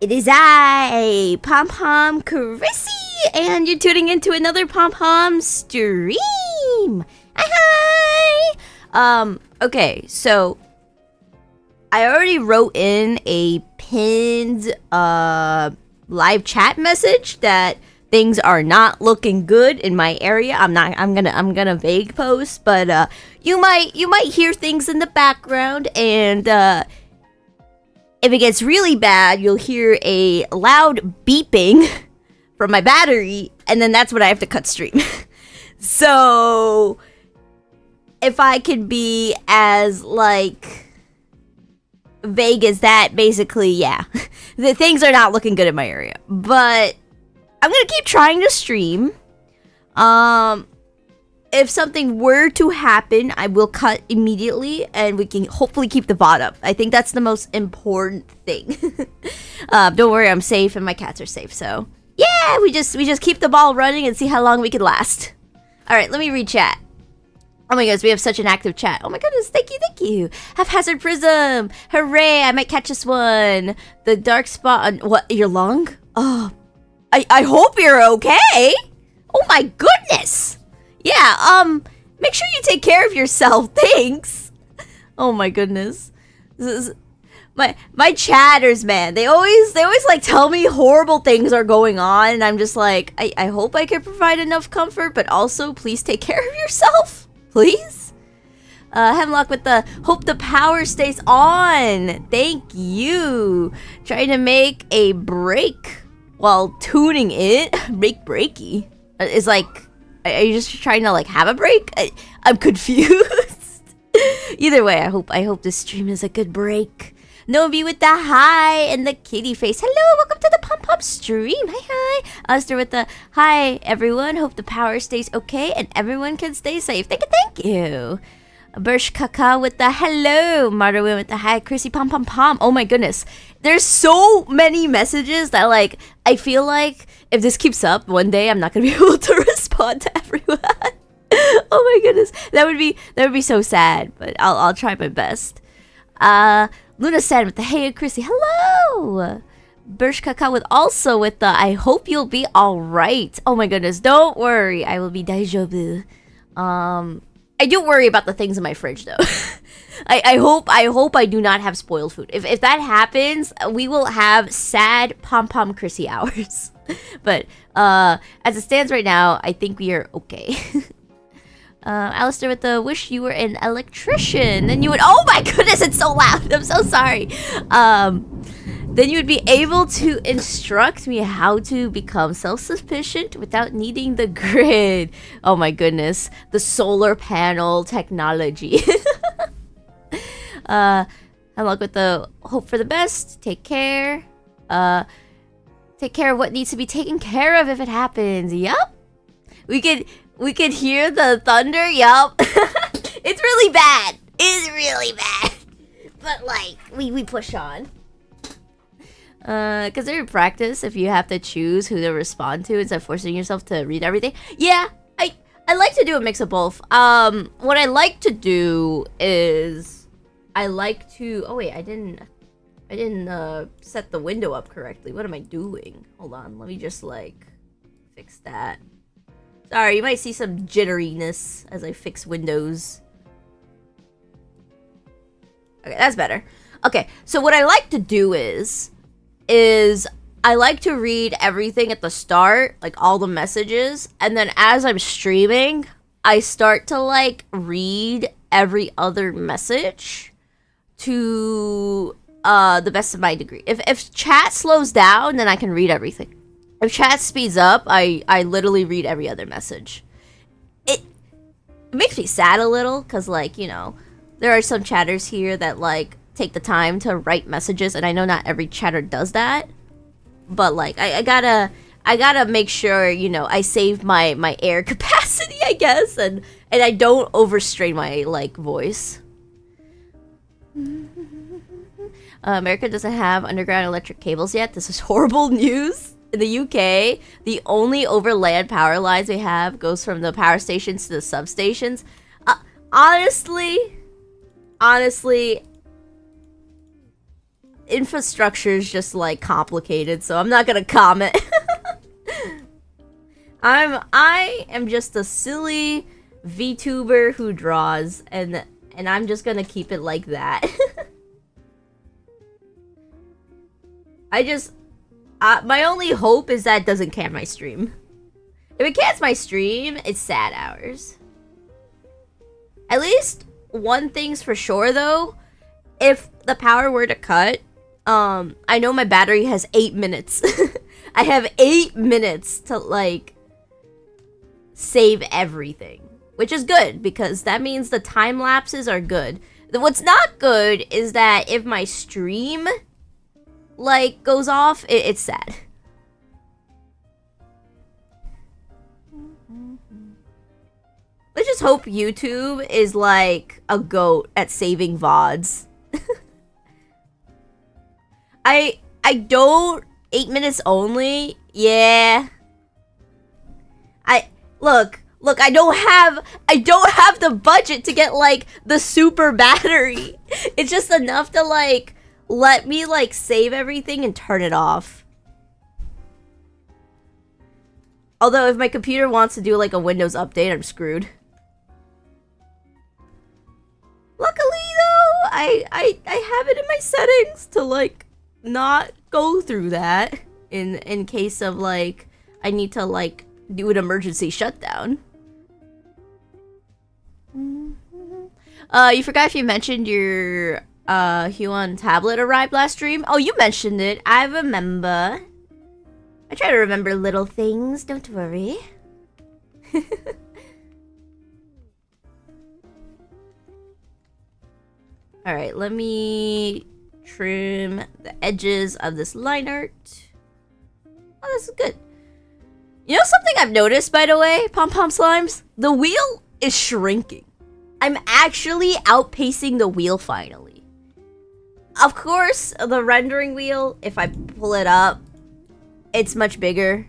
It is I, Pom Pom Chrisy, and you're tuning into another Pom Pom stream. Hi! Okay, so I already wrote in a pinned live chat message that things are not looking good in my area. I'm gonna vague post, but you might hear things in the background, and if it gets really bad, you'll hear a loud beeping from my battery, and then that's when I have to cut stream. So, if I could be as, like, vague as that, basically, yeah. The things are not looking good in my area. But, I'm gonna keep trying to stream. If something were to happen, I will cut immediately, and we can hopefully keep the VOD up. I think that's the most important thing. Don't worry, I'm safe, and my cats are safe, so... Yeah, we just keep the ball running and see how long we can last. Alright, let me read chat. Oh my goodness, we have such an active chat. Oh my goodness, thank you. Haphazard Prism! Hooray, I might catch this one. The dark spot on... What, your lung? Oh, I hope you're okay! Oh my goodness! Yeah, make sure you take care of yourself, thanks! Oh my goodness. This is... My chatters, man, they always like tell me horrible things are going on, and I'm just like, I hope I can provide enough comfort, but also please take care of yourself, please. Hemlock with the hope the power stays on. Thank you. Trying to make a break while tuning it. Make breaky is like, are you just trying to like have a break? I'm confused. Either way, I hope this stream is a good break. Nobi with the hi and the kitty face. Hello, welcome to the Pom Pom stream. Hi. Oster with the hi, everyone. Hope the power stays okay and everyone can stay safe. Thank you. Bursh Kaka with the hello. Marderwin with the hi. Chrissy Pom Pom Pom. Oh my goodness. There's so many messages that like, I feel like if this keeps up, one day I'm not going to be able to respond to everyone. Oh my goodness. That would be so sad, but I'll try my best. Luna said with the hey Chrissy, hello! Bursh Kaka with also with the I hope you'll be alright. Oh my goodness, don't worry, I will be daijoubu. I do worry about the things in my fridge though. I hope I do not have spoiled food. If that happens, we will have sad Pom Pom Chrissy hours. But as it stands right now, I think we are okay. Alistair with the wish you were an electrician. Then you would, oh my goodness, it's so loud. I'm so sorry. Then you would be able to instruct me how to become self-sufficient without needing the grid. Oh my goodness, the solar panel technology. Hemlock with the hope for the best. Take care. Take care of what needs to be taken care of if it happens. Yup. We could hear the thunder, yup. It's really bad. It's really bad. But like, we push on. Cause in practice, if you have to choose who to respond to instead of forcing yourself to read everything. Yeah, I like to do a mix of both. What I like to do is I like to oh wait, I didn't set the window up correctly. What am I doing? Hold on, let me just like fix that. Sorry, you might see some jitteriness as I fix windows. Okay, that's better. Okay, so what I like to do is I like to read everything at the start, like all the messages, and then as I'm streaming, I start to like read every other message to the best of my degree. If chat slows down, then I can read everything. If chat speeds up, I literally read every other message. It makes me sad a little, because, like, you know, there are some chatters here that, like, take the time to write messages, and I know not every chatter does that. But, like, I gotta make sure, you know, I save my air capacity, I guess, and I don't overstrain my, like, voice. America doesn't have underground electric cables yet. This is horrible news. In the UK, the only overland power lines we have goes from the power stations to the substations. Honestly, infrastructure is just, like, complicated, so I'm not gonna comment. I am just a silly VTuber who draws, and I'm just gonna keep it like that. My only hope is that it doesn't can my stream. If it cans my stream, it's sad hours. At least one thing's for sure, though. If the power were to cut, I know my battery has 8 minutes. I have 8 minutes to, like, save everything. Which is good, because that means the time lapses are good. What's not good is that if my stream, like, goes off, it's sad. Let's just hope YouTube is, like, a goat at saving VODs. I don't... 8 minutes only? Yeah. Look, I don't have the budget to get, like, the super battery. It's just enough to, like, let me, like, save everything and turn it off. Although, if my computer wants to do, like, a Windows update, I'm screwed. Luckily, though, I have it in my settings to, like, not go through that in case of, like, I need to, like, do an emergency shutdown. You forgot if you mentioned your Huon tablet arrived last stream. Oh, you mentioned it. I remember. I try to remember little things. Don't worry. Alright, let me trim the edges of this line art. Oh, this is good. You know something I've noticed, by the way, Pom-Pom Slimes? The wheel is shrinking. I'm actually outpacing the wheel finally. Of course, the rendering wheel, if I pull it up, it's much bigger.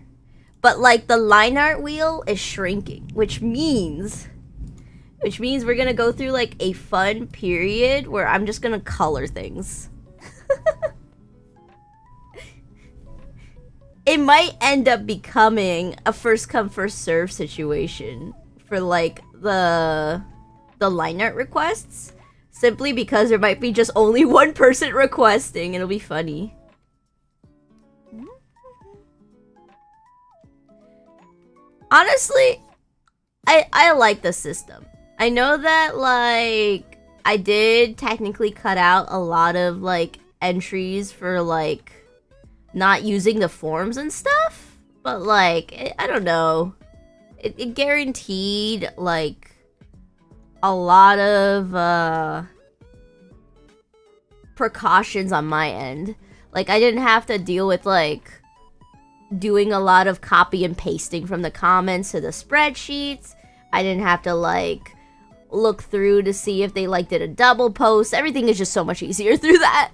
But, like, the line art wheel is shrinking, which means we're gonna go through, like, a fun period where I'm just gonna color things. It might end up becoming a first come first serve situation for, like, the line art requests, simply because there might be just only one person requesting. It'll be funny. Honestly, I like the system. I know that, like, I did technically cut out a lot of, like, entries for, like, not using the forms and stuff, but, like, I don't know. It guaranteed, like, a lot of precautions on my end. Like, I didn't have to deal with, like, doing a lot of copy and pasting from the comments to the spreadsheets. I didn't have to, like, look through to see if they, like, did a double post. Everything is just so much easier through that.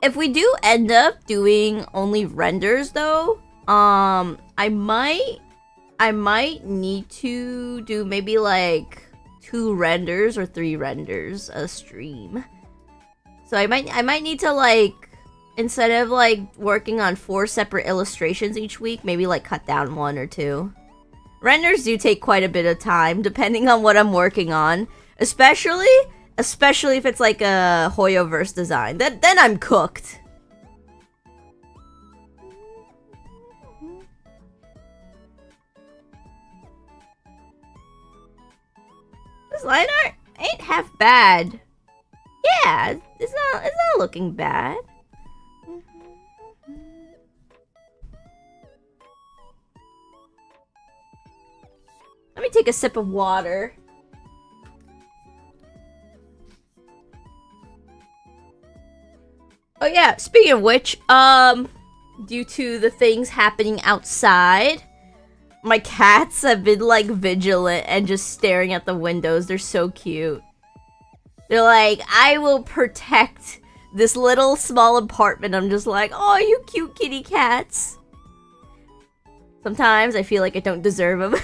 If we do end up doing only renders, though, I might need to do maybe, like, 2 renders or 3 renders a stream. So I might need to, like, instead of, like, working on 4 separate illustrations each week, maybe, like, cut down 1 or 2. Renders do take quite a bit of time, depending on what I'm working on. Especially if it's, like, a Hoyoverse design. Then I'm cooked. This line art ain't half bad. Yeah, it's not looking bad. Let me take a sip of water. Oh yeah, speaking of which, due to the things happening outside, my cats have been like vigilant and just staring at the windows. They're so cute. They're like, I will protect this little small apartment. I'm just like, oh, you cute kitty cats. Sometimes I feel like I don't deserve them.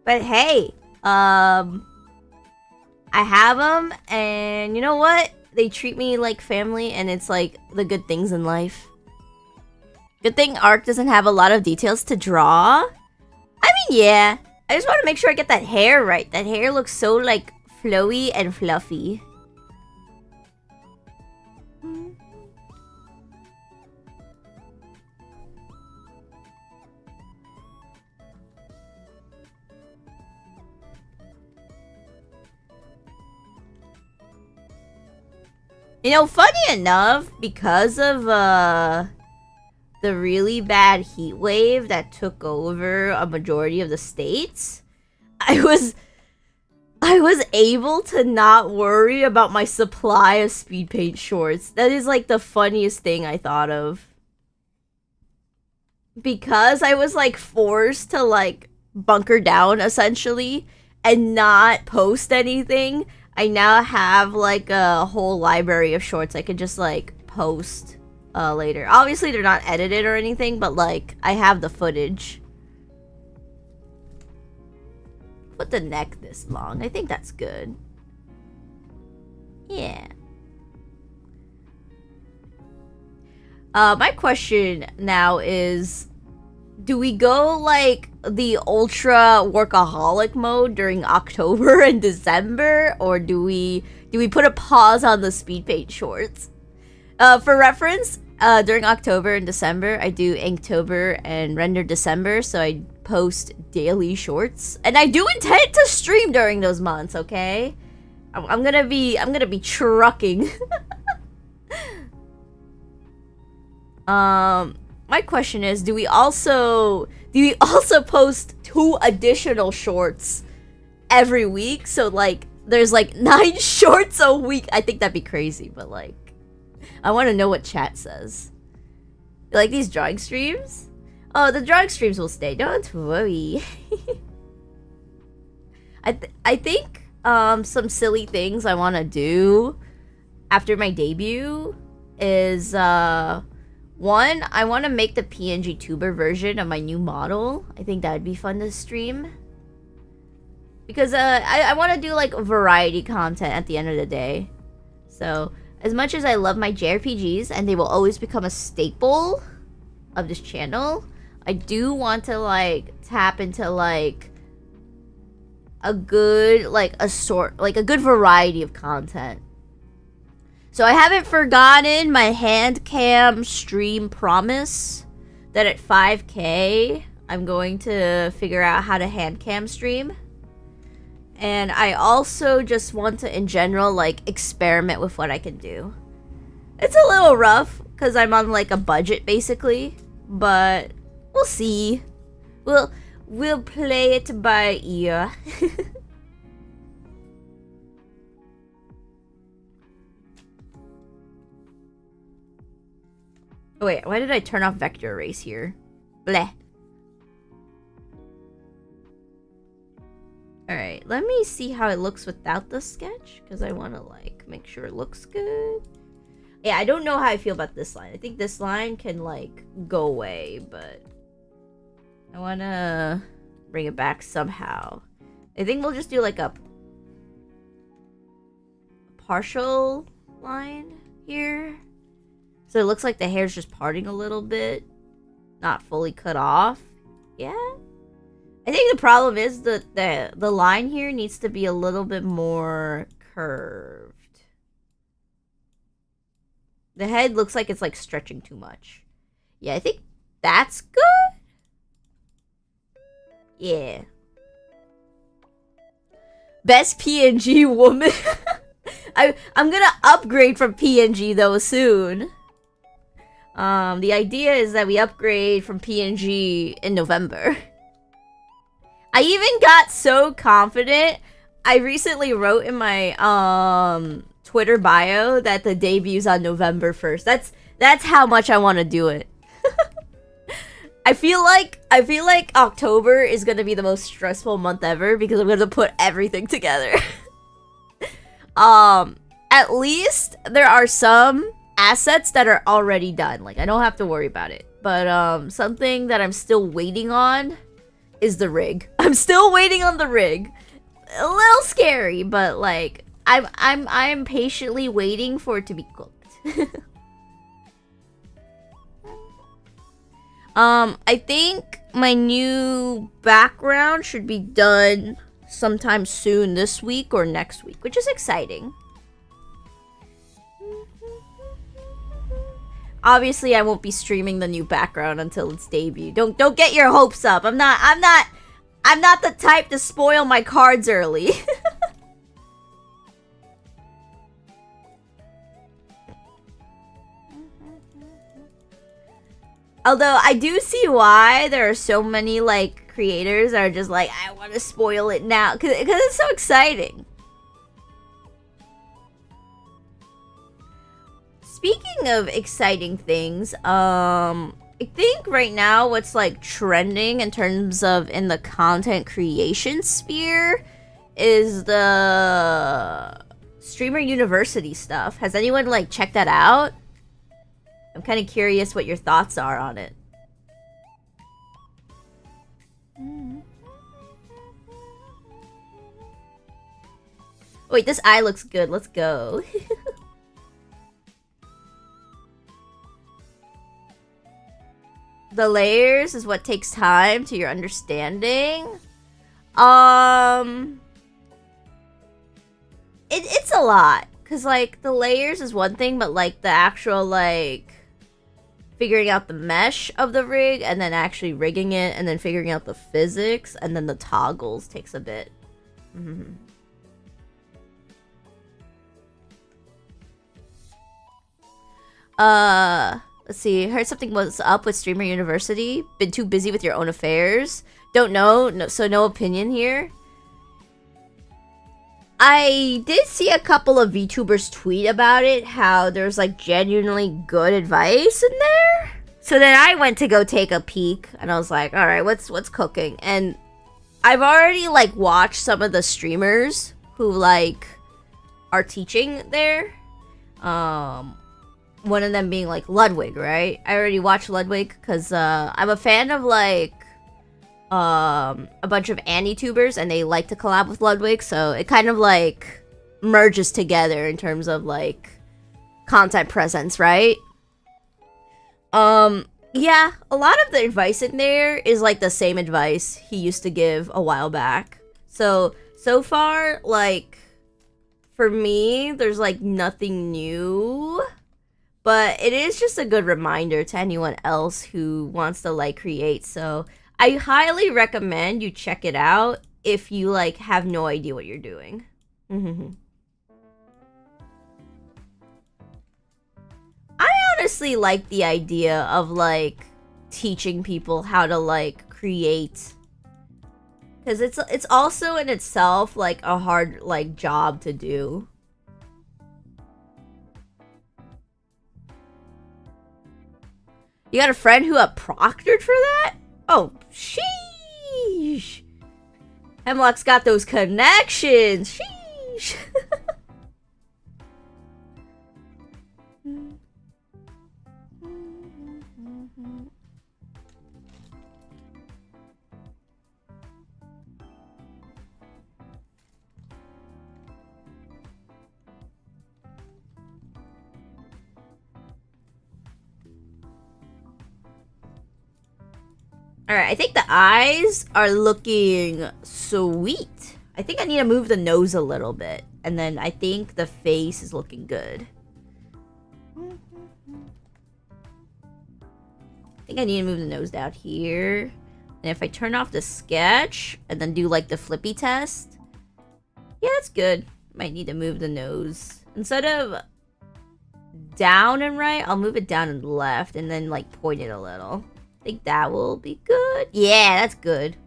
But hey, I have them, and you know what? They treat me like family, and it's like the good things in life. Good thing Arc doesn't have a lot of details to draw. I mean, yeah. I just want to make sure I get that hair right. That hair looks so, like, flowy and fluffy. You know, funny enough, because of, the really bad heat wave that took over a majority of the states, I was able to not worry about my supply of speed paint shorts. That is like the funniest thing I thought of. Because I was like forced to like bunker down essentially and not post anything, I now have like a whole library of shorts I could just like post later. Obviously they're not edited or anything, but like I have the footage. Put the neck this long. I think that's good. Yeah. My question now is, do we go like the ultra workaholic mode during October and December, or do we put a pause on the speed paint shorts? For reference, during October and December, I do Inktober and Render December, so I post daily shorts, and I do intend to stream during those months. Okay, I'm gonna be trucking. My question is, do we also post 2 additional shorts every week? So like, there's like 9 shorts a week. I think that'd be crazy, but like, I want to know what chat says. You like these drawing streams? Oh, the drawing streams will stay. Don't worry. I think some silly things I want to do after my debut is one, I want to make the PNG tuber version of my new model. I think that'd be fun to stream. Because I want to do like variety content at the end of the day. So, as much as I love my JRPGs and they will always become a staple of this channel, I do want to like tap into like a good a good variety of content. So I haven't forgotten my hand cam stream promise that at 5K I'm going to figure out how to hand cam stream. And I also just want to, in general, like, experiment with what I can do. It's a little rough, because I'm on, like, a budget, basically. But we'll see. We'll play it by ear. Oh, wait, why did I turn off vector erase here? Bleh. Alright, let me see how it looks without the sketch, because I want to, like, make sure it looks good. Yeah, I don't know how I feel about this line. I think this line can, like, go away, but I want to bring it back somehow. I think we'll just do, like, a partial line here. So it looks like the hair's just parting a little bit, not fully cut off. Yeah. I think the problem is that the line here needs to be a little bit more curved. The head looks like it's like stretching too much. Yeah, I think that's good. Yeah. Best PNG woman. I'm gonna upgrade from PNG though soon. The idea is that we upgrade from PNG in November. I even got so confident. I recently wrote in my Twitter bio that the debut's on November 1st. That's how much I want to do it. I feel like October is gonna be the most stressful month ever because I'm gonna put everything together. At least there are some assets that are already done. Like, I don't have to worry about it. But something that I'm still waiting on is the rig. I'm still waiting on the rig. A little scary, but like I'm patiently waiting for it to be cooked. I think my new background should be done sometime soon this week or next week, which is exciting. Obviously, I won't be streaming the new background until its debut. Don't get your hopes up. I'm not the type to spoil my cards early. Although I do see why there are so many like creators that are just like, I want to spoil it now because it's so exciting. Speaking of exciting things, I think right now what's like trending in terms of in the content creation sphere is the Streamer University stuff. Has anyone like checked that out? I'm kind of curious what your thoughts are on it. Wait, this eye looks good. Let's go. The layers is what takes time to your understanding. It's a lot. Cause like the layers is one thing, but like the actual like figuring out the mesh of the rig and then actually rigging it and then figuring out the physics and then the toggles takes a bit. Let's see. Heard something was up with Streamer University. Been too busy with your own affairs. Don't know. No, so no opinion here. I did see a couple of VTubers tweet about it, how there's like genuinely good advice in there. So then I went to go take a peek, and I was like, all right, what's cooking? And I've already like watched some of the streamers who like are teaching there. One of them being like Ludwig, right? I already watched Ludwig because I'm a fan of like a bunch of Annie-tubers, and they like to collab with Ludwig, so it kind of like merges together in terms of like content presence, right? Yeah, a lot of the advice in there is like the same advice he used to give a while back. So far, like for me, there's like nothing new. But it is just a good reminder to anyone else who wants to like create. So I highly recommend you check it out if you like have no idea what you're doing. I honestly like the idea of like teaching people how to like create, because it's also in itself like a hard like job to do. You got a friend who got proctored for that? Oh, sheesh. Hemlock's got those connections. Sheesh. Alright, I think the eyes are looking sweet. I think I need to move the nose a little bit. And then I think the face is looking good. I think I need to move the nose down here. And if I turn off the sketch and then do like the flippy test. Yeah, Yeah, that's good. Might need to move the nose. Instead of down and right, I'll move it down and left and then like point it a little. I think that will be good. Yeah, that's good.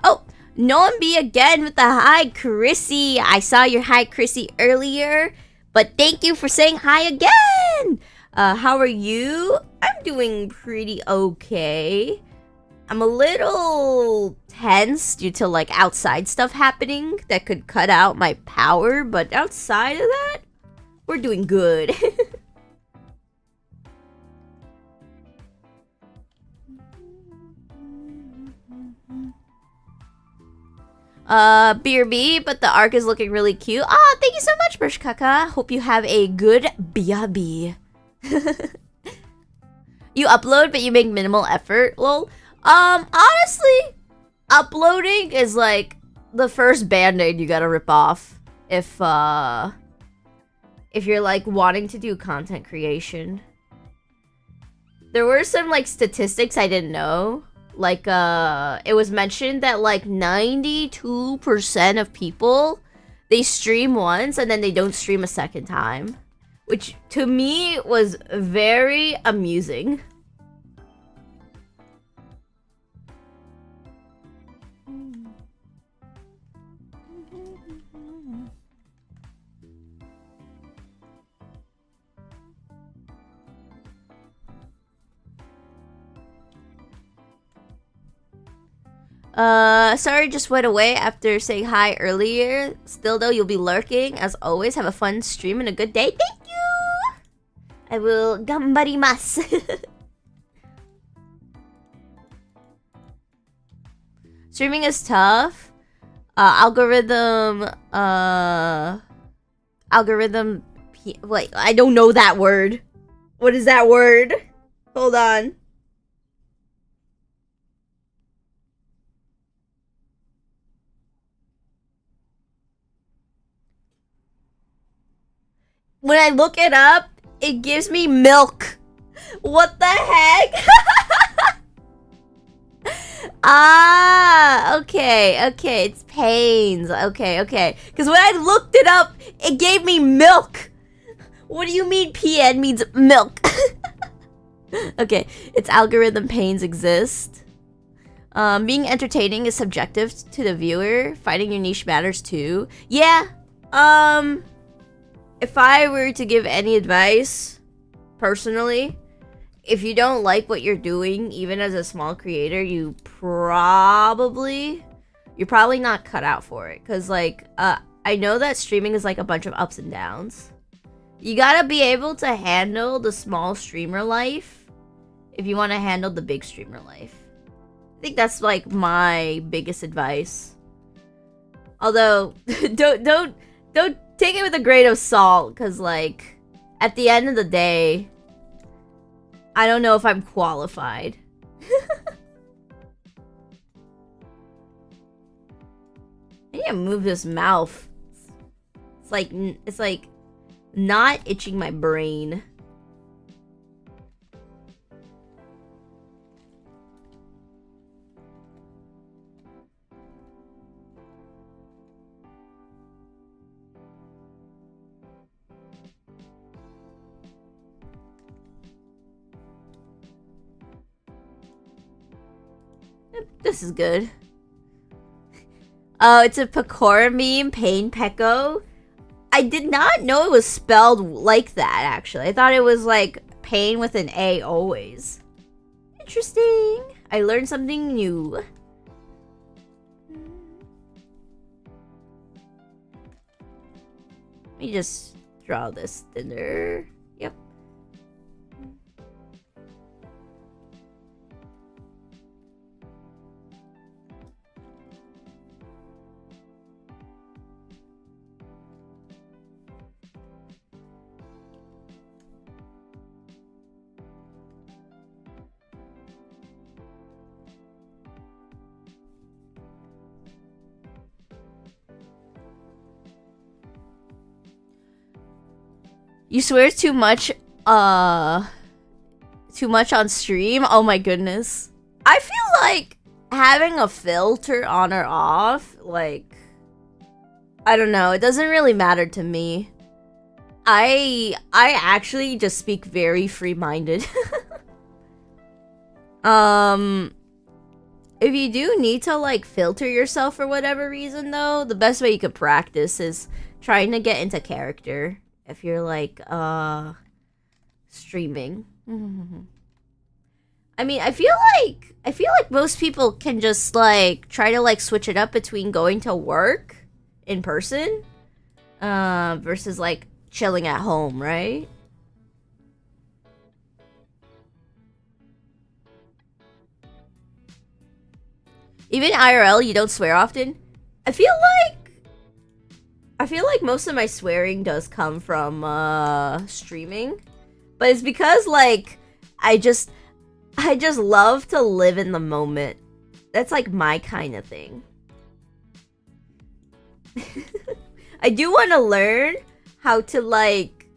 Oh, Noambi again with the hi, Chrisy. I saw your hi, Chrisy, earlier, but thank you for saying hi again. How are you? I'm doing pretty okay. I'm a little tense due to like outside stuff happening that could cut out my power, but outside of that, we're doing good. BRB, but the arc is looking really cute. Ah, thank you so much, Brushkaka. Hope you have a good BRB. You upload, but you make minimal effort. Lol. Honestly, uploading is like the first band-aid you gotta rip off if you're like wanting to do content creation. There were some like statistics I didn't know. Like it was mentioned that like 92% of people, they stream once and then they don't stream a second time, which to me was very amusing. Sorry, just went away after saying hi earlier. Still though, you'll be lurking. As always, have a fun stream and a good day. Thank you! I will gambarimasu. Streaming is tough. Algorithm, wait, I don't know that word. What is that word? Hold on. When I look it up, it gives me milk. What the heck? Ah, okay, it's pains. Okay. Because when I looked it up, it gave me milk. What do you mean PN means milk? Okay, its algorithm pains exist. Being entertaining is subjective to the viewer. Finding your niche matters too. Yeah, if I were to give any advice, personally, if you don't like what you're doing, even as a small creator, you're probably not cut out for it. Cause like, I know that streaming is like a bunch of ups and downs. You gotta be able to handle the small streamer life if you want to handle the big streamer life. I think that's like my biggest advice. Although, don't take it with a grain of salt, cause like, at the end of the day, I don't know if I'm qualified. I need to move this mouth. It's like not itching my brain. This is good. Oh, it's a Pecora meme, Pain Pecco. I did not know it was spelled like that, actually. I thought it was like pain with an A always. Interesting. I learned something new. Let me just draw this thinner. Yep. You swear too much too much on stream. Oh my goodness. I feel like having a filter on or off, like, I don't know, it doesn't really matter to me. I actually just speak very free-minded. If you do need to, like, filter yourself for whatever reason, though, the best way you could practice is trying to get into character. If you're, like, streaming. I mean, I feel like most people can just, like, try to, like, switch it up between going to work in person, versus, like, chilling at home, right? Even IRL, you don't swear often? I feel like most of my swearing does come from streaming. But it's because, like, I just love to live in the moment. That's like my kind of thing. I do want to learn how to, like,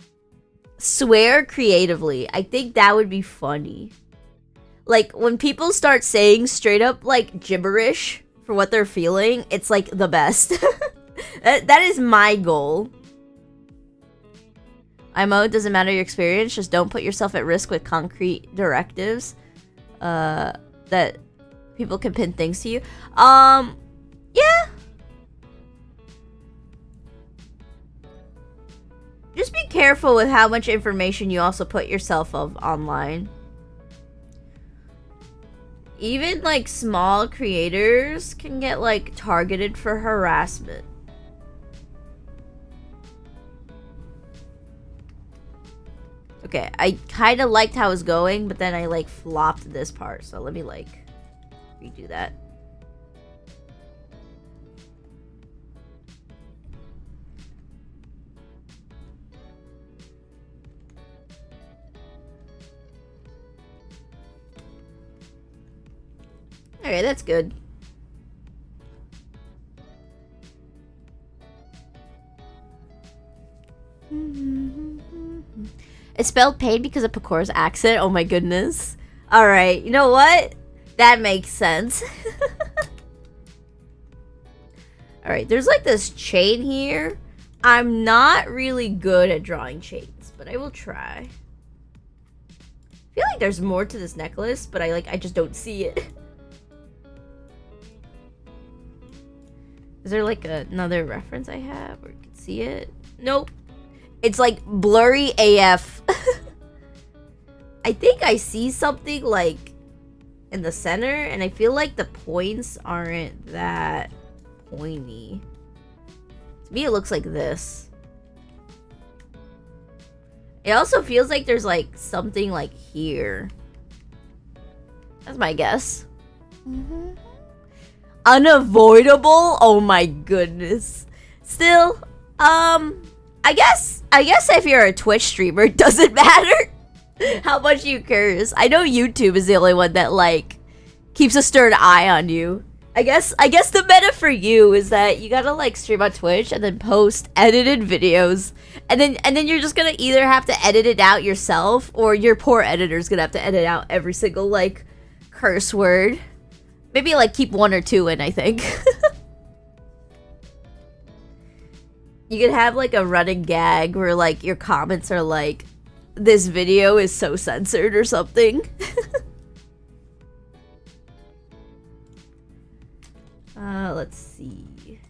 swear creatively. I think that would be funny. Like, when people start saying straight up, like, gibberish for what they're feeling, it's, like, the best. That is my goal. IMO, doesn't matter your experience, just don't put yourself at risk with concrete directives that people can pin things to you. Yeah. Just be careful with how much information you also put yourself of online. Even, like, small creators can get, like, targeted for harassment. Okay, I kind of liked how it was going, but then I, like, flopped this part. So let me, like, redo that. Alright, that's good. It's spelled pain because of Pacor's accent. Oh my goodness. Alright, you know what? That makes sense. Alright, there's like this chain here. I'm not really good at drawing chains, but I will try. I feel like there's more to this necklace, but I just don't see it. Is there like another reference I have where you can see it? Nope. It's like blurry AF. I think I see something like in the center, and I feel like the points aren't that pointy. To me, it looks like this. It also feels like there's like something like here. That's my guess. Unavoidable? Oh my goodness. Still, I guess if you're a Twitch streamer, it doesn't matter how much you curse. I know YouTube is the only one that, like, keeps a stern eye on you. I guess the meta for you is that you gotta, like, stream on Twitch and then post edited videos, and then you're just gonna either have to edit it out yourself, or your poor editor's gonna have to edit out every single, like, curse word. Maybe, like, keep one or two in, I think. You could have, like, a running gag where, like, your comments are like, this video is so censored or something. Let's see.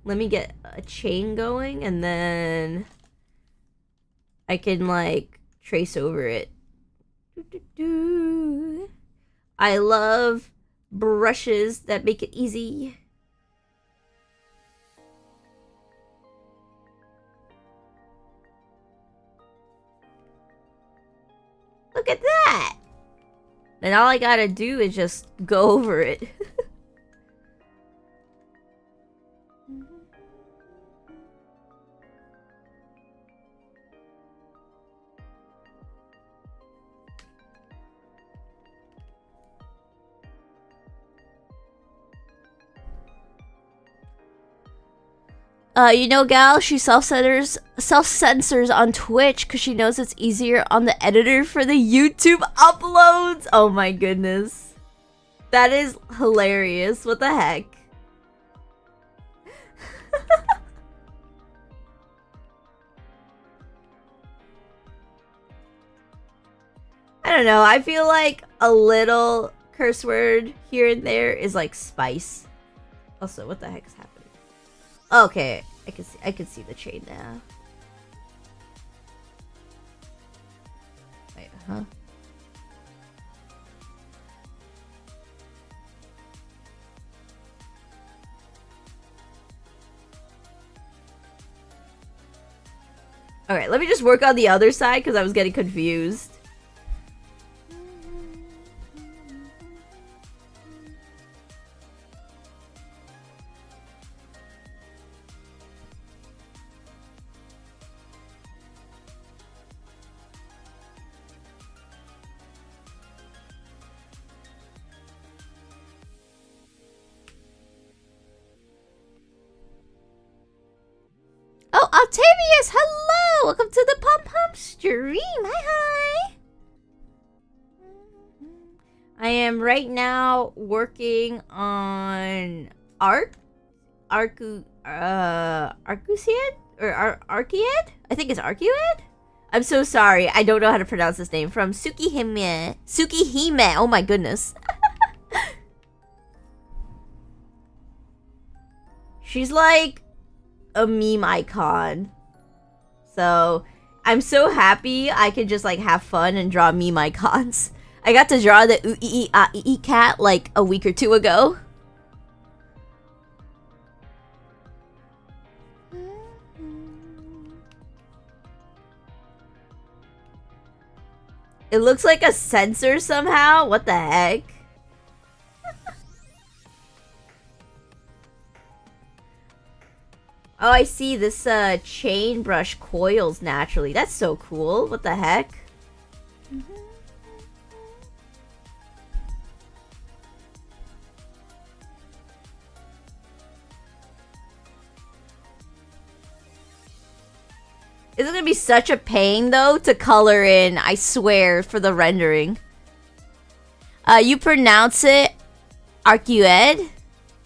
Let me get a chain going, and then I can, like, trace over it. I love brushes that make it easy. Look at that! And all I gotta do is just go over it. You know, gal, she self-censors on Twitch because she knows it's easier on the editor for the YouTube uploads. Oh my goodness. That is hilarious. What the heck? I don't know. I feel like a little curse word here and there is like spice. Also, what the heck is happening? Okay, I can see the chain now. Wait, huh? Alright, let me just work on the other side because I was getting confused. Oh, Octavius, hello! Welcome to the Pom Pom stream. Hi. I am right now working on Arcueid? Or Arcueid? I think it's Arcueid? I'm so sorry. I don't know how to pronounce this name. From Tsukihime. Tsukihime. Oh my goodness. She's like a meme icon. So I'm so happy I can just like have fun and draw meme icons. I got to draw the Ui cat like a week or two ago. It looks like a sensor somehow. What the heck? Oh, I see. This chain brush coils naturally. That's so cool. What the heck? It's gonna be such a pain though to color in, I swear, for the rendering. You pronounce it Arcueid?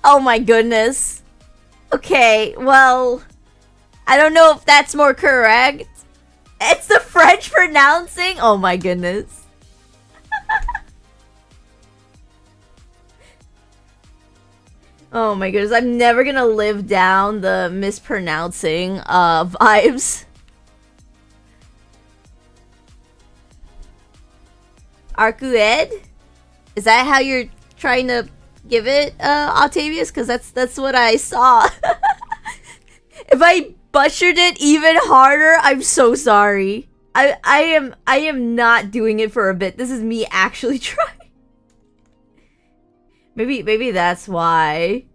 Oh my goodness. Okay, well, I don't know if that's more correct. It's the French pronouncing? Oh my goodness. Oh my goodness, I'm never gonna live down the mispronouncing vibes. Arcueid? Is that how you're trying to give it, Octavius? Because that's what I saw. If I butchered it even harder, I'm so sorry. I am not doing it for a bit. This is me actually trying. Maybe that's why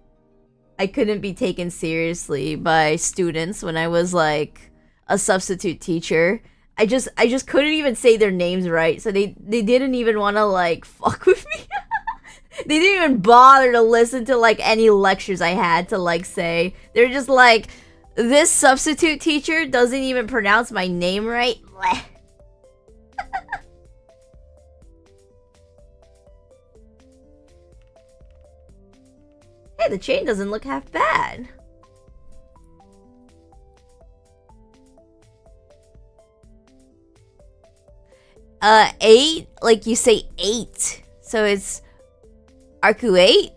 I couldn't be taken seriously by students when I was like a substitute teacher. I just couldn't even say their names right, so they didn't even want to like fuck with me. They didn't even bother to listen to like any lectures I had to like say. They're just like, this substitute teacher doesn't even pronounce my name right. Hey, the chain doesn't look half bad. Eight? Like you say 8. So it's Arcueid?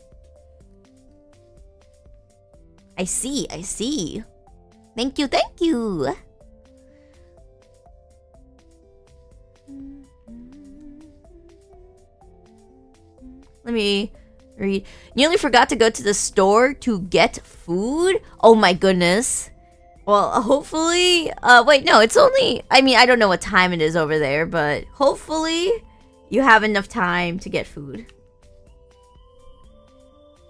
I see. Thank you. Let me read. Nearly forgot to go to the store to get food? Oh my goodness. Well, hopefully, wait, no, it's only, I mean, I don't know what time it is over there, but hopefully you have enough time to get food.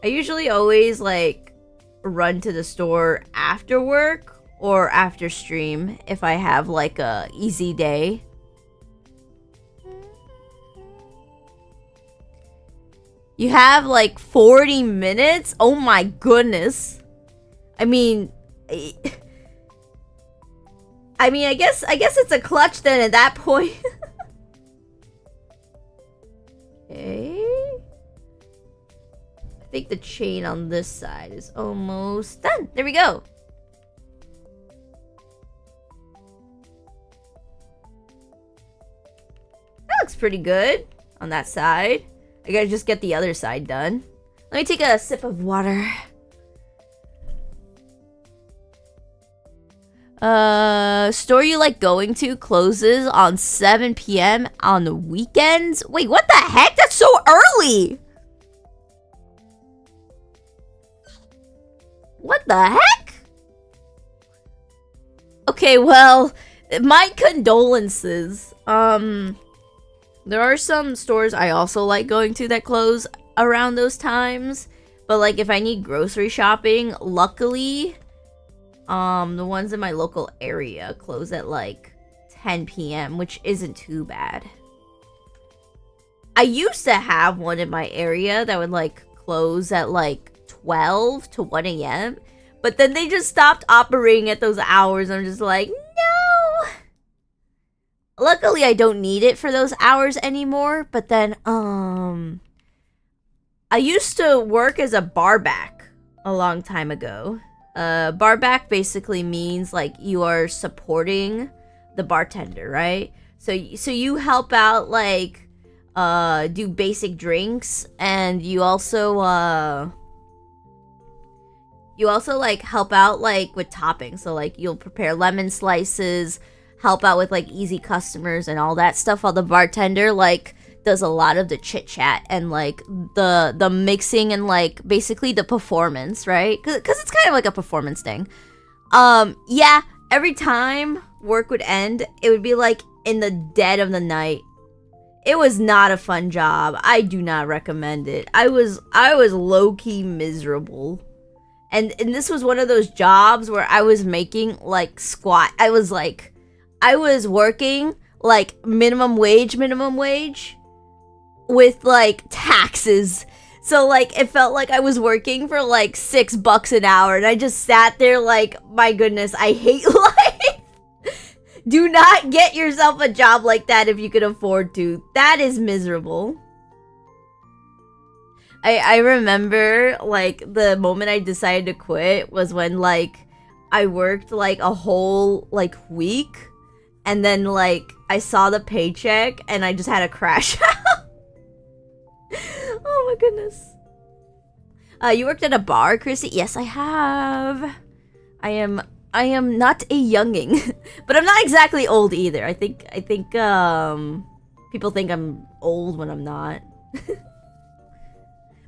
I usually always, like, run to the store after work or after stream if I have, like, a easy day. You have, like, 40 minutes? Oh my goodness. I mean, I mean, I guess it's a clutch then at that point. Okay. I think the chain on this side is almost done. There we go. That looks pretty good on that side. I gotta just get the other side done. Let me take a sip of water. Store you like going to closes on 7 p.m. on the weekends? Wait, what the heck? That's so early! What the heck? Okay, well, my condolences. There are some stores I also like going to that close around those times. But, like, if I need grocery shopping, luckily, the ones in my local area close at, like, 10 p.m., which isn't too bad. I used to have one in my area that would, like, close at, like, 12 to 1 a.m. But then they just stopped operating at those hours. I'm just like, no! Luckily, I don't need it for those hours anymore. But then, I used to work as a barback a long time ago. Barback basically means, like, you are supporting the bartender, right? So you help out, like, do basic drinks, and you also, like, help out, like, with toppings. So, like, you'll prepare lemon slices, help out with, like, easy customers and all that stuff, while the bartender, like, does a lot of the chit-chat and, like, the mixing and, like, basically the performance, right? Because it's kind of like a performance thing. Yeah, every time work would end, it would be, like, in the dead of the night. It was not a fun job. I do not recommend it. I was low-key miserable. And this was one of those jobs where I was making, like, I was working, like, minimum wage, with, like, taxes. So, like, it felt like I was working for, like, $6 an hour. And I just sat there like, my goodness, I hate life. Do not get yourself a job like that if you can afford to. That is miserable. I remember, like, the moment I decided to quit was when, like, I worked, like, a whole, like, week. And then, like, I saw the paycheck and I just had to crash out. Oh my goodness. You worked at a bar, Chrissy? Yes, I have. I am not a younging. But I'm not exactly old either. I think people think I'm old when I'm not.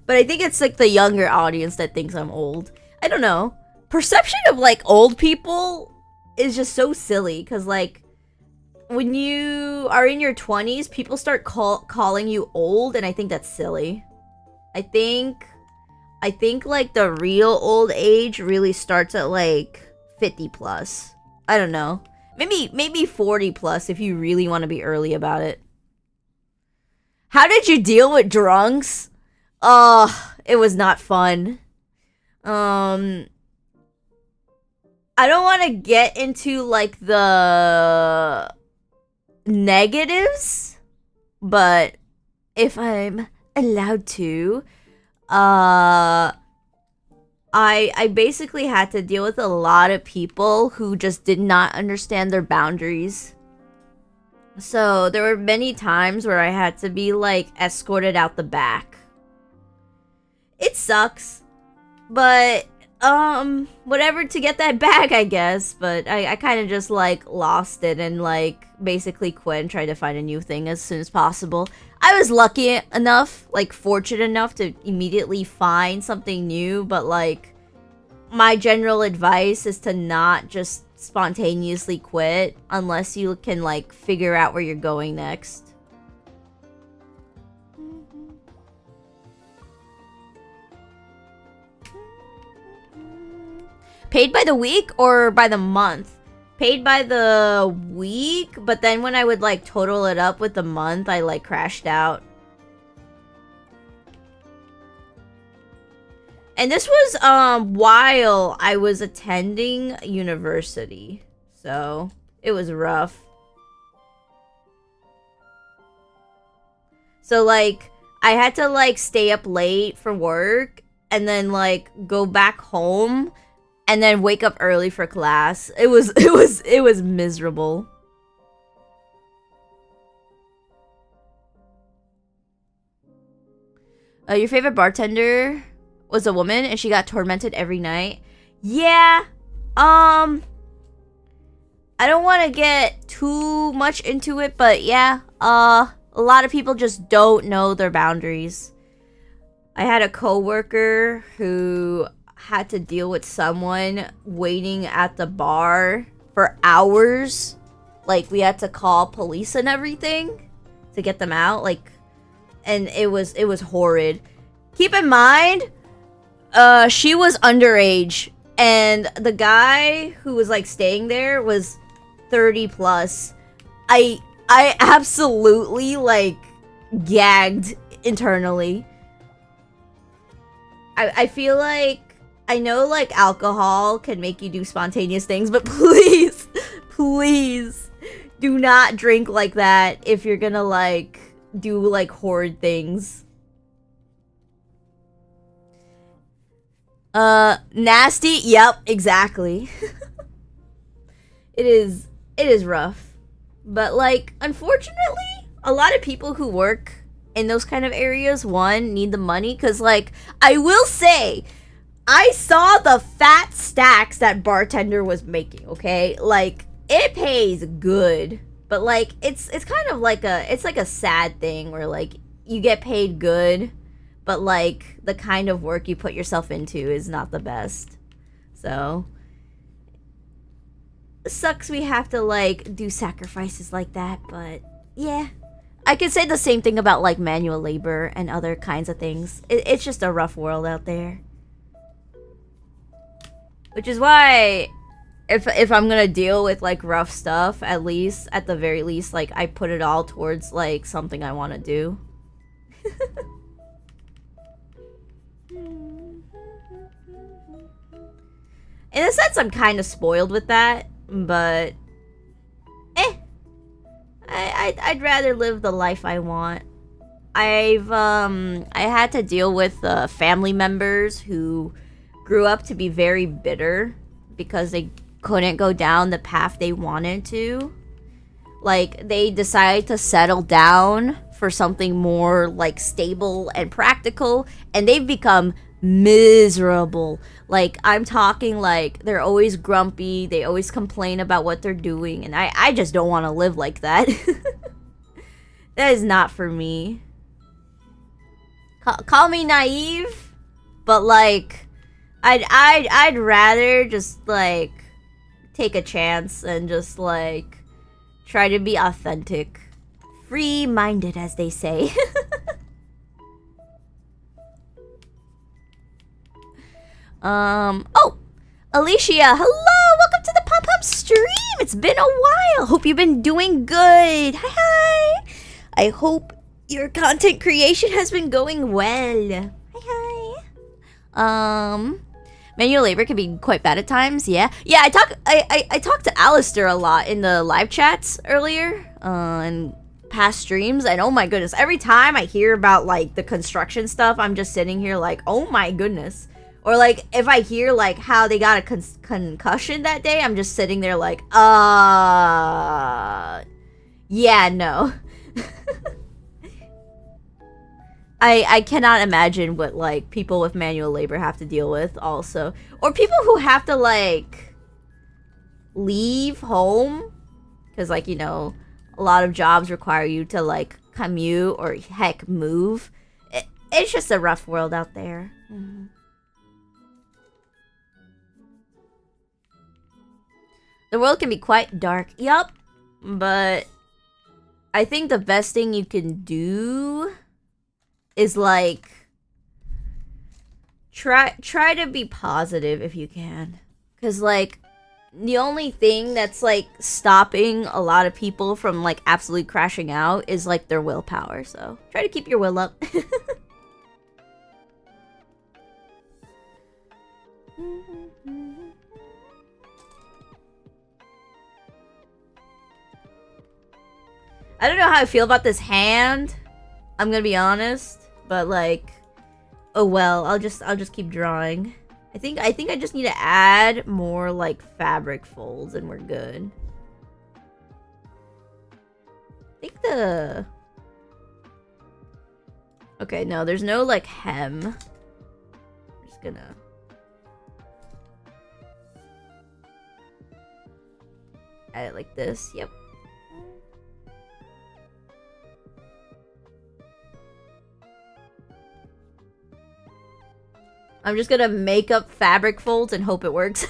But I think it's, like, the younger audience that thinks I'm old. I don't know. Perception of, like, old people is just so silly. Because, like, when you are in your 20s, people start calling you old. And I think that's silly. I think, like, the real old age really starts at, like, 50 plus. I don't know. Maybe 40 plus if you really want to be early about it. How did you deal with drunks? Oh, it was not fun. I don't want to get into, like, the negatives, but if I'm allowed to, I basically had to deal with a lot of people who just did not understand their boundaries. So there were many times where I had to be, like, escorted out the back. It sucks, but whatever to get that back, I guess. But I kind of just, like, lost it and, like, basically quit and tried to find a new thing as soon as possible. I was lucky enough, like, fortunate enough to immediately find something new, but, like, my general advice is to not just spontaneously quit unless you can, like, figure out where you're going next. Paid by the week or by the month? Paid by the week, but then when I would, like, total it up with the month, I, like, crashed out. And this was while I was attending university. So, it was rough. So like I had to like stay up late for work and then like go back home and then wake up early for class. It was miserable. Your favorite bartender was a woman and she got tormented every night. Yeah. I don't want to get too much into it, but yeah. A lot of people just don't know their boundaries. I had a coworker who had to deal with someone waiting at the bar for hours. Like, we had to call police and everything to get them out. Like, and it was horrid. Keep in mind, she was underage, and the guy who was like staying there was 30 plus. I absolutely like gagged internally. I feel like, I know like alcohol can make you do spontaneous things, but please, please do not drink like that if you're gonna like do like horrid things. Nasty? Yep, exactly. It is rough. But like, unfortunately, a lot of people who work in those kind of areas, one, need the money, because like, I will say, I saw the fat stacks that bartender was making, okay? Like, it pays good, but like, it's kind of like it's like a sad thing where like, you get paid good, but like, the kind of work you put yourself into is not the best. So, it sucks we have to like, do sacrifices like that, but yeah. I could say the same thing about like manual labor and other kinds of things. It's just a rough world out there. Which is why, if I'm gonna deal with like rough stuff, at the very least, like I put it all towards like something I want to do. In a sense, I'm kind of spoiled with that, but I'd rather live the life I want. I had to deal with family members who grew up to be very bitter because they couldn't go down the path they wanted to. Like, they decided to settle down for something more like stable and practical, and they've become miserable. Like, I'm talking like they're always grumpy, they always complain about what they're doing, and I just don't want to live like that. That is not for me. Call me naive, but like I'd rather just like take a chance and just like try to be authentic, free-minded, as they say. Oh, Alicia, hello, welcome to the Pop-Up stream. It's been a while. Hope you've been doing good. Hi. I hope your content creation has been going well. Hi. Manual labor can be quite bad at times. Yeah, I talked to Alistair a lot in the live chats earlier, and past streams, and oh my goodness, every time I hear about like the construction stuff, I'm just sitting here like, oh my goodness. Or like, if I hear like how they got a concussion that day, I'm just sitting there like, yeah, no. I cannot imagine what like people with manual labor have to deal with also. Or people who have to like leave home. Because like, you know, a lot of jobs require you to like commute or heck move. It's just a rough world out there. Mm-hmm. The world can be quite dark. Yup. But I think the best thing you can do is like try to be positive if you can. Cause like the only thing that's like stopping a lot of people from like absolutely crashing out is like their willpower. So try to keep your will up. I don't know how I feel about this hand. I'm gonna be honest, but like, oh well. I'll just keep drawing. I think I just need to add more like fabric folds, and we're good. I think the. Okay, no, there's no like hem. I'm just gonna. Add it like this. Yep. I'm just gonna make up fabric folds and hope it works.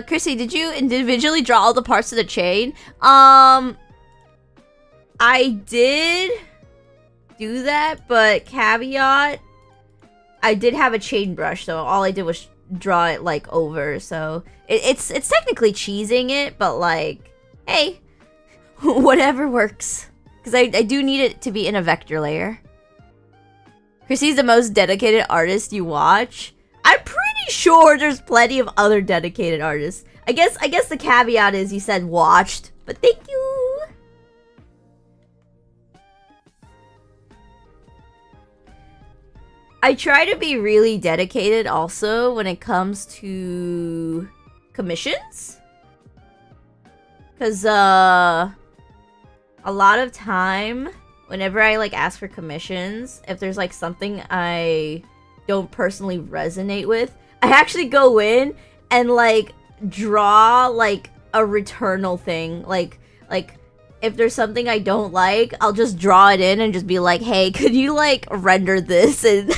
Chrissy, did you individually draw all the parts of the chain? I did do that, but caveat, I did have a chain brush, so all I did was draw it like over, so it's technically cheesing it, but like, hey, whatever works. Because I do need it to be in a vector layer. Chrissy's the most dedicated artist you watch. I'm pretty sure there's plenty of other dedicated artists. I guess the caveat is you said watched, but thank you. I try to be really dedicated also when it comes to commissions. Because, a lot of time, whenever I like ask for commissions, if there's like something I don't personally resonate with, I actually go in and like draw like a returnal thing. Like if there's something I don't like, I'll just draw it in and just be like, hey, could you like render this? And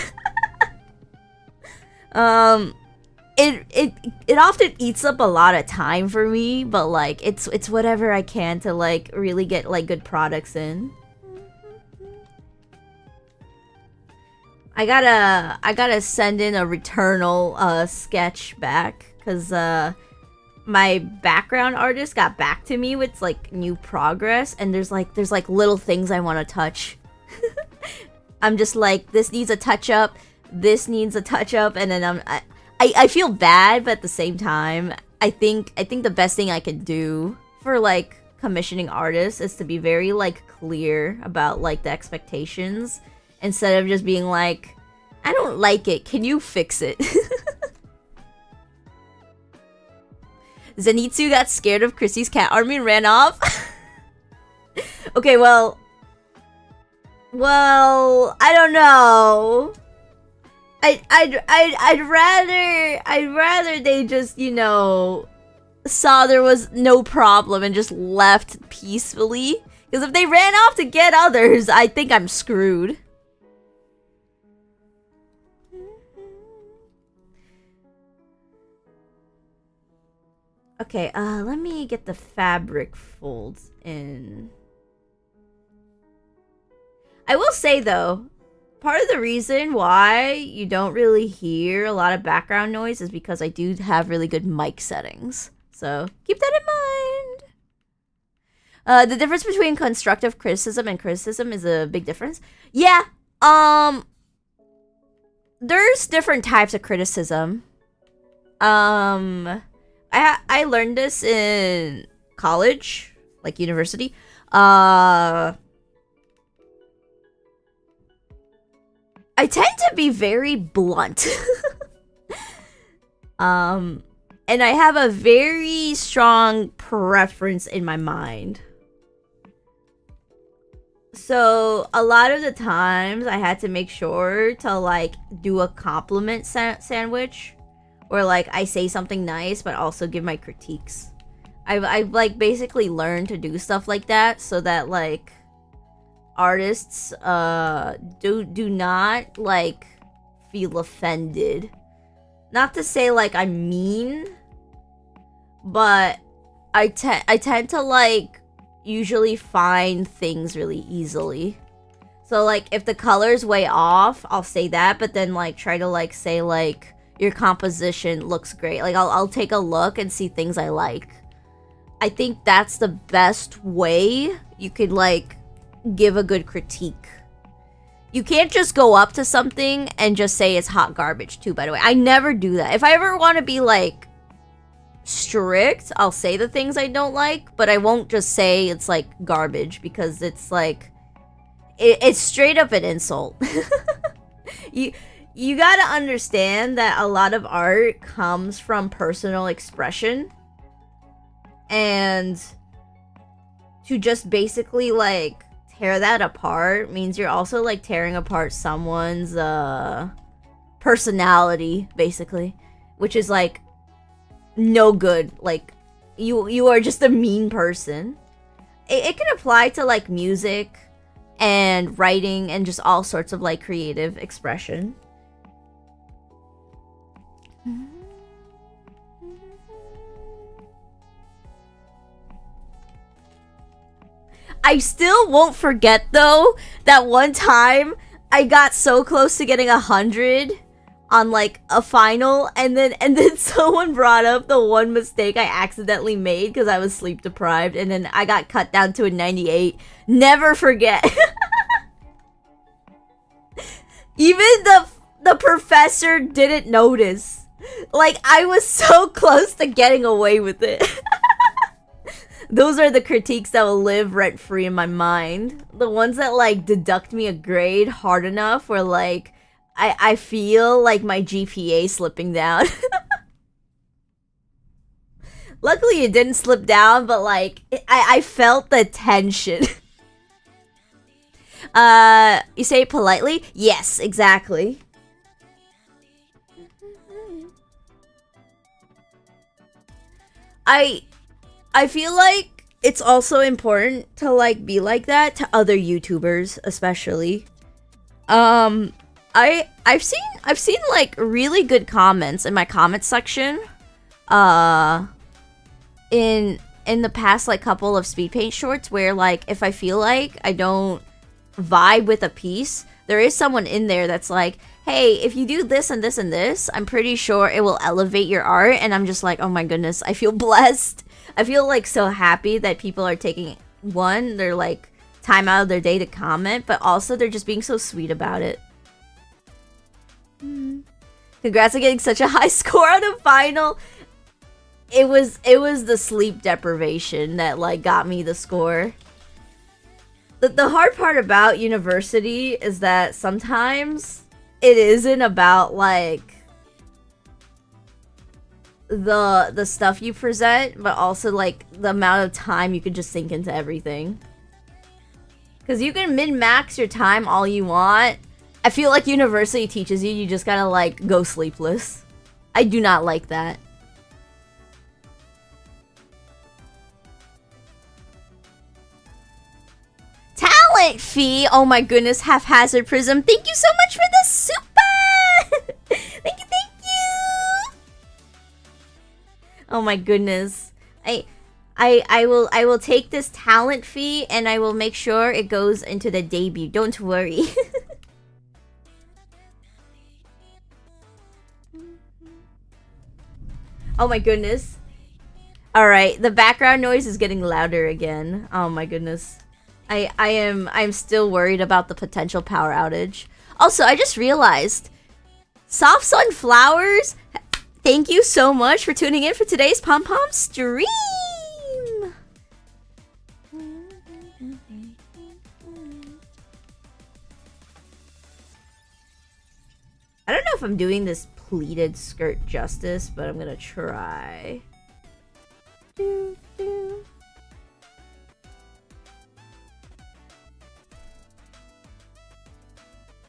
it often eats up a lot of time for me, but like it's whatever I can to like really get like good products in. I gotta send in a returnal sketch back, because my background artist got back to me with like new progress, and there's like little things I want to touch. I'm just like, this needs a touch up, this needs a touch up, and then I feel bad, but at the same time, I think the best thing I can do for like commissioning artists is to be very like clear about like the expectations, instead of just being like, I don't like it, can you fix it? Zenitsu got scared of Chrissy's cat army and ran off. Okay, well, I don't know. I'd rather they just, you know, saw there was no problem and just left peacefully. Because if they ran off to get others, I think I'm screwed. Okay, let me get the fabric folds in. I will say though, part of the reason why you don't really hear a lot of background noise is because I do have really good mic settings. So keep that in mind. The difference between constructive criticism and criticism is a big difference. Yeah, there's different types of criticism. I learned this in college, like university. I tend to be very blunt. And I have a very strong preference in my mind. So a lot of the times I had to make sure to like do a compliment sandwich, where like I say something nice but also give my critiques. I've like basically learned to do stuff like that so that like artists do not like feel offended. Not to say like I'm mean, but I tend to like usually find things really easily. So like if the color's way off, I'll say that, but then like try to like say like your composition looks great. Like I'll take a look and see things I like. I think that's the best way you could like give a good critique. You can't just go up to something and just say it's hot garbage too, by the way. I never do that. If I ever want to be like strict, I'll say the things I don't like, but I won't just say it's like garbage, because it's like it's straight up an insult. You gotta understand that a lot of art comes from personal expression, and to just basically like tear that apart means you're also like tearing apart someone's personality, basically, which is like no good. Like you are just a mean person. It can apply to like music and writing and just all sorts of like creative expression. I still won't forget though that one time I got so close to getting 100 on like a final, and then someone brought up the one mistake I accidentally made because I was sleep deprived, and then I got cut down to a 98. Never forget. Even the professor didn't notice. Like, I was so close to getting away with it. Those are the critiques that will live rent-free in my mind. The ones that, like, deduct me a grade hard enough where, like, I feel like my GPA slipping down. Luckily, it didn't slip down, but, like, I felt the tension. You say it politely? Yes, exactly. I feel like it's also important to like be like that to other YouTubers, especially. I've seen like really good comments in my comment section in the past like couple of speed paint shorts, where like if I feel like I don't vibe with a piece, there is someone in there that's like, hey, if you do this and this and this, I'm pretty sure it will elevate your art. And I'm just like, oh my goodness, I feel blessed. I feel like so happy that people are taking they're like time out of their day to comment, but also they're just being so sweet about it. Congrats on getting such a high score on the final. It was the sleep deprivation that like got me the score. The hard part about university is that sometimes it isn't about like the stuff you present, but also like the amount of time you could just sink into everything. Because you can min-max your time all you want. I feel like university teaches you just gotta like go sleepless. I do not like that. Talent fee! Oh my goodness, Haphazard Prism. Thank you so much for the super! Thank you. Oh my goodness. I will take this talent fee and I will make sure it goes into the debut. Don't worry. Oh my goodness. Alright, the background noise is getting louder again. Oh my goodness. I'm still worried about the potential power outage. Also, I just realized Soft Sunflowers, thank you so much for tuning in for today's Pom Pom stream. I don't know if I'm doing this pleated skirt justice, but I'm gonna try.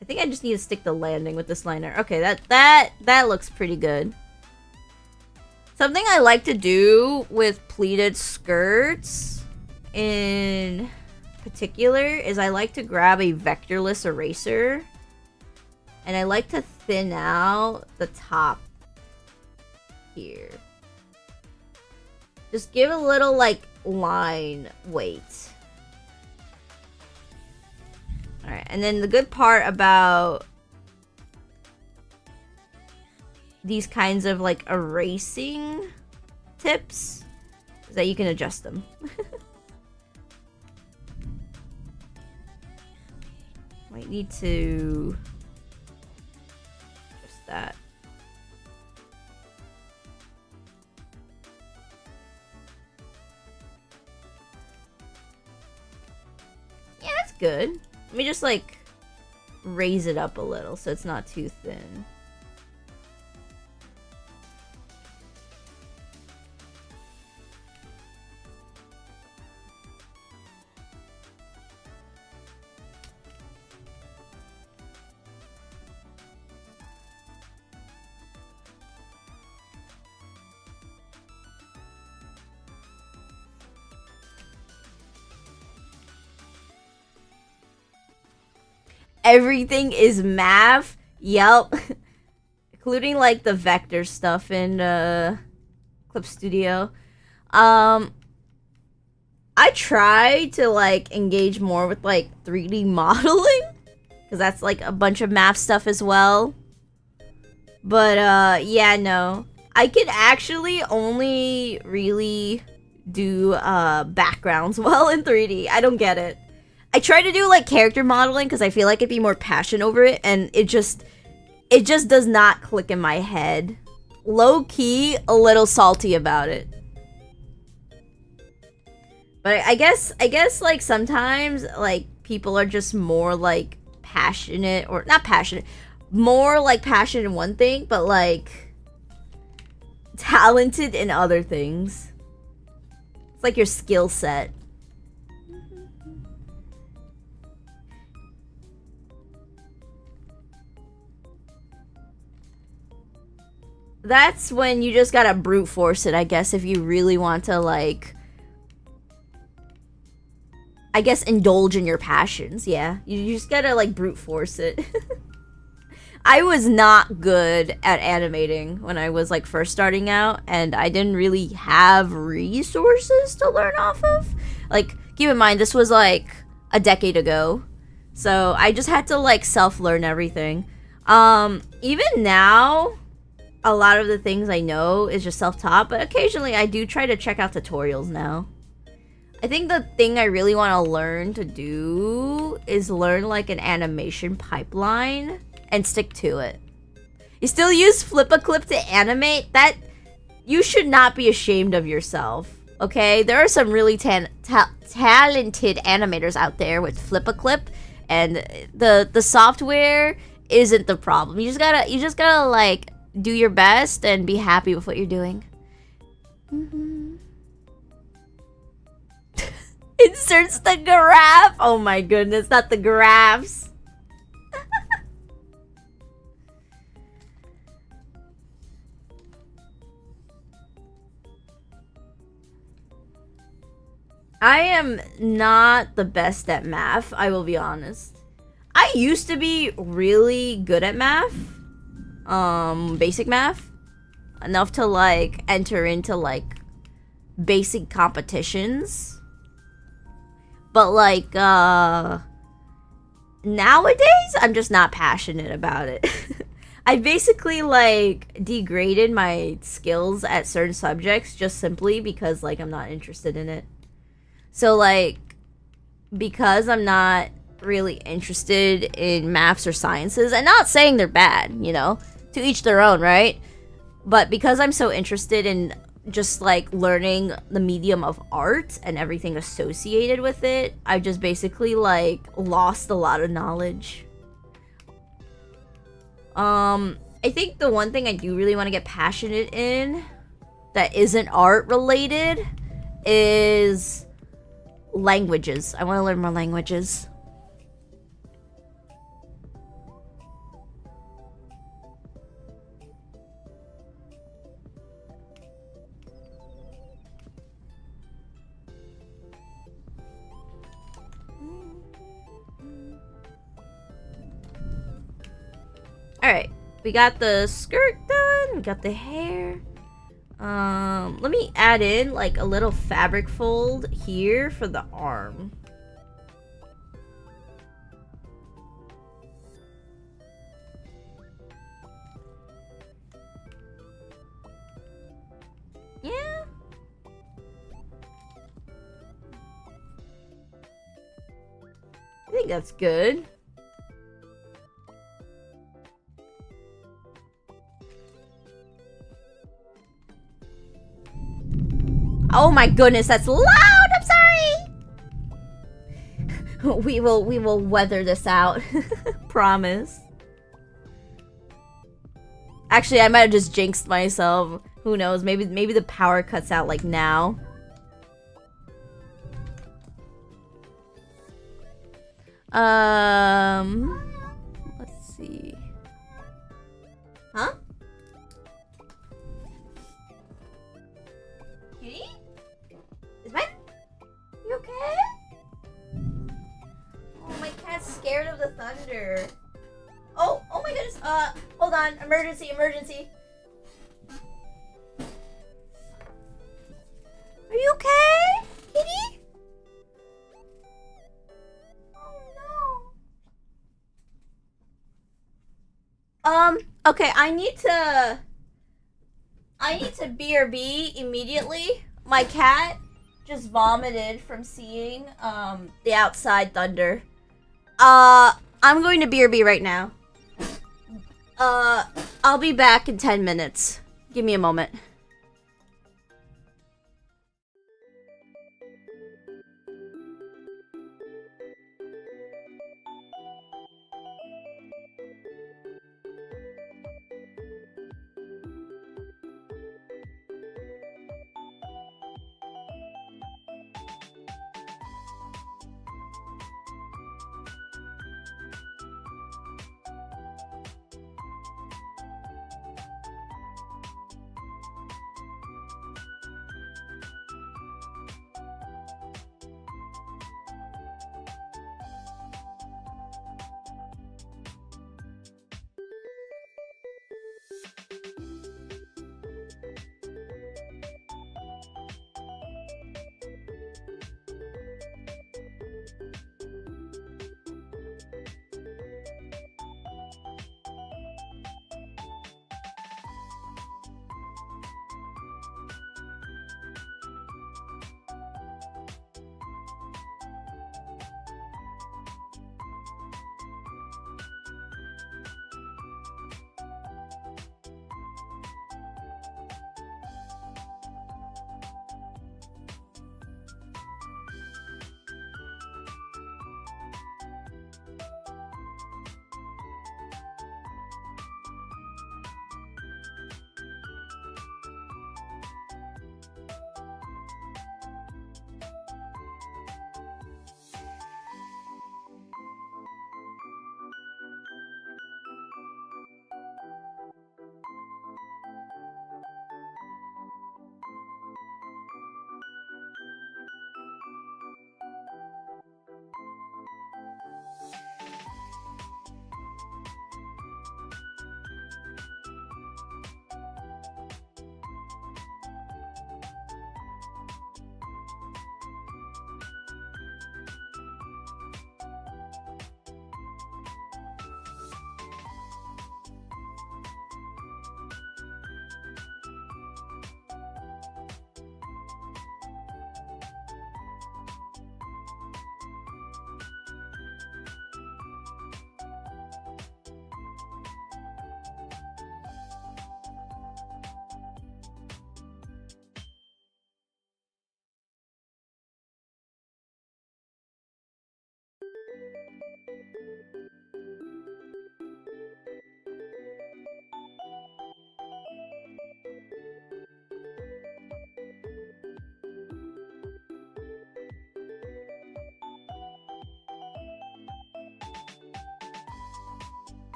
I think I just need to stick the landing with this liner. Okay, that looks pretty good. Something I like to do with pleated skirts in particular is I like to grab a vectorless eraser and I like to thin out the top here. Just give a little like line weight. Alright, and then the good part about these kinds of like erasing tips is that you can adjust them. Might need to just that. Yeah, that's good. Let me just like raise it up a little so it's not too thin. Everything is math. Yep. Including like the vector stuff in Clip Studio. I try to like engage more with like 3D modeling, because that's like a bunch of math stuff as well. But yeah, no. I could actually only really do backgrounds well in 3D. I don't get it. I try to do like character modeling because I feel like I'd be more passionate over it, and it just does not click in my head. Low key, a little salty about it. But I guess like sometimes like people are just more like passionate, or not passionate, more like passionate in one thing, but like talented in other things. It's like your skill set. That's when you just gotta brute force it, I guess, if you really want to, like, I guess, indulge in your passions. Yeah, you just gotta, like, brute force it. I was not good at animating when I was, like, first starting out, and I didn't really have resources to learn off of. Like, keep in mind, this was, like, a decade ago, so I just had to, like, self-learn everything. Even now, a lot of the things I know is just self-taught, but occasionally I do try to check out tutorials now. I think the thing I really want to learn to do is learn like an animation pipeline and stick to it. You still use Flip-a-Clip to animate? That, you should not be ashamed of yourself, okay? There are some really talented animators out there with Flip-a-Clip, and the software isn't the problem. You just gotta like do your best and be happy with what you're doing. Inserts the graph. Oh my goodness, not the graphs. I am not the best at math, I will be honest. I used to be really good at math. Basic math. Enough to, like, enter into, like, basic competitions. But, like, nowadays, I'm just not passionate about it. I basically, like, degraded my skills at certain subjects just simply because, like, I'm not interested in it. So, like, because I'm not really interested in maths or sciences, and not saying they're bad, you know, to each their own, right? But because I'm so interested in just like learning the medium of art and everything associated with it, I've just basically like lost a lot of knowledge. I think the one thing I do really want to get passionate in that isn't art related is languages. I want to learn more languages. Alright, we got the skirt done, we got the hair. Let me add in like a little fabric fold here for the arm. Yeah. I think that's good. Oh my goodness, that's loud! I'm sorry! We will weather this out. Promise. Actually, I might have just jinxed myself. Who knows? Maybe the power cuts out like now. Let's see. Huh? Kitty? Is my... You okay? Oh, my cat's scared of the thunder. Oh my goodness. Hold on. Emergency. Are you okay, kitty? Oh no. Okay, I need to BRB immediately. My cat just vomited from seeing the outside thunder. I'm going to BRB right now. I'll be back in 10 minutes. Give me a moment.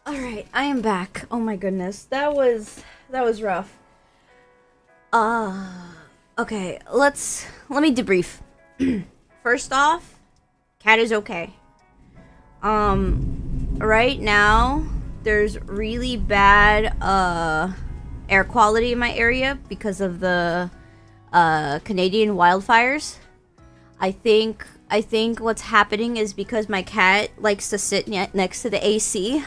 Alright, I am back. Oh my goodness. That was rough. Okay, let me debrief. First off, cat is okay. Right now there's really bad air quality in my area because of the Canadian wildfires. I think what's happening is because my cat likes to sit next to the AC.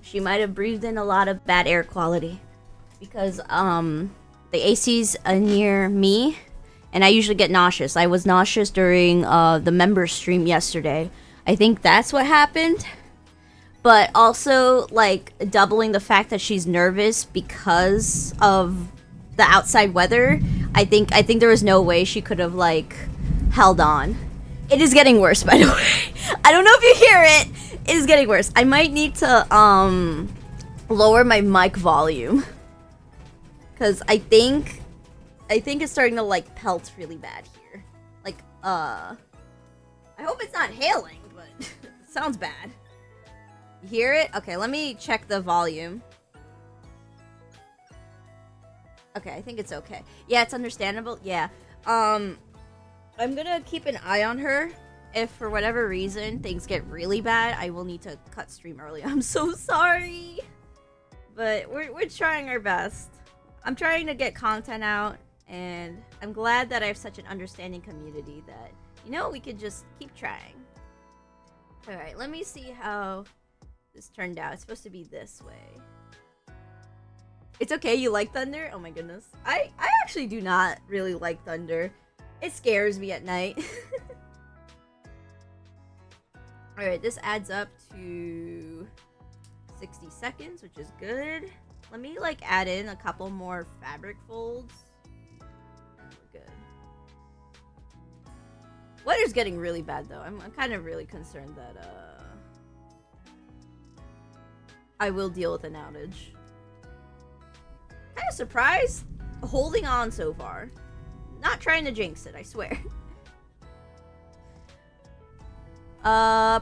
She might have breathed in a lot of bad air quality because the AC's near me, and I usually get nauseous. I was nauseous during the member stream yesterday. I think that's what happened. But also, like, doubling the fact that she's nervous because of the outside weather. I think there was no way she could have, like, held on. It is getting worse, by the way. I don't know if you hear it. It is getting worse. I might need to lower my mic volume, cause I think it's starting to like pelt really bad here. Like I hope it's not hailing, but it sounds bad. You hear it? Okay, let me check the volume. Okay, I think it's okay. Yeah, it's understandable. Yeah. I'm gonna keep an eye on her. If for whatever reason things get really bad, I will need to cut stream early. I'm so sorry. But we're trying our best. I'm trying to get content out, and I'm glad that I have such an understanding community that, you know, we could just keep trying. Alright, let me see how this turned out. It's supposed to be this way. It's okay, you like thunder? Oh my goodness. I actually do not really like thunder. It scares me at night. Alright, this adds up to 60 seconds, which is good. Let me, like, add in a couple more fabric folds. We're good. Weather's getting really bad, though. I'm kind of really concerned that, I will deal with an outage. Kind of surprised. Holding on so far. Not trying to jinx it, I swear.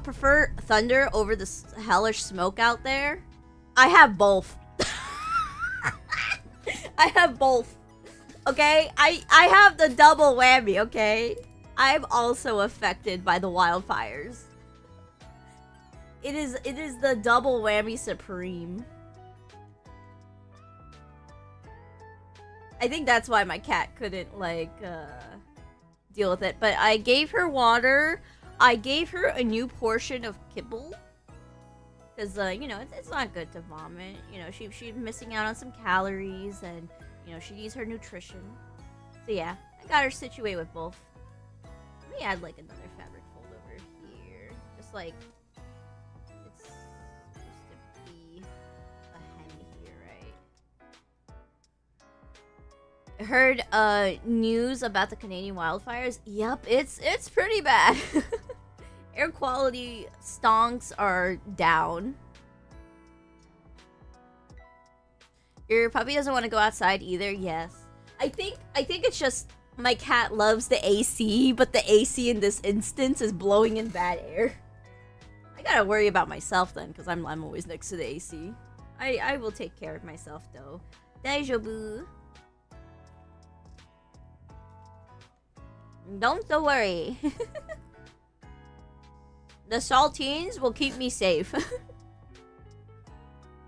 Prefer thunder over the hellish smoke out there? I have both. I have both. Okay? I have the double whammy, okay? I'm also affected by the wildfires. It is the double whammy supreme. I think that's why my cat couldn't, like, deal with it. But I gave her water. I gave her a new portion of kibble. Because, you know, it's not good to vomit. You know, she's missing out on some calories. And, you know, she needs her nutrition. So, yeah. I got her situated with both. Let me add, like, another fabric fold over here. Just, like, it's supposed to be a hem here, right? I heard, news about the Canadian wildfires. Yep, it's pretty bad. Air quality stonks are down. Your puppy doesn't want to go outside either. Yes. I think it's just my cat loves the AC, but the AC in this instance is blowing in bad air. I gotta worry about myself then, because I'm always next to the AC. I will take care of myself though. Daijoubu. Don't worry. The saltines will keep me safe.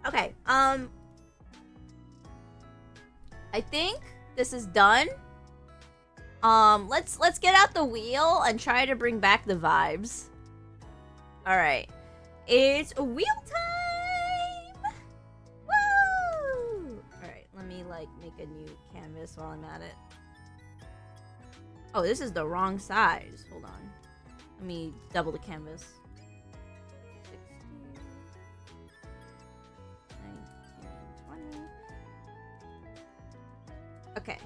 Okay, I think this is done. Let's get out the wheel and try to bring back the vibes. Alright. It's wheel time! Woo! Alright, let me, like, make a new canvas while I'm at it. Oh, this is the wrong size. Hold on. Let me double the canvas. 60, 19, 20. Okay.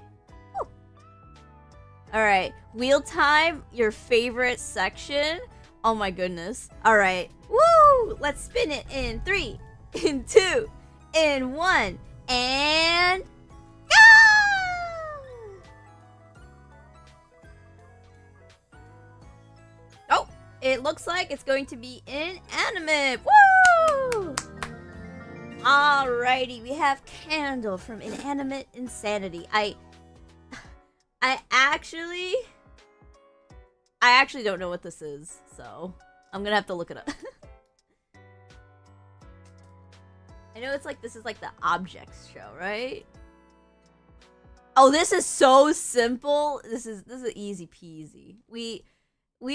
Alright. Wheel time, your favorite section. Oh my goodness. Alright. Woo! Let's spin it in 3, in 2, in 1, and go! Oh! It looks like it's going to be inanimate. Woo! Alrighty, we have Candle from Inanimate Insanity. I actually don't know what this is, so I'm gonna have to look it up. I know it's like this is like the objects show, right? Oh, this is so simple. This is easy peasy. We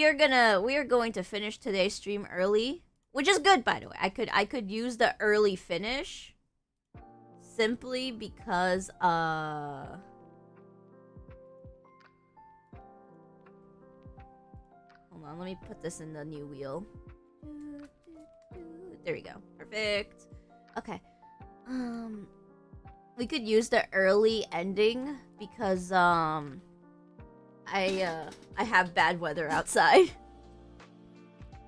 are going to finish today's stream early, which is good, by the way. I could use the early finish simply because hold on, let me put this in the new wheel. There we go. Perfect. Okay. We could use the early ending because I have bad weather outside.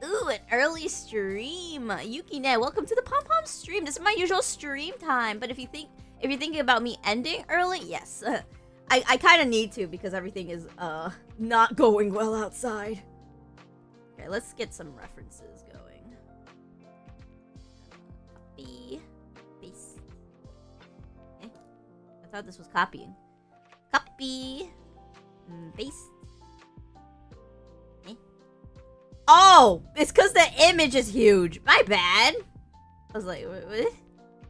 Ooh, an early stream. Yukine, welcome to the Pom Pom stream. This is my usual stream time, but if you're thinking about me ending early, yes. I kind of need to because everything is not going well outside. Okay, let's get some references going. Copy. Paste. Okay. I thought this was copying. Copy. Paste. Okay. Oh! It's because the image is huge. My bad. I was like, what?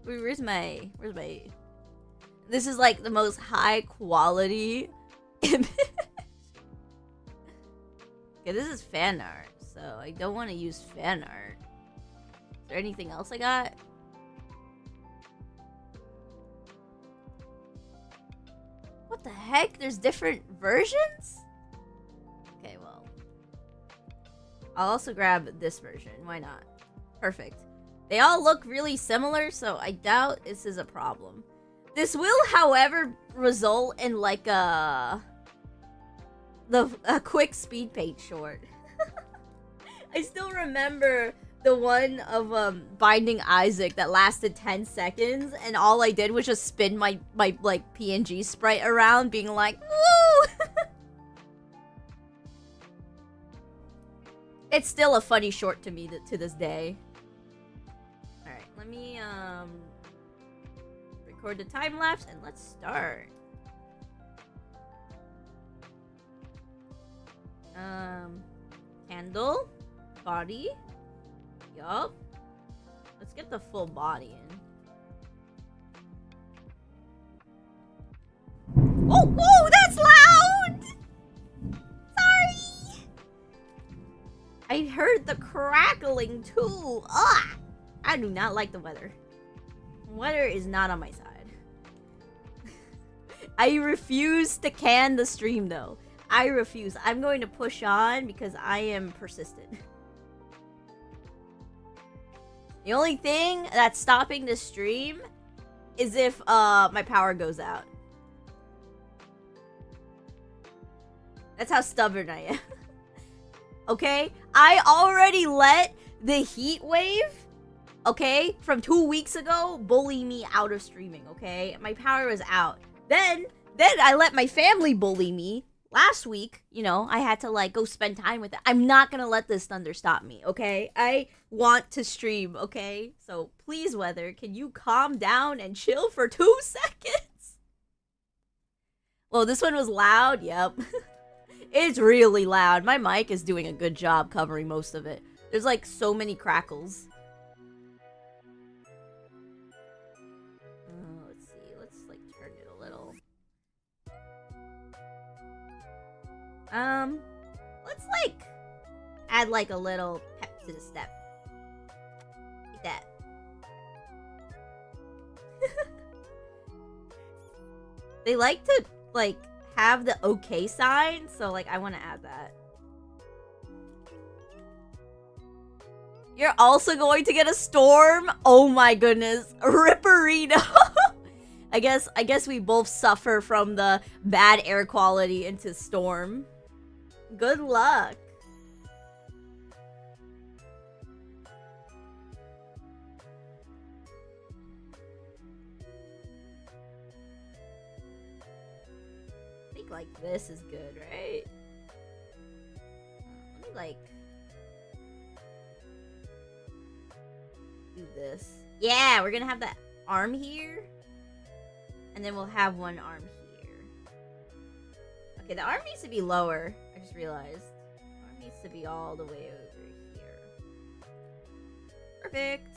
Where's my... This is like the most high quality image. Okay, this is fan art. So I don't want to use fan art. Is there anything else I got? What the heck? There's different versions? Okay, well. I'll also grab this version. Why not? Perfect. They all look really similar, so I doubt this is a problem. This will, however, result in like a quick speed paint short. I still remember the one of Binding Isaac that lasted 10 seconds, and all I did was just spin my like PNG sprite around, being like, woo! It's still a funny short to me to this day. Alright, let me record the time lapse and let's start. Candle. Body. Yup. Let's get the full body in. Oh, whoa, that's loud! Sorry! I heard the crackling too. Ugh! I do not like the weather. Weather is not on my side. I refuse to can the stream though. I refuse. I'm going to push on because I am persistent. The only thing that's stopping the stream is if my power goes out. That's how stubborn I am. Okay? I already let the heat wave, okay, from 2 weeks ago bully me out of streaming, okay? My power was out. Then I let my family bully me. Last week, you know, I had to like go spend time with it. I'm not gonna let this thunder stop me, okay? I want to stream, okay? So please, weather, can you calm down and chill for 2 seconds? Well, this one was loud. Yep. It's really loud. My mic is doing a good job covering most of it. There's like so many crackles. Let's see. Let's like turn it a little. Let's like add like a little pep to the step. Like that. They like to like have the okay sign, so like I want to add that. You're also going to get a storm? Oh my goodness. Ripperino. I guess we both suffer from the bad air quality into storm. Good luck. I think like this is good, right? Let me like do this. Yeah, we're gonna have that arm here. And then we'll have one arm here. Okay, the arm needs to be lower. I just realized. The arm needs to be all the way over here. Perfect.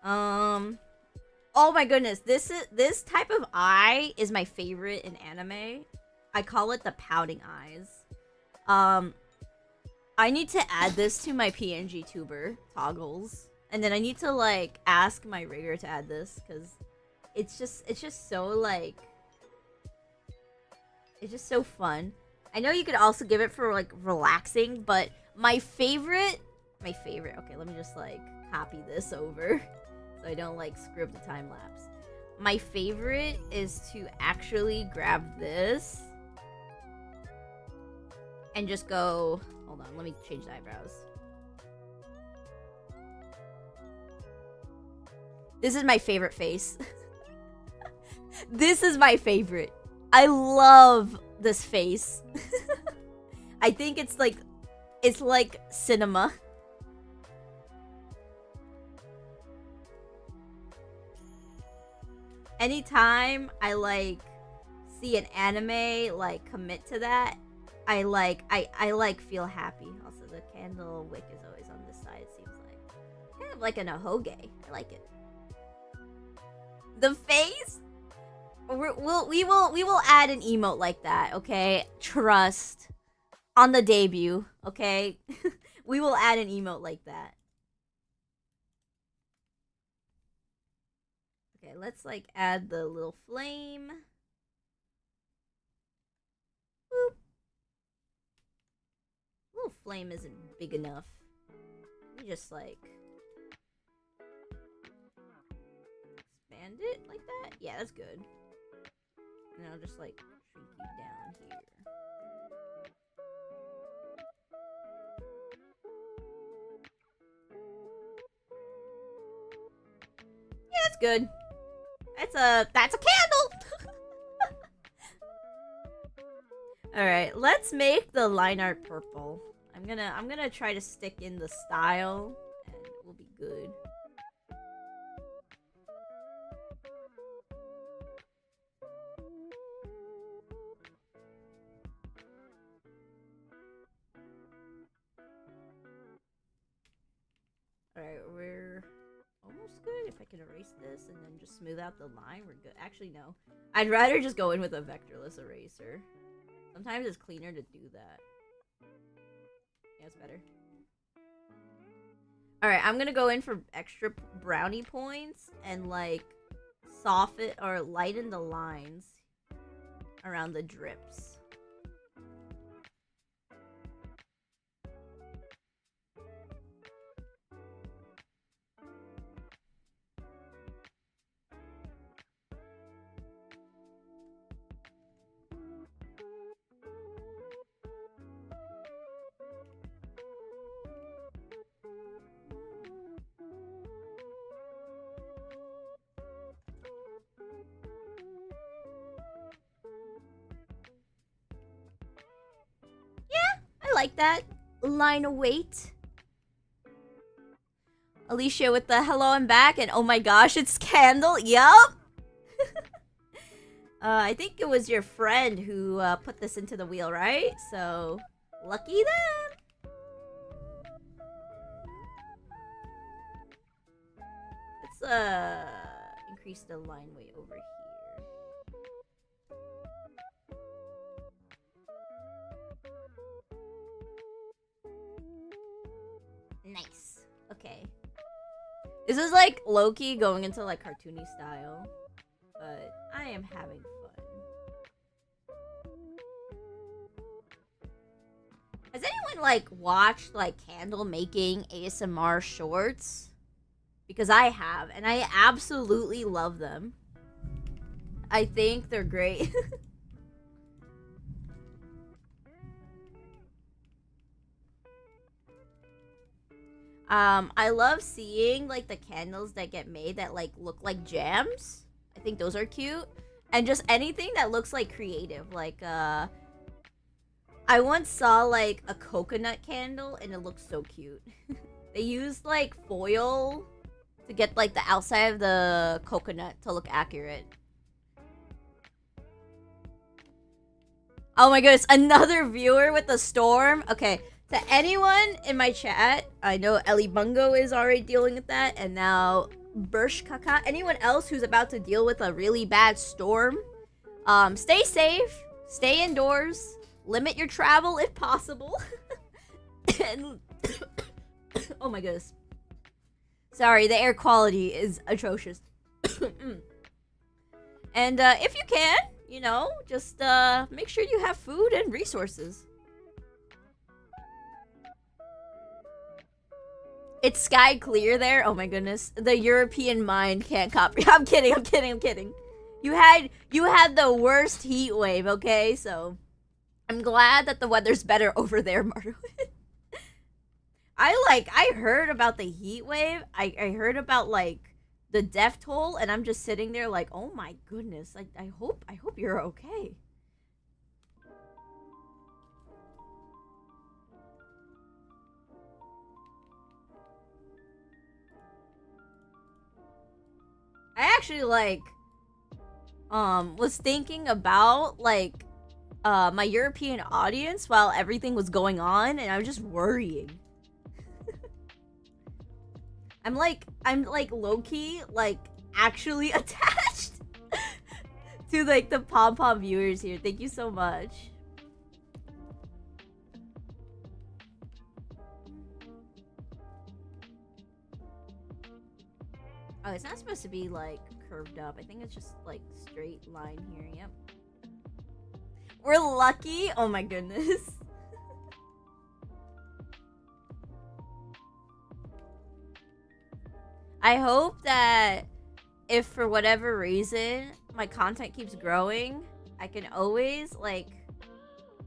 Oh my goodness. This type of eye is my favorite in anime. I call it the pouting eyes. I need to add this to my PNG tuber toggles. And then I need to like ask my rigger to add this because it's just so like it's just so fun. I know you could also give it for like relaxing, but my favorite okay, let me just like copy this over so I don't like screw up the time lapse. My favorite is to actually grab this and just go, hold on, let me change the eyebrows. This is my favorite face. This is my favorite. I love this face. I think it's like cinema. Anytime I like see an anime like commit to that, I feel happy. Also, the candle wick is always on this side, it seems like. Kind of like an ahoge. I like it. The face? We will add an emote like that, okay? Trust. On the debut, okay? We will add an emote like that. Okay, let's like add the little flame. Boop. Little flame isn't big enough. Let me just like expand it like that. Yeah, that's good. And I'll just like shrink you down here. Yeah, that's good. That's a candle. All right, let's make the line art purple. I'm gonna try to stick in the style, and we'll be good. Alright, we're almost good. If I can erase this and then just smooth out the line, we're good. Actually, no. I'd rather just go in with a vectorless eraser. Sometimes it's cleaner to do that. Yeah, it's better. Alright, I'm gonna go in for extra brownie points and, like, soften or lighten the lines around the drips. Like that line of weight. Alicia with the hello, I'm back, and oh my gosh, it's Candle. Yup. I think it was your friend who put this into the wheel, right? So lucky them. Let's increase the line weight over here. Nice. Okay. This is like low-key going into like cartoony style, but I am having fun. anyone like watched like candle making ASMR shorts? Because I have, and I absolutely love them. I think they're great. I love seeing like the candles that get made that like look like jams. I think those are cute. And just anything that looks like creative. Like I once saw like a coconut candle and it looked so cute. They used like foil to get like the outside of the coconut to look accurate. Oh my goodness, another viewer with the storm. Okay, to anyone in my chat, I know Ellie Bungo is already dealing with that, and now Bursh Kaka. Anyone else who's about to deal with a really bad storm, stay safe, stay indoors, limit your travel if possible. And oh my goodness. Sorry, the air quality is atrocious. And if you can, you know, just make sure you have food and resources. It's sky clear there. Oh my goodness. The European mind can't copy. I'm kidding. You had the worst heat wave, okay? So I'm glad that the weather's better over there, Mardo. I heard about the heat wave. I heard about like the death toll, and I'm just sitting there like, oh my goodness. Like I hope you're okay. I actually like was thinking about like my European audience while everything was going on, and I was just worrying. I'm like low-key like actually attached to like the pom-pom viewers here. Thank you so much. Oh, it's not supposed to be like curved up. I think it's just like straight line here. Yep. We're lucky. Oh my goodness. I hope that if for whatever reason my content keeps growing, I can always like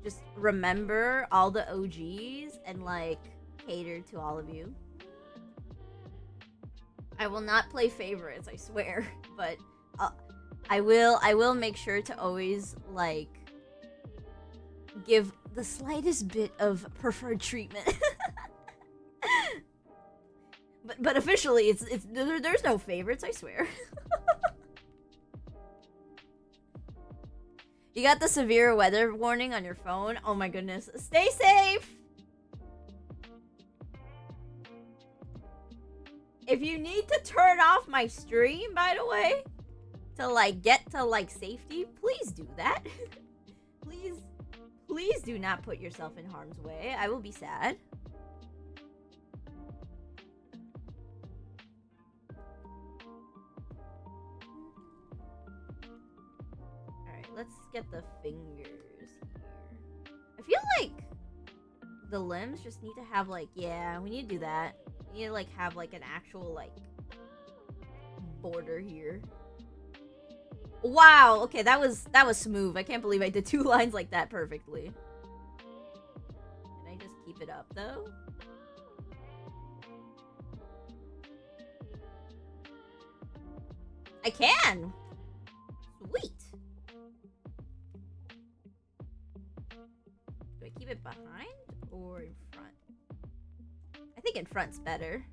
just remember all the OGs and like cater to all of you. I will not play favorites, I swear, but I will make sure to always like give the slightest bit of preferred treatment. But officially, it's there's no favorites, I swear. You got the severe weather warning on your phone? Oh my goodness. Stay safe! If you need to turn off my stream, by the way, to like get to like safety, please do that. Please do not put yourself in harm's way. I will be sad. Alright, let's get the fingers here. I feel like the limbs just need to have like, yeah, we need to do that. We need to like have like an actual like border here. Wow, okay, that was smooth. I can't believe I did 2 lines like that perfectly. Can I just keep it up though? I can! Sweet! Do I keep it behind or in front? I think in front's better.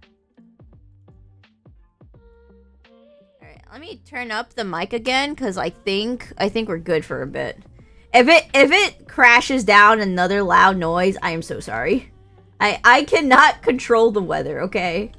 Alright, let me turn up the mic again, because I think we're good for a bit. If it crashes down another loud noise, I am so sorry. I cannot control the weather, okay?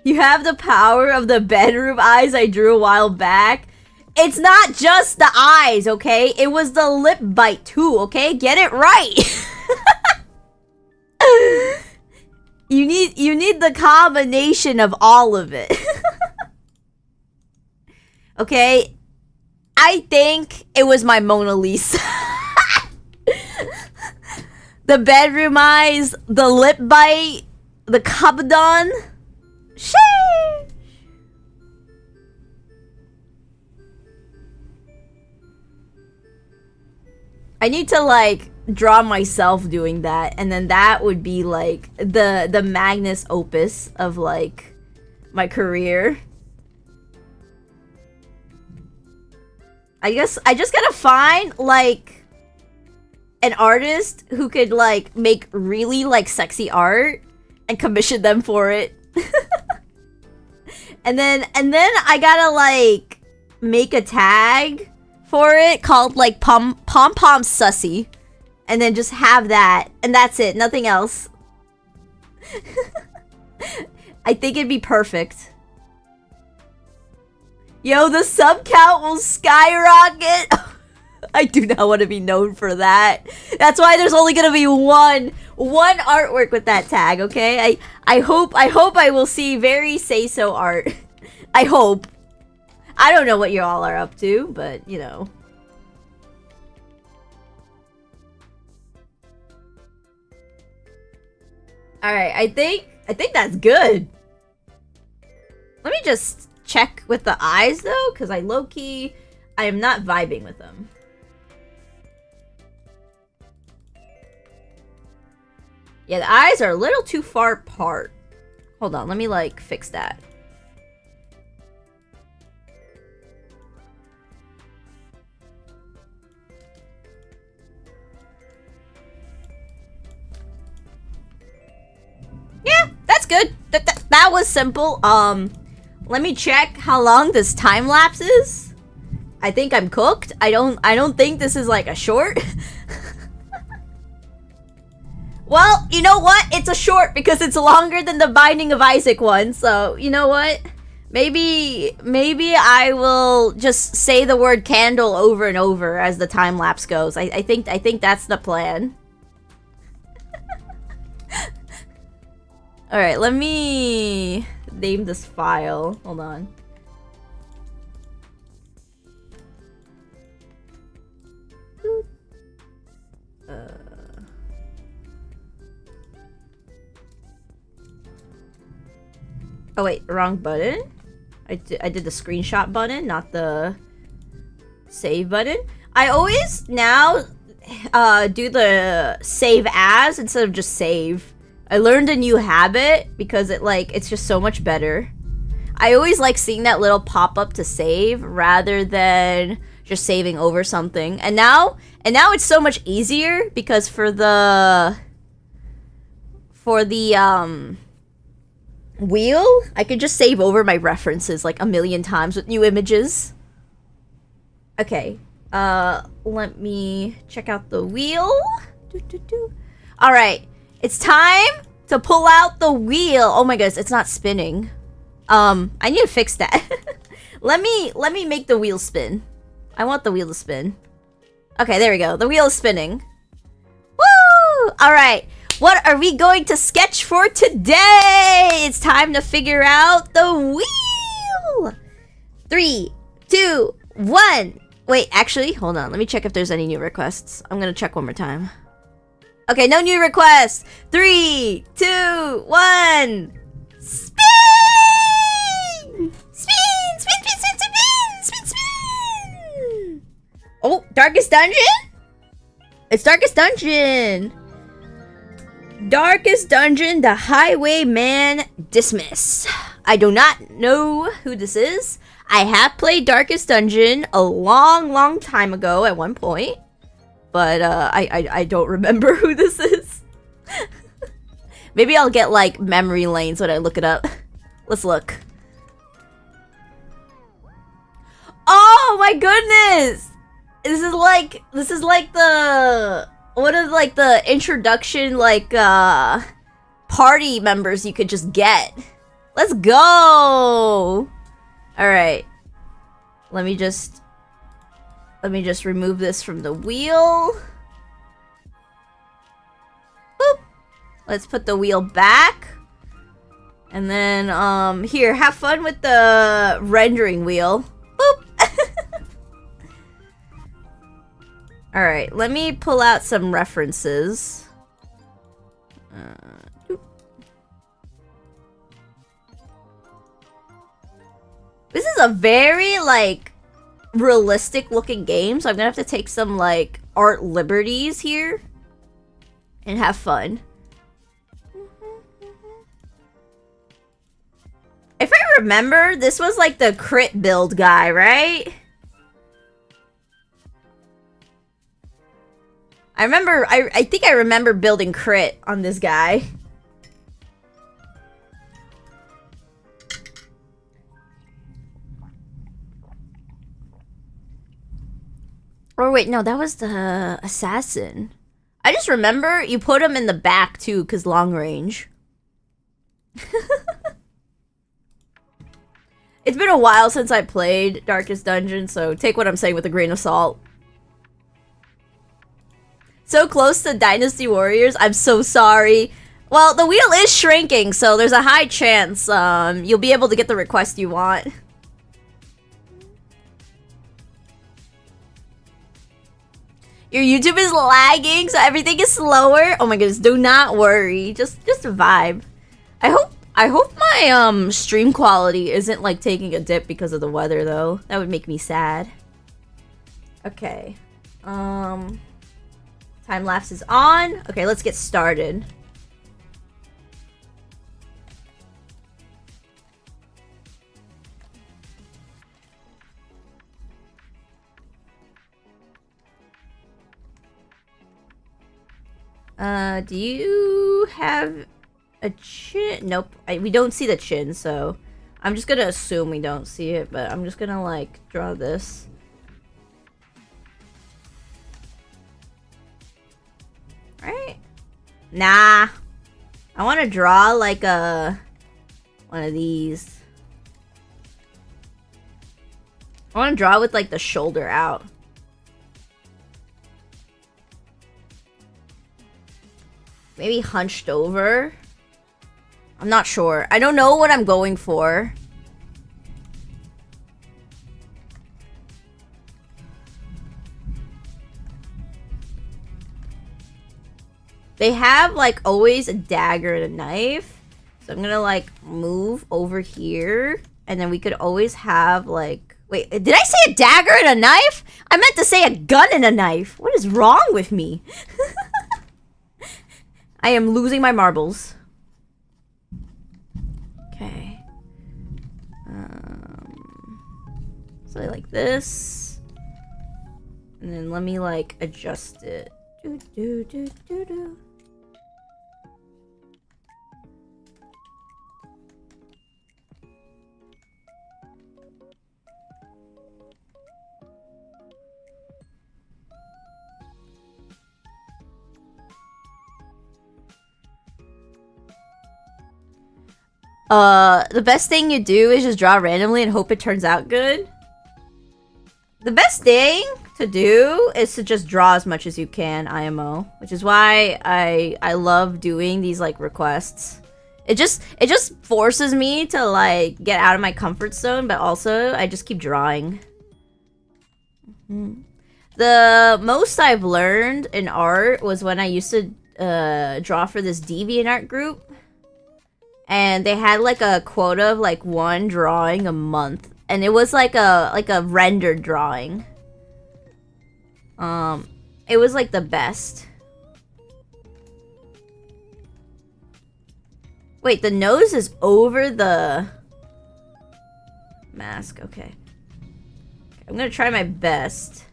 You have the power of the bedroom eyes I drew a while back. It's not just the eyes, okay? It was the lip bite too, okay? Get it right. need the combination of all of it. Okay? I think it was my Mona Lisa. The bedroom eyes, the lip bite, the Kabadon. Sheesh! I need to, like, draw myself doing that, and then that would be, like, the magnus opus of, like, my career. I guess I just gotta find, like, an artist who could, like, make really, like, sexy art and commission them for it. and then I gotta, like, make a tag for it called, like, Pom Pom Sussy. And then just have that. And that's it. Nothing else. I think it'd be perfect. Yo, the sub count will skyrocket. I do not want to be known for that. That's why there's only gonna be one artwork with that tag, okay? I hope I will see very say-so art. I hope. I don't know what you all are up to, but, you know. Alright, I think that's good. Let me just check with the eyes, though, because I low-key, I am not vibing with them. Yeah, the eyes are a little too far apart. Hold on, let me, like, fix that. Yeah, that's good. That was simple. Let me check how long this time lapse is. I think I'm cooked. I don't think this is like a short. Well, you know what? It's a short because it's longer than the Binding of Isaac one. So, you know what? Maybe I will just say the word candle over and over as the time lapse goes. I think that's the plan. Alright, let me name this file. Hold on. Oh wait, wrong button? I did the screenshot button, not the save button. I always now do the save as instead of just save. I learned a new habit because it's just so much better. I always like seeing that little pop-up to save rather than just saving over something. And now it's so much easier because for the wheel, I could just save over my references like a million times with new images. Okay, let me check out the wheel. All right. It's time to pull out the wheel. Oh my goodness, it's not spinning. I need to fix that. let me make the wheel spin. I want the wheel to spin. Okay, there we go. The wheel is spinning. Woo! All right. What are we going to sketch for today? It's time to figure out the wheel. 3, 2, 1. Wait, actually, hold on. Let me check if there's any new requests. I'm gonna check one more time. Okay, no new requests. 3, 2, 1. Spin! Spin! Spin! Oh, Darkest Dungeon? It's Darkest Dungeon. Darkest Dungeon, the Highwayman Dismiss. I do not know who this is. I have played Darkest Dungeon a long time ago at one point. But, I don't remember who this is. Maybe I'll get, like, memory lanes when I look it up. Let's look. Oh my goodness! This is like the... one of, like, the introduction, like, party members you could just get. Let's go! Alright. Let me just remove this from the wheel. Boop. Let's put the wheel back. And then, here, have fun with the rendering wheel. Boop! Alright, let me pull out some references. This is a very, like, realistic looking game, so I'm gonna have to take some, like, art liberties here. And have fun. If I remember, this was like the crit build guy, right? I think I remember building crit on this guy. Or wait, no, that was the assassin. I just remember you put him in the back too, because long range. It's been a while since I played Darkest Dungeon, so take what I'm saying with a grain of salt. So close to Dynasty Warriors, I'm so sorry. Well, the wheel is shrinking, so there's a high chance you'll be able to get the request you want. Your YouTube is lagging, so everything is slower. Oh my goodness, do not worry. Just vibe. I hope my stream quality isn't like taking a dip because of the weather though. That would make me sad. Okay. Time lapse is on. Okay, let's get started. Do you have a chin? Nope. We don't see the chin, so I'm just gonna assume we don't see it, but I'm just gonna like draw this. Right? Nah. I want to draw like one of these. I want to draw with like the shoulder out. Maybe hunched over. I'm not sure. I don't know what I'm going for. They have like always a dagger and a knife. So I'm gonna like move over here. And then we could always have like... Wait, did I say a dagger and a knife? I meant to say a gun and a knife. What is wrong with me? I am losing my marbles. Okay. So like this. And then let me like adjust it. Do, do, do, do, do. The best thing you do is just draw randomly and hope it turns out good. The best thing to do is to just draw as much as you can, IMO. Which is why I love doing these, like, requests. It just forces me to, like, get out of my comfort zone, but also I just keep drawing. The most I've learned in art was when I used to draw for this DeviantArt group. And they had like a quota of like one drawing a month. And it was like a rendered drawing. It was like the best. Wait, the nose is over the mask. Okay. I'm gonna try my best.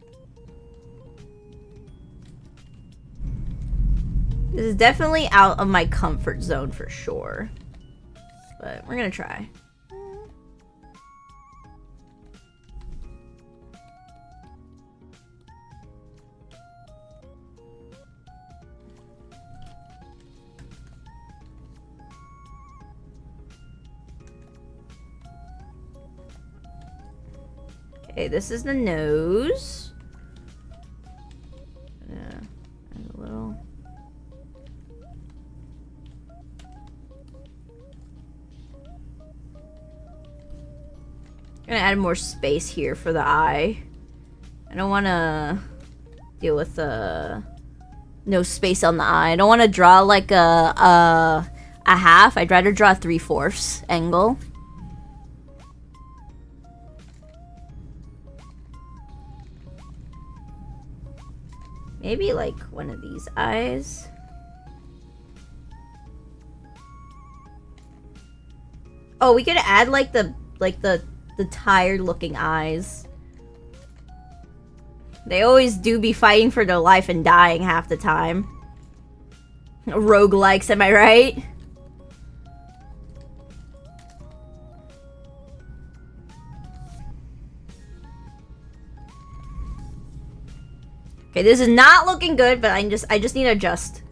This is definitely out of my comfort zone for sure. But we're gonna try. Okay, this is the nose. Add a little. Gonna add more space here for the eye. I don't want to deal with no space on the eye. I don't want to draw like a half. I'd rather draw a 3/4 angle. Maybe like one of these eyes. Oh, we could add like the tired looking eyes. They always do be fighting for their life and dying half the time. Roguelikes, am I right? Okay, this is not looking good, but I just need to adjust.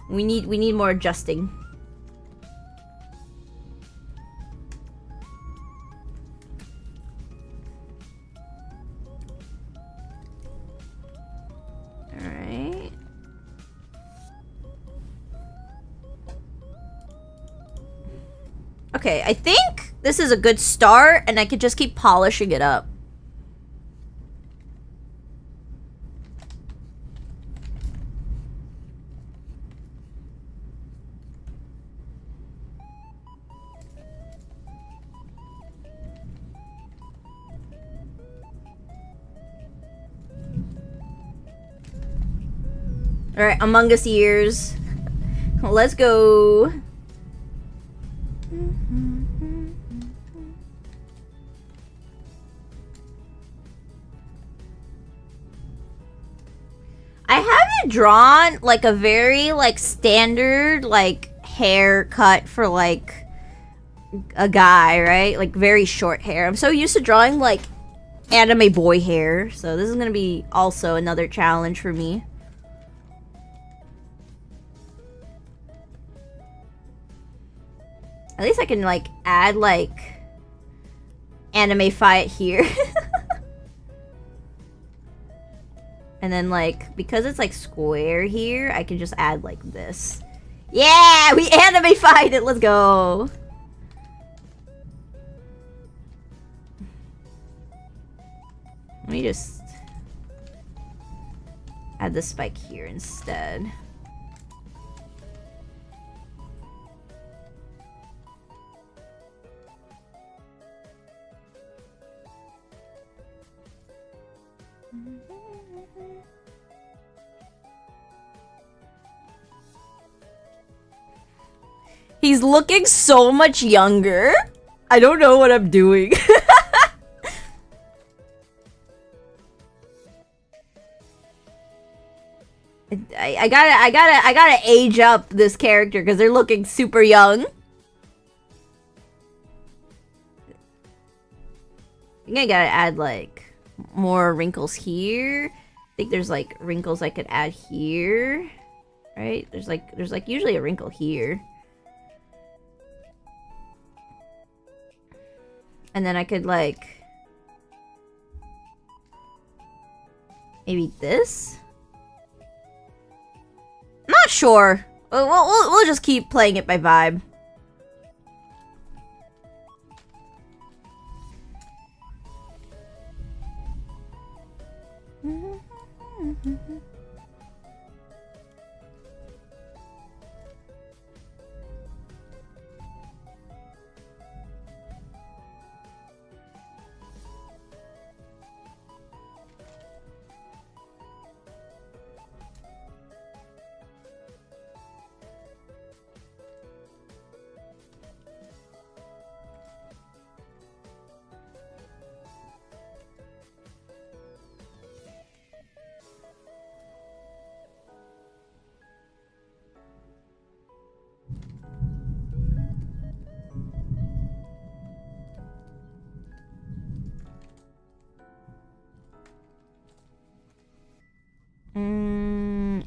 we need more adjusting. Alright. Okay, I think this is a good start, and I could just keep polishing it up. Alright, Among Us years. Let's go. I haven't drawn like a very like standard like haircut for like a guy, right? Like very short hair. I'm so used to drawing like anime boy hair, so this is gonna be also another challenge for me. At least I can like add like anime-fy it here. And then like because it's like square here, I can just add like this. Yeah, we anime-fied it. Let's go. Let me just add the spike here instead. He's looking so much younger. I don't know what I'm doing. I gotta age up this character because they're looking super young. I think I gotta add like more wrinkles here. I think there's like wrinkles I could add here, right? There's like usually a wrinkle here. And then I could like maybe this. I'm not sure. We'll just keep playing it by vibe.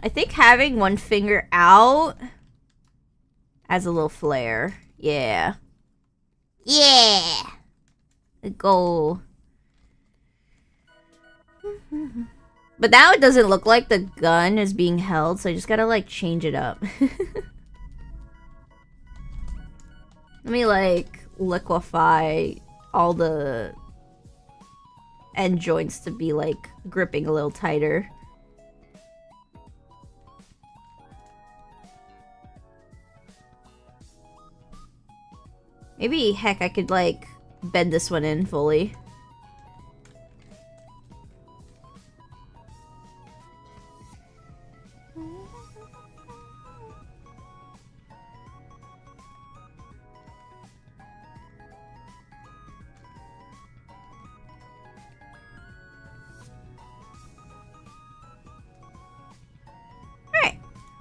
I think having one finger out adds a little flair. Yeah. Yeah! Go. But now it doesn't look like the gun is being held, so I just gotta like change it up. Let me like liquefy all the end joints to be like gripping a little tighter. Maybe, heck, I could like bend this one in fully.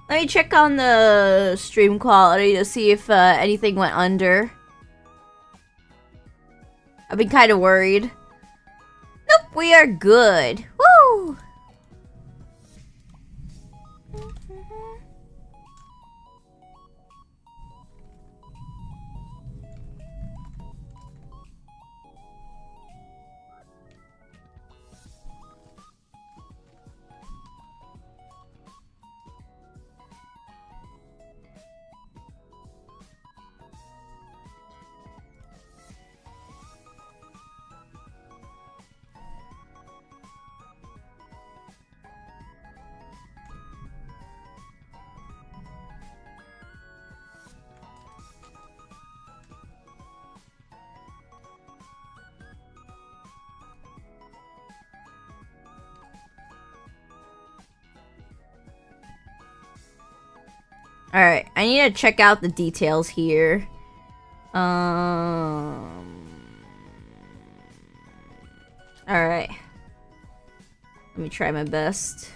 Let me check on the stream quality to see if anything went under. I've been kind of worried. Nope, we are good. Woo! Alright, I need to check out the details here. Alright. Let me try my best.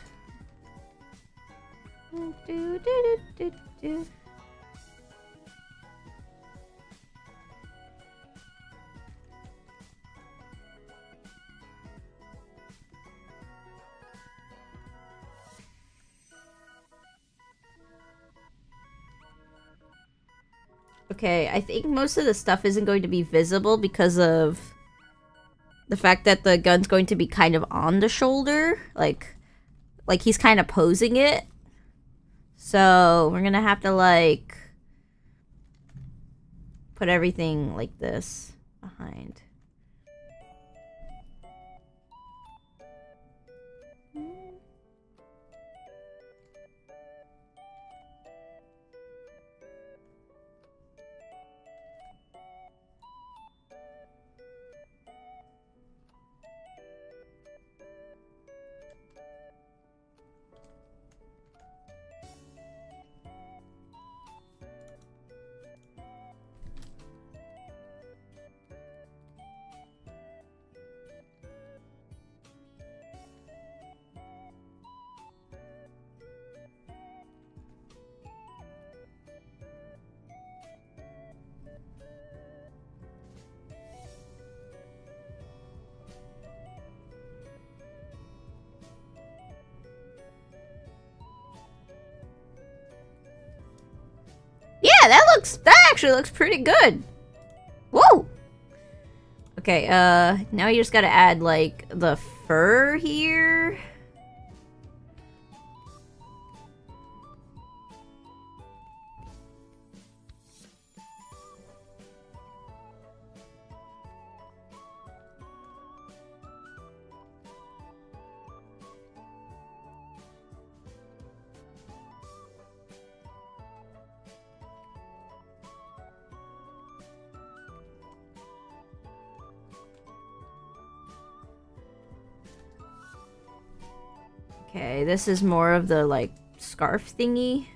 Okay, I think most of the stuff isn't going to be visible because of the fact that the gun's going to be kind of on the shoulder. Like he's kind of posing it. So we're gonna have to like put everything like this behind. Yeah, that actually looks pretty good. Whoa! Okay, now you just gotta add, like, the fur here. Okay, this is more of the, like, scarf thingy.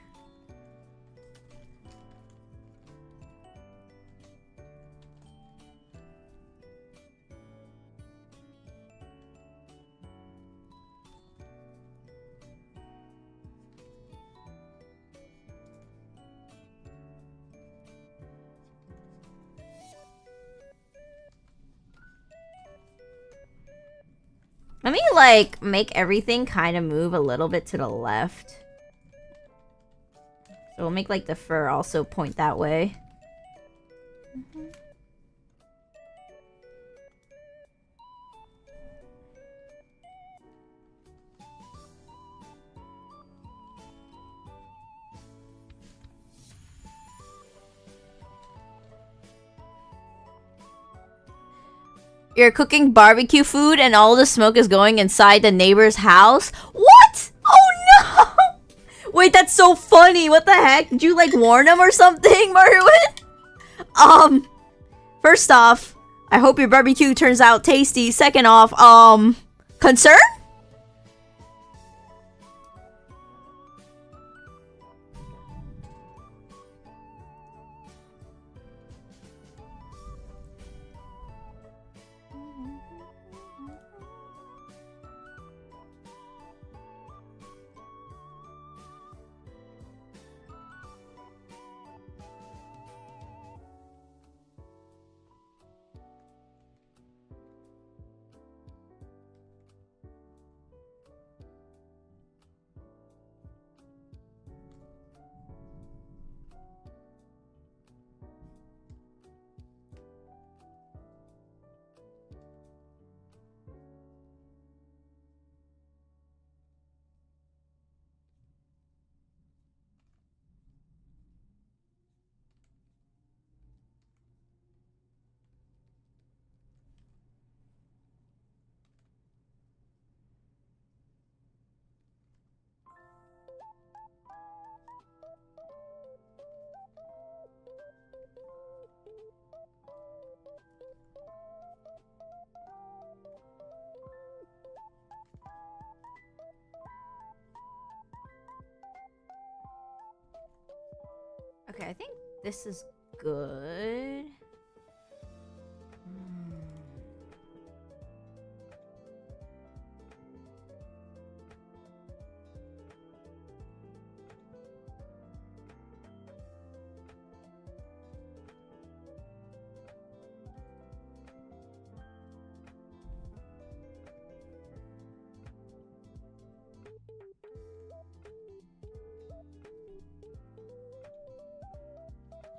Let me, like, make everything kind of move a little bit to the left. So we'll make, like, the fur also point that way. You're cooking barbecue food and all the smoke is going inside the neighbor's house? What? Oh no! Wait, that's so funny. What the heck? Did you like warn him or something, Marwin? First off, I hope your barbecue turns out tasty. Second off, concern? Okay, I think this is good.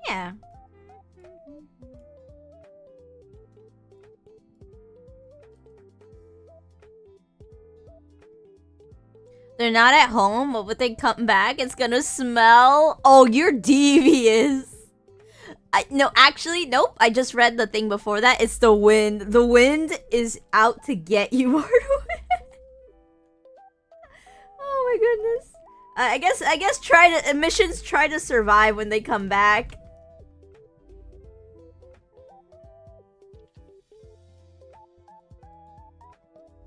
Yeah. They're not at home, but when they come back, it's gonna smell. Oh, you're devious. No, actually, nope. I just read the thing before that. It's the wind. The wind is out to get you, Marwin. Oh my goodness. I guess emissions try to survive when they come back.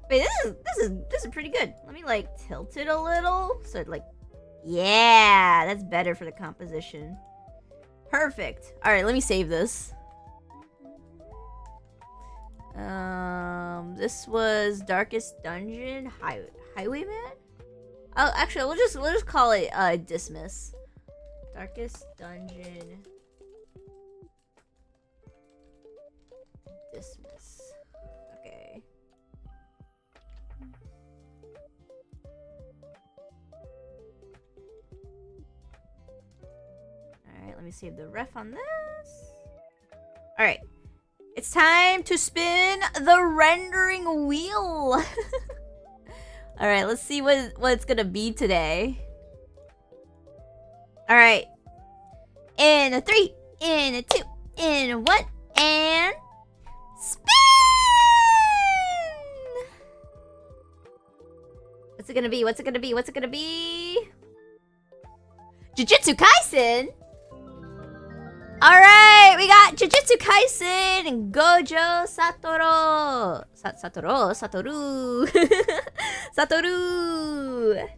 Wait, this is pretty good. Let me like tilt it a little so it like, yeah, that's better for the composition. Perfect. All right, let me save this. This was Darkest Dungeon Highwayman. Oh, actually, we'll just call it Dismiss. Darkest Dungeon Dismiss. Okay. Alright, let me save the ref on this. Alright. It's time to spin the rendering wheel. Alright, let's see what it's gonna be today. Alright. In a 3, in a 2, in a 1, and spin! What's it gonna be? What's it gonna be? What's it gonna be? Jujutsu Kaisen! Alright, we got Jujutsu Kaisen and Gojo Satoru. Satoru. Satoru.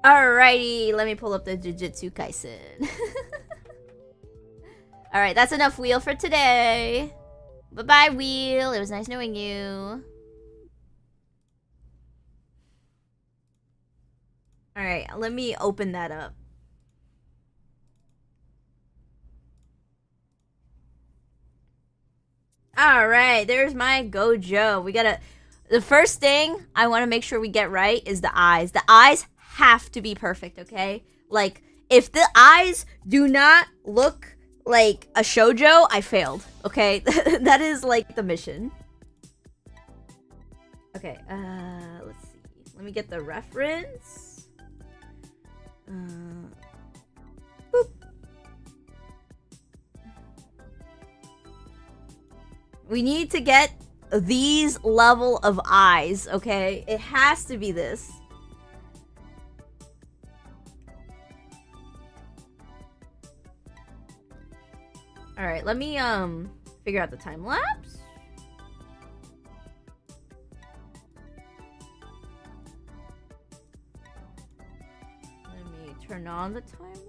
Alrighty, let me pull up the Jujutsu Kaisen. Alright, that's enough wheel for today. Bye-bye, wheel. It was nice knowing you. Alright, let me open that up. Alright, there's my Gojo. We gotta... The first thing I want to make sure we get right is the eyes. The eyes have to be perfect, okay? Like, if the eyes do not look like a shoujo, I failed, okay? That is, like, the mission. Okay, let's see. Let me get the reference. Boop. We need to get these level of eyes, okay? It has to be this. Alright, let me figure out the time lapse. Let me turn on the time lapse.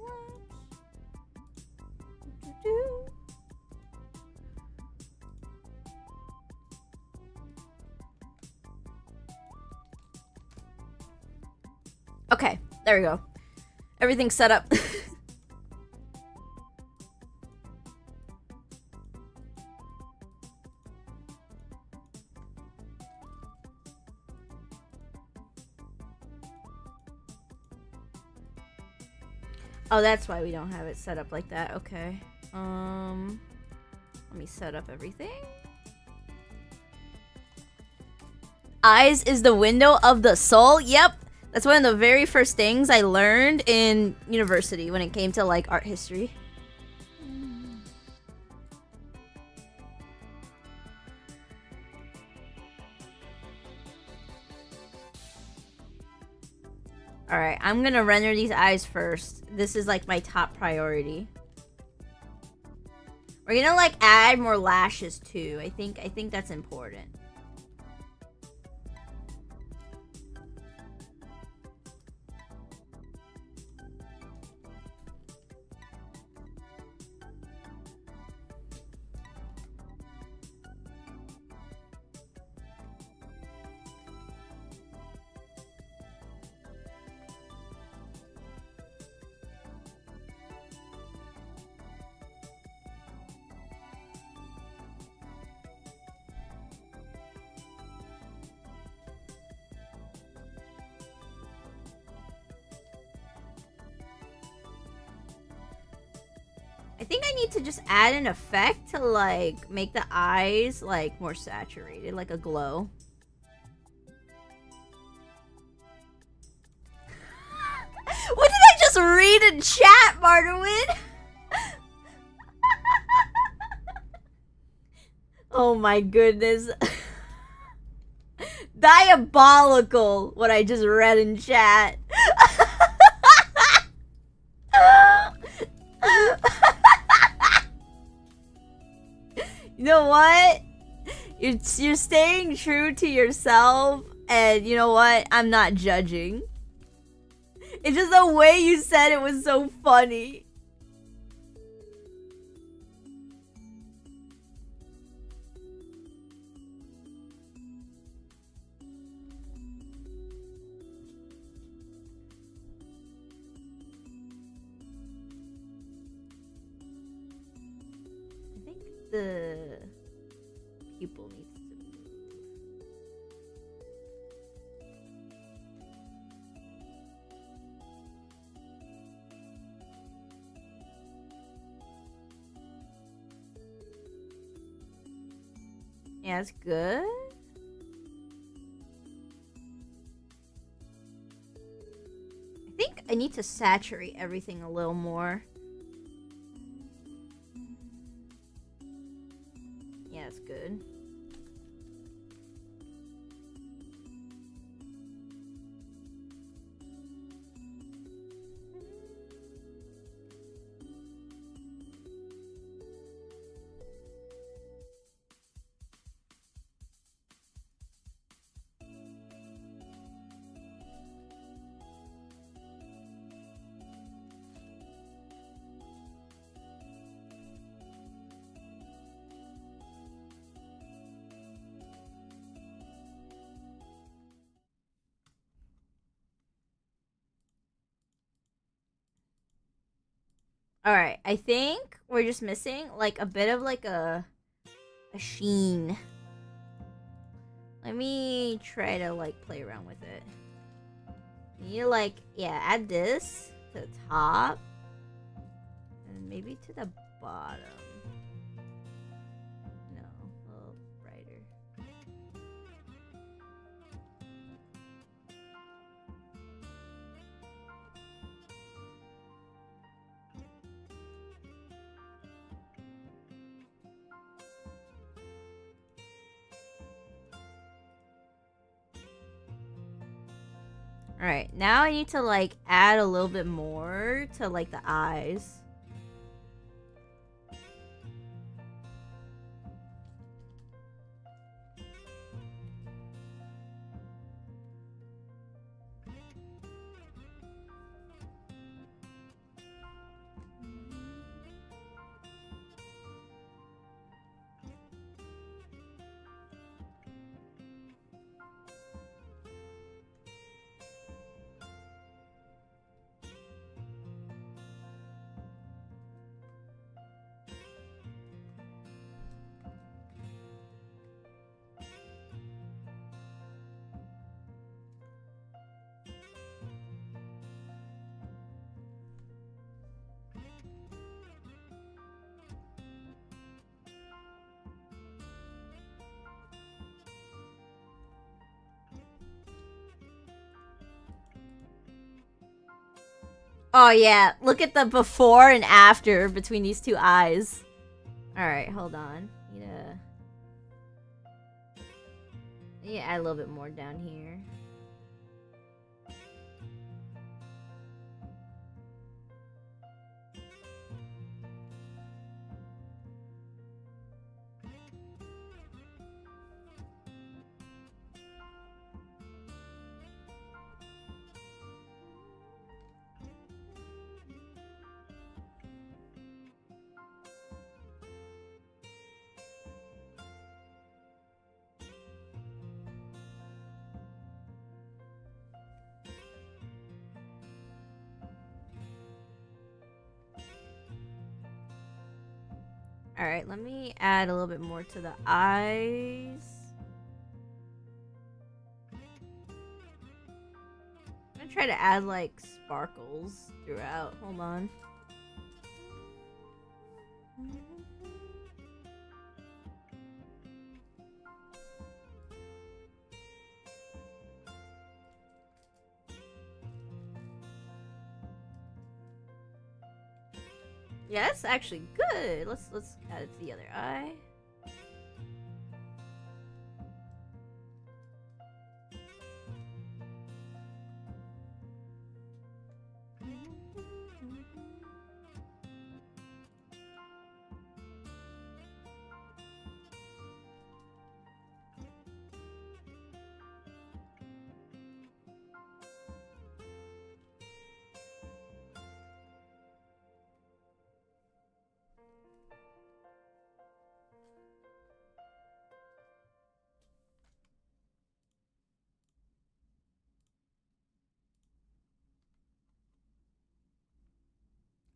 Okay, there we go. Everything's set up. Oh, that's why we don't have it set up like that. Okay. Let me set up everything. Eyes is the window of the soul. Yep. That's one of the very first things I learned in university when it came to like art history. Alright, I'm gonna render these eyes first. This is like my top priority. We're gonna like add more lashes too. I think that's important. I think I need to just add an effect to like make the eyes like more saturated, like a glow. What did I just read in chat, Martin? Oh my goodness. Diabolical what I just read in chat. You know what? You're staying true to yourself, and you know what? I'm not judging. It's just the way you said it was so funny. I think the pupil needs to move. Yeah, it's good. I think I need to saturate everything a little more. Yeah, it's good. Alright, I think we're just missing like a bit of like a sheen. Let me try to like play around with it. You need to like, yeah, add this to the top. And maybe to the bottom. No, a little brighter. Alright, now I need to, like, add a little bit more to, like, the eyes. Oh yeah, look at the before and after between these two eyes. Alright, hold on. Need to add a little bit more down here. Alright, let me add a little bit more to the eyes. I'm gonna try to add, like, sparkles throughout. Hold on. Yeah, that's actually good. Let's add it to the other eye.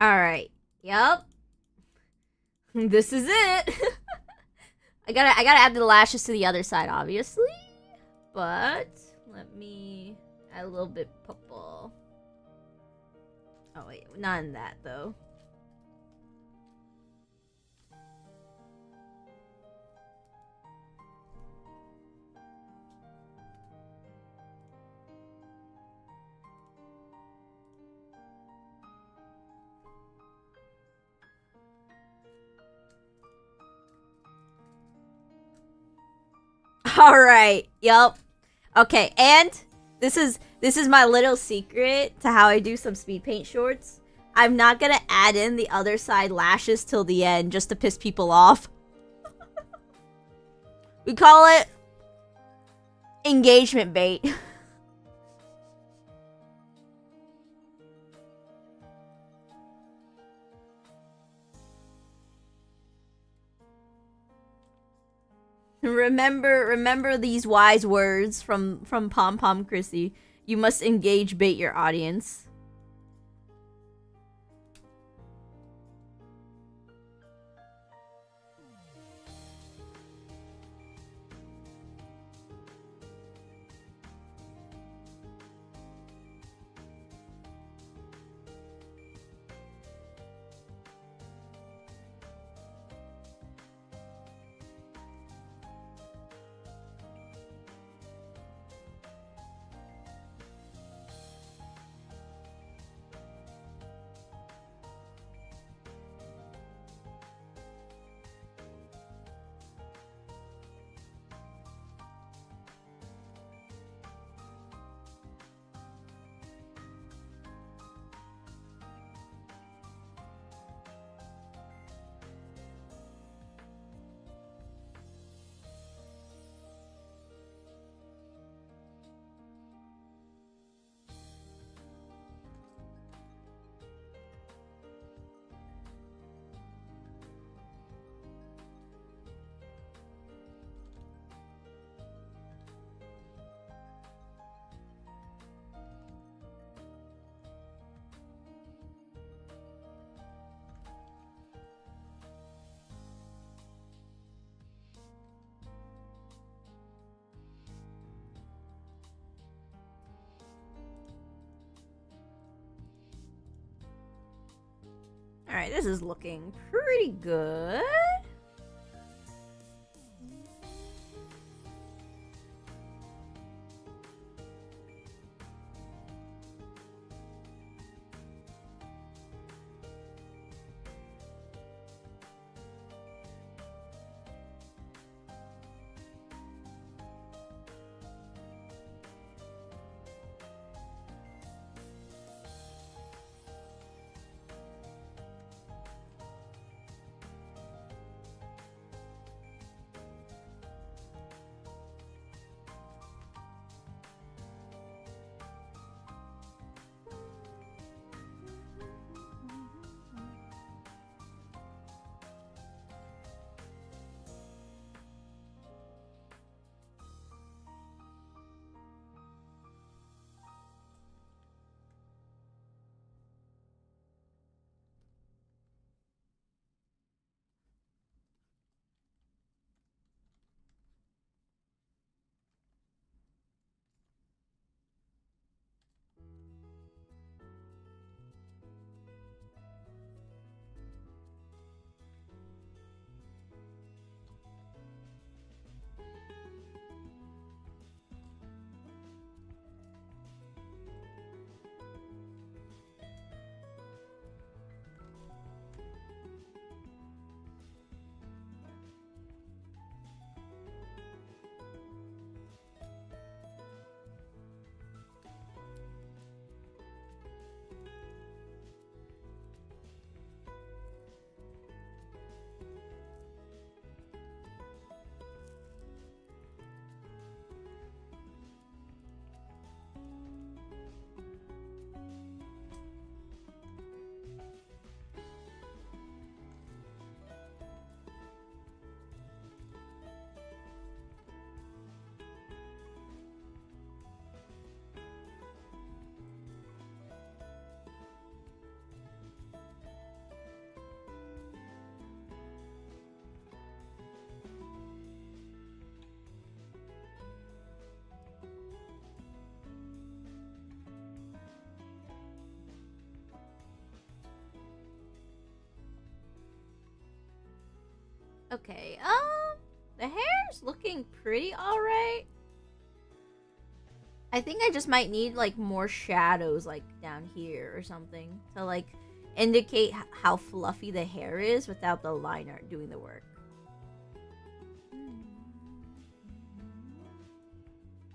Alright. Yup. This is it. I gotta add the lashes to the other side, obviously. But let me add a little bit purple. Oh wait, not in that though. All right. Yup. Okay, and this is my little secret to how I do some speed paint shorts. I'm not gonna add in the other side lashes till the end just to piss people off. We call it engagement bait. Remember these wise words from Pom Pom Chrissy. You must engage bait your audience. Alright, this is looking pretty good. Okay, the hair's looking pretty alright. I think I just might need, like, more shadows, like, down here or something to, like, indicate how fluffy the hair is without the liner doing the work.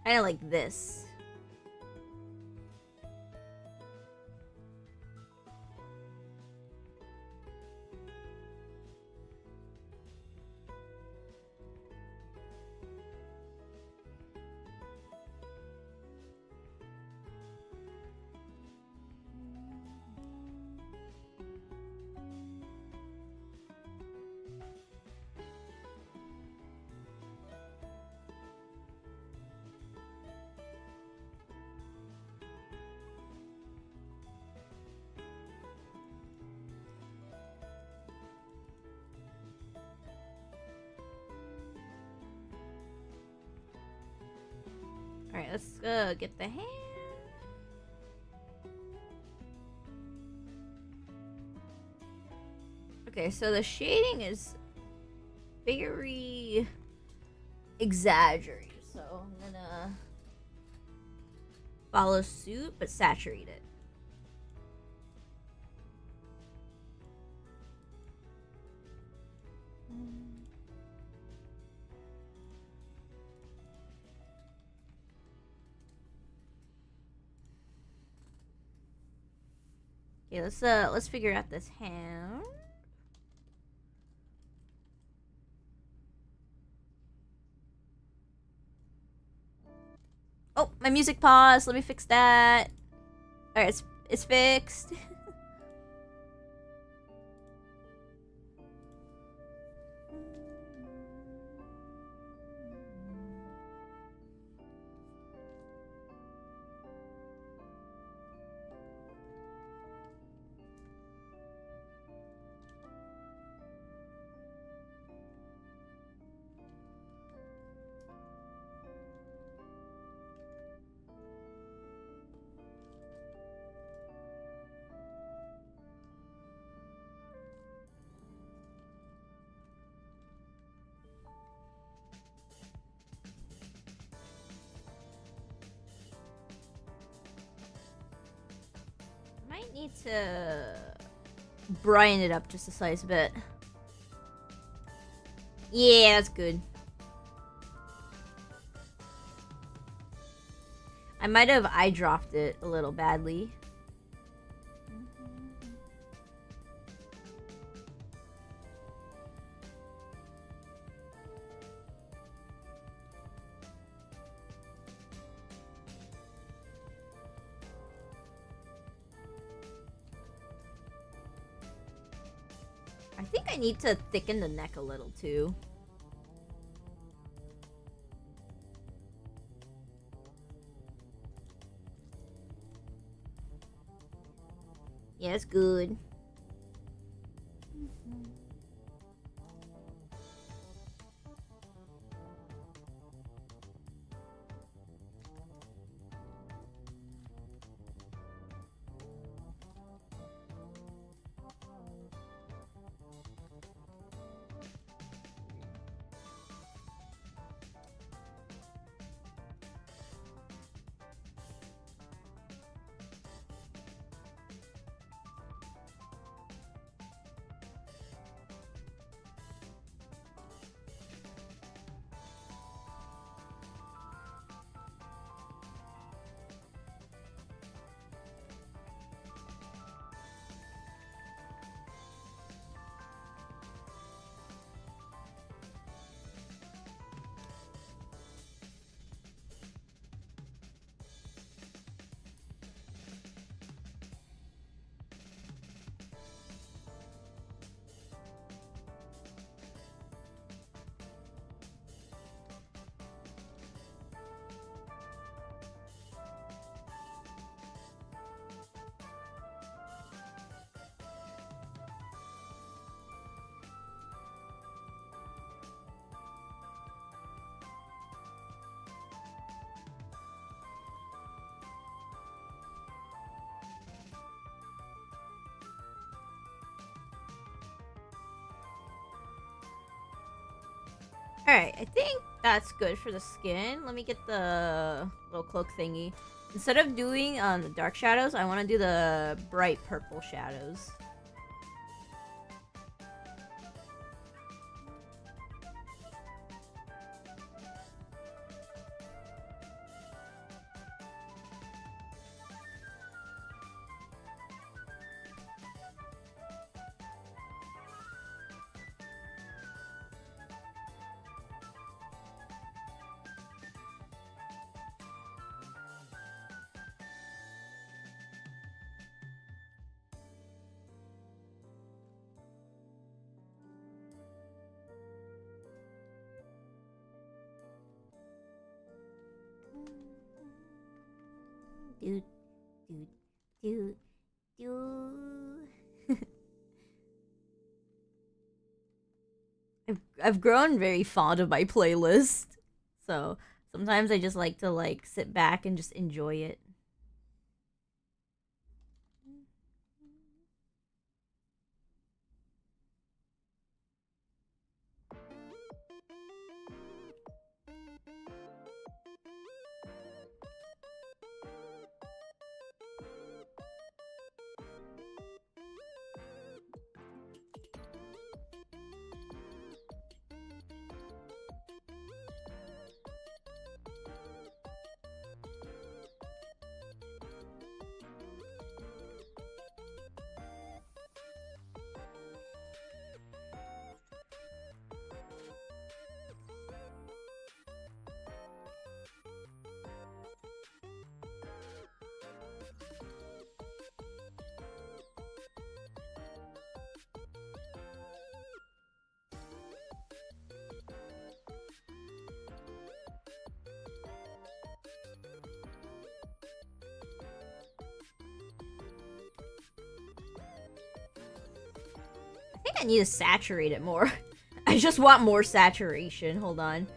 Kind of like this. Alright, let's get the hand. Okay, so the shading is very exaggerated. So I'm gonna follow suit, but saturate it. Okay, let's figure out this hand. Oh, my music paused. Let me fix that. Alright, it's fixed. need to brine it up just a slice bit. Yeah, that's good. I might have eye dropped it a little badly. I think I need to thicken the neck a little too. Yeah, it's good. Alright, I think that's good for the skin. Let me get the little cloak thingy. Instead of doing the dark shadows, I want to do the bright purple shadows. Dude, dude, dude, dude. I've grown very fond of my playlist, so sometimes I just like to sit back and just enjoy it. I think I need to saturate it more. I just want more saturation. Hold on.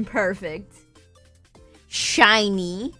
Perfect. Shiny.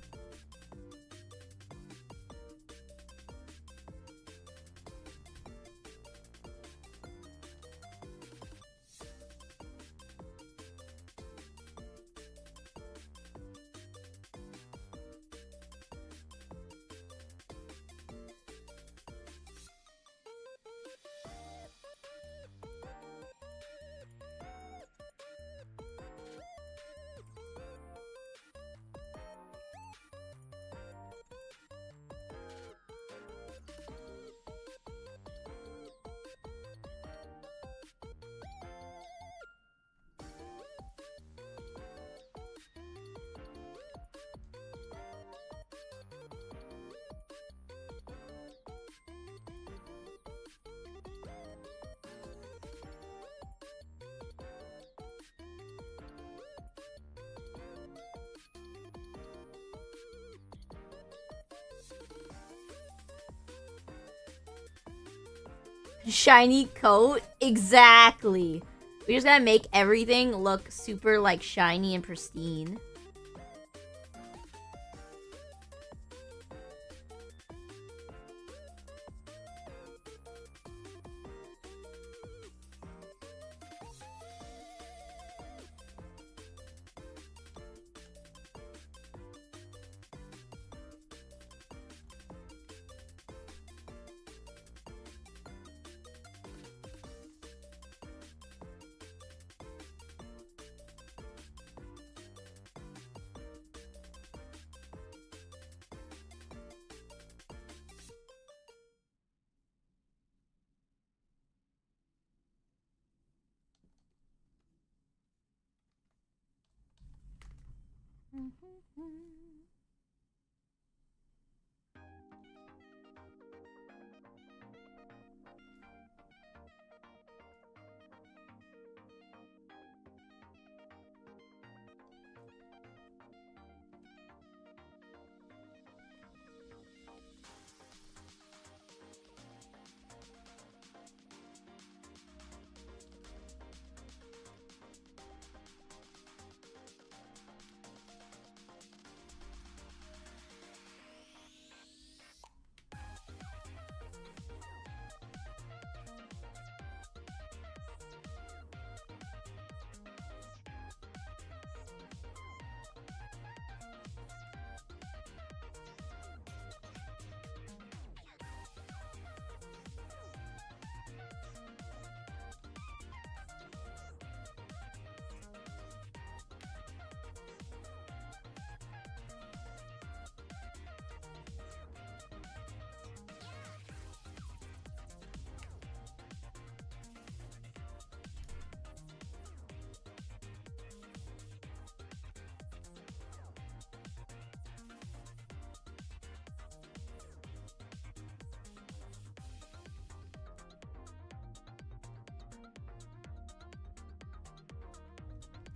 Shiny coat? Exactly. We just gotta make everything look super, like, shiny and pristine.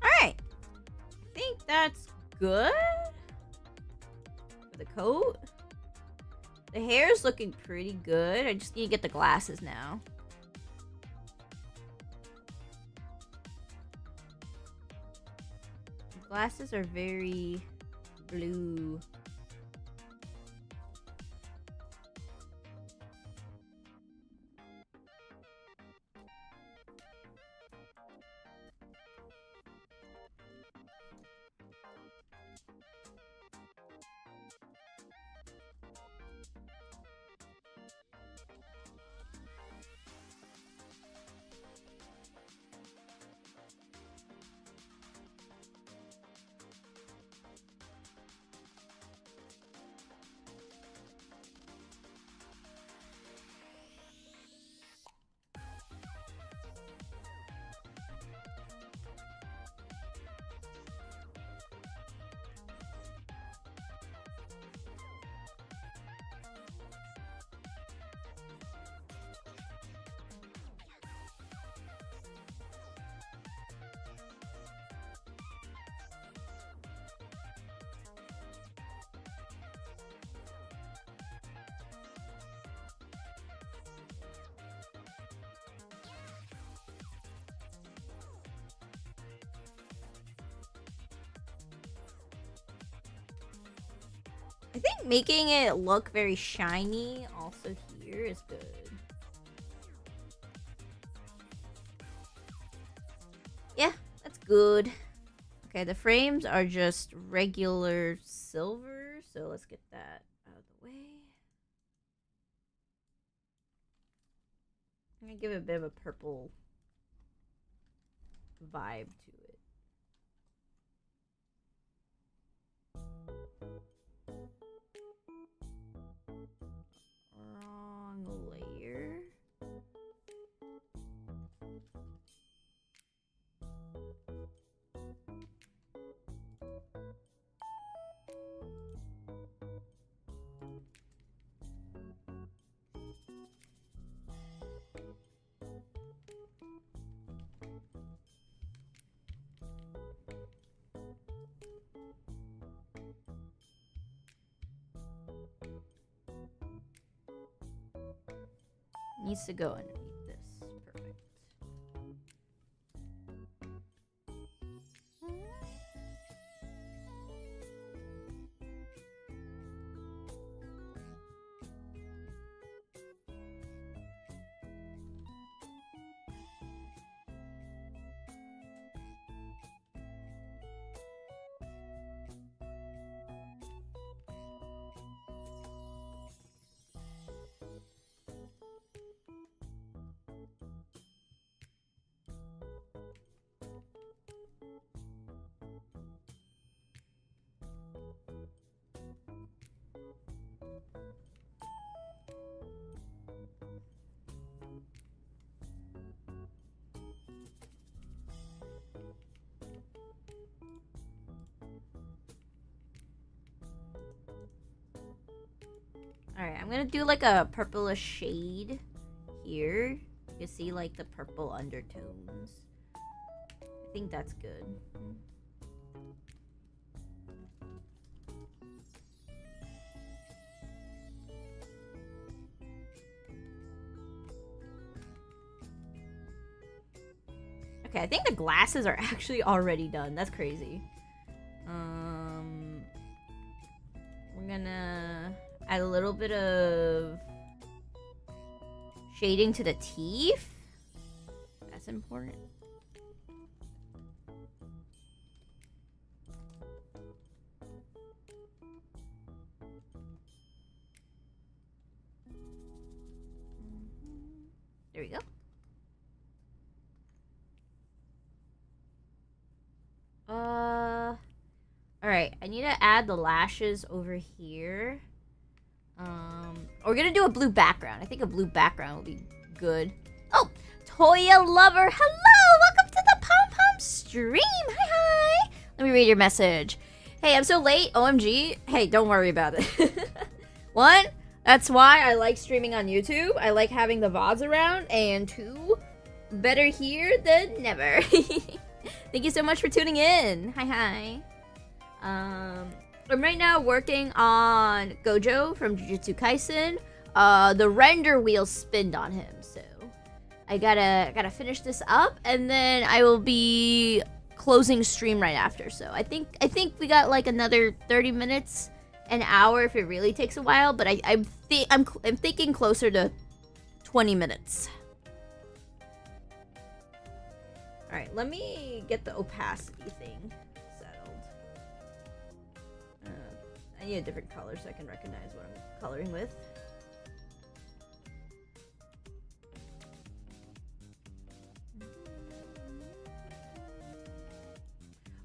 Alright. I think that's good. For the coat. The hair's looking pretty good. I just need to get the glasses now. The glasses are very blue. I think making it look very shiny also here is good. Yeah, that's good. Okay, the frames are just regular silver, so let's get that out of the way. I'm gonna give it a bit of a purple vibe to it. Wrong layer. Needs to go underneath. Alright, I'm gonna do like a purplish shade here. You can see like the purple undertones. I think that's good. Okay, I think the glasses are actually already done. That's crazy. We're gonna add a little bit of shading to the teeth. That's important. There we go. Alright, I need to add the lashes over here. We're gonna do a blue background. I think a blue background will be good. Oh, Toya Lover, hello! Welcome to the Pom Pom stream! Hi! Let me read your message. Hey, I'm so late, OMG. Hey, don't worry about it. One, that's why I like streaming on YouTube. I like having the VODs around. And two, better here than never. Thank you so much for tuning in. Hi. I'm right now working on Gojo from Jujutsu Kaisen. The render wheel spinned on him, so I gotta finish this up, and then I will be closing stream right after. So I think we got like another 30 minutes, an hour if it really takes a while. But I'm thinking closer to 20 minutes. All right, let me get the opacity thing settled. I need a different color so I can recognize what I'm coloring with.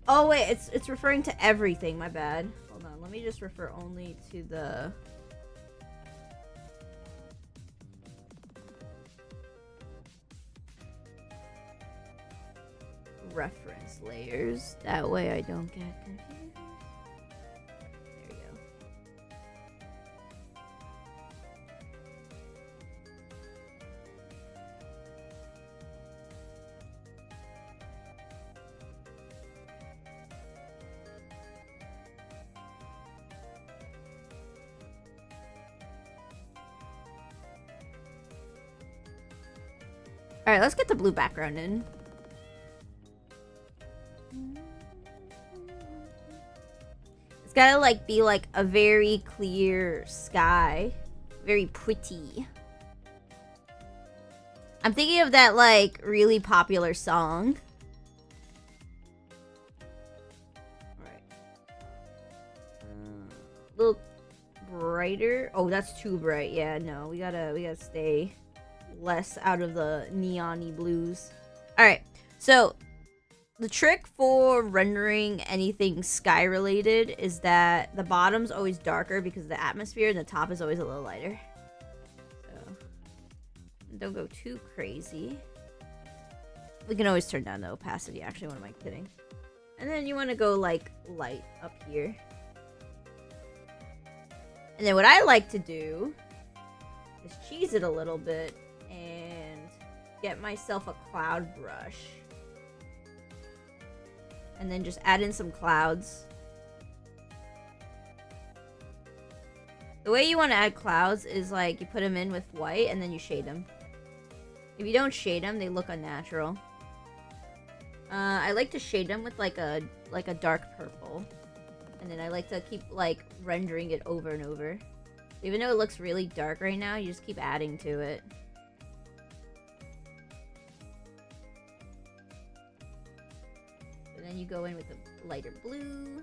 Oh wait, it's referring to everything. My bad. Hold on, let me just refer only to the. Reference layers. That way I don't get confused. There we go. Alright, let's get the blue background in. It's gotta like be like a very clear sky. Very pretty. I'm thinking of that like really popular song. Alright. A little brighter. Oh, that's too bright. Yeah, no. We gotta stay less out of the neon-y blues. Alright, so the trick for rendering anything sky related is that the bottom's always darker because of the atmosphere and the top is always a little lighter. So don't go too crazy. We can always turn down the opacity, actually, what am I kidding? And then you want to go like light up here. And then what I like to do is cheese it a little bit and get myself a cloud brush. And then just add in some clouds. The way you want to add clouds is like you put them in with white and then you shade them. If you don't shade them, they look unnatural. I like to shade them with like a dark purple. And then I like to keep like rendering it over and over. Even though it looks really dark right now, you just keep adding to it. Then you go in with a lighter blue.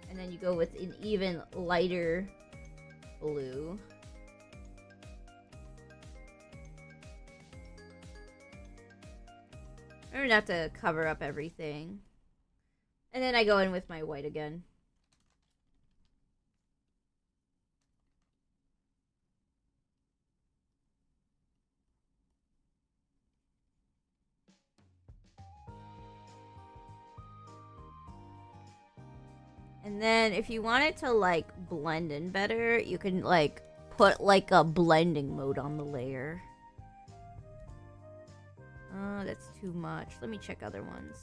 And then you go with an even lighter blue. Remember not to cover up everything. And then I go in with my white again. And then if you want it to like blend in better, you can like put like a blending mode on the layer. Oh, that's too much. Let me check other ones.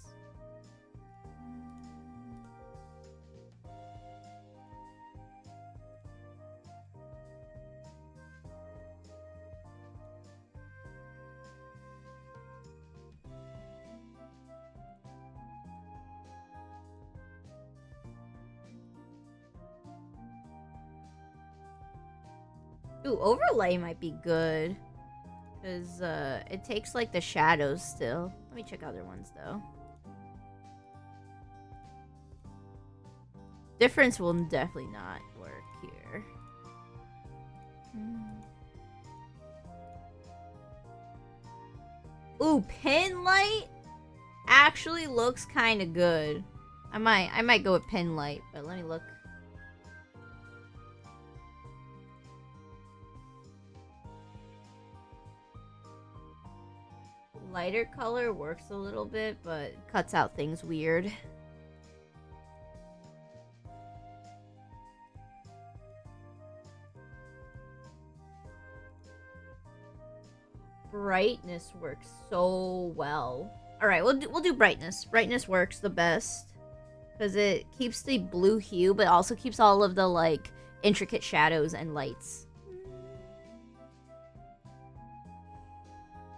Ooh, overlay might be good. Because it takes like the shadows still. Let me check other ones though. Difference will definitely not work here. Ooh, pin light actually looks kind of good. I might go with pin light, but let me look. Lighter color works a little bit, but cuts out things weird. Brightness works so well. All right, we'll do brightness. Brightness works the best because it keeps the blue hue, but also keeps all of the like intricate shadows and lights.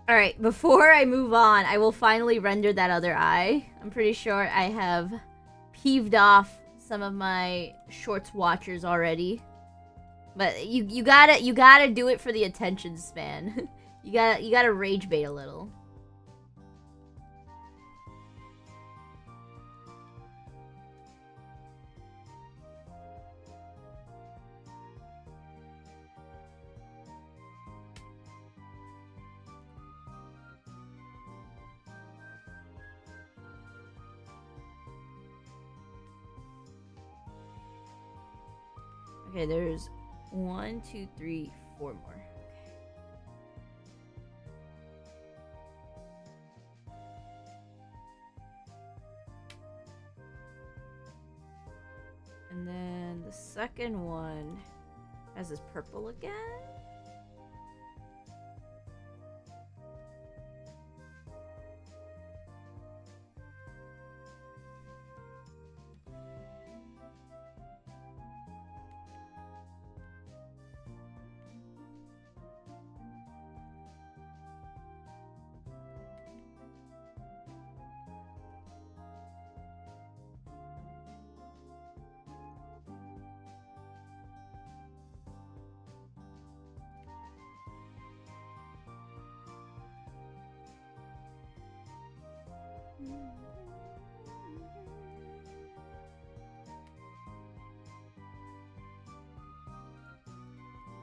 All right, before I move on, I will finally render that other eye. I'm pretty sure I have peeved off some of my shorts watchers already, but you gotta do it for the attention span. you gotta rage bait a little. Okay, there's 1, 2, 3, 4 more. Okay. And then the second one has this purple again.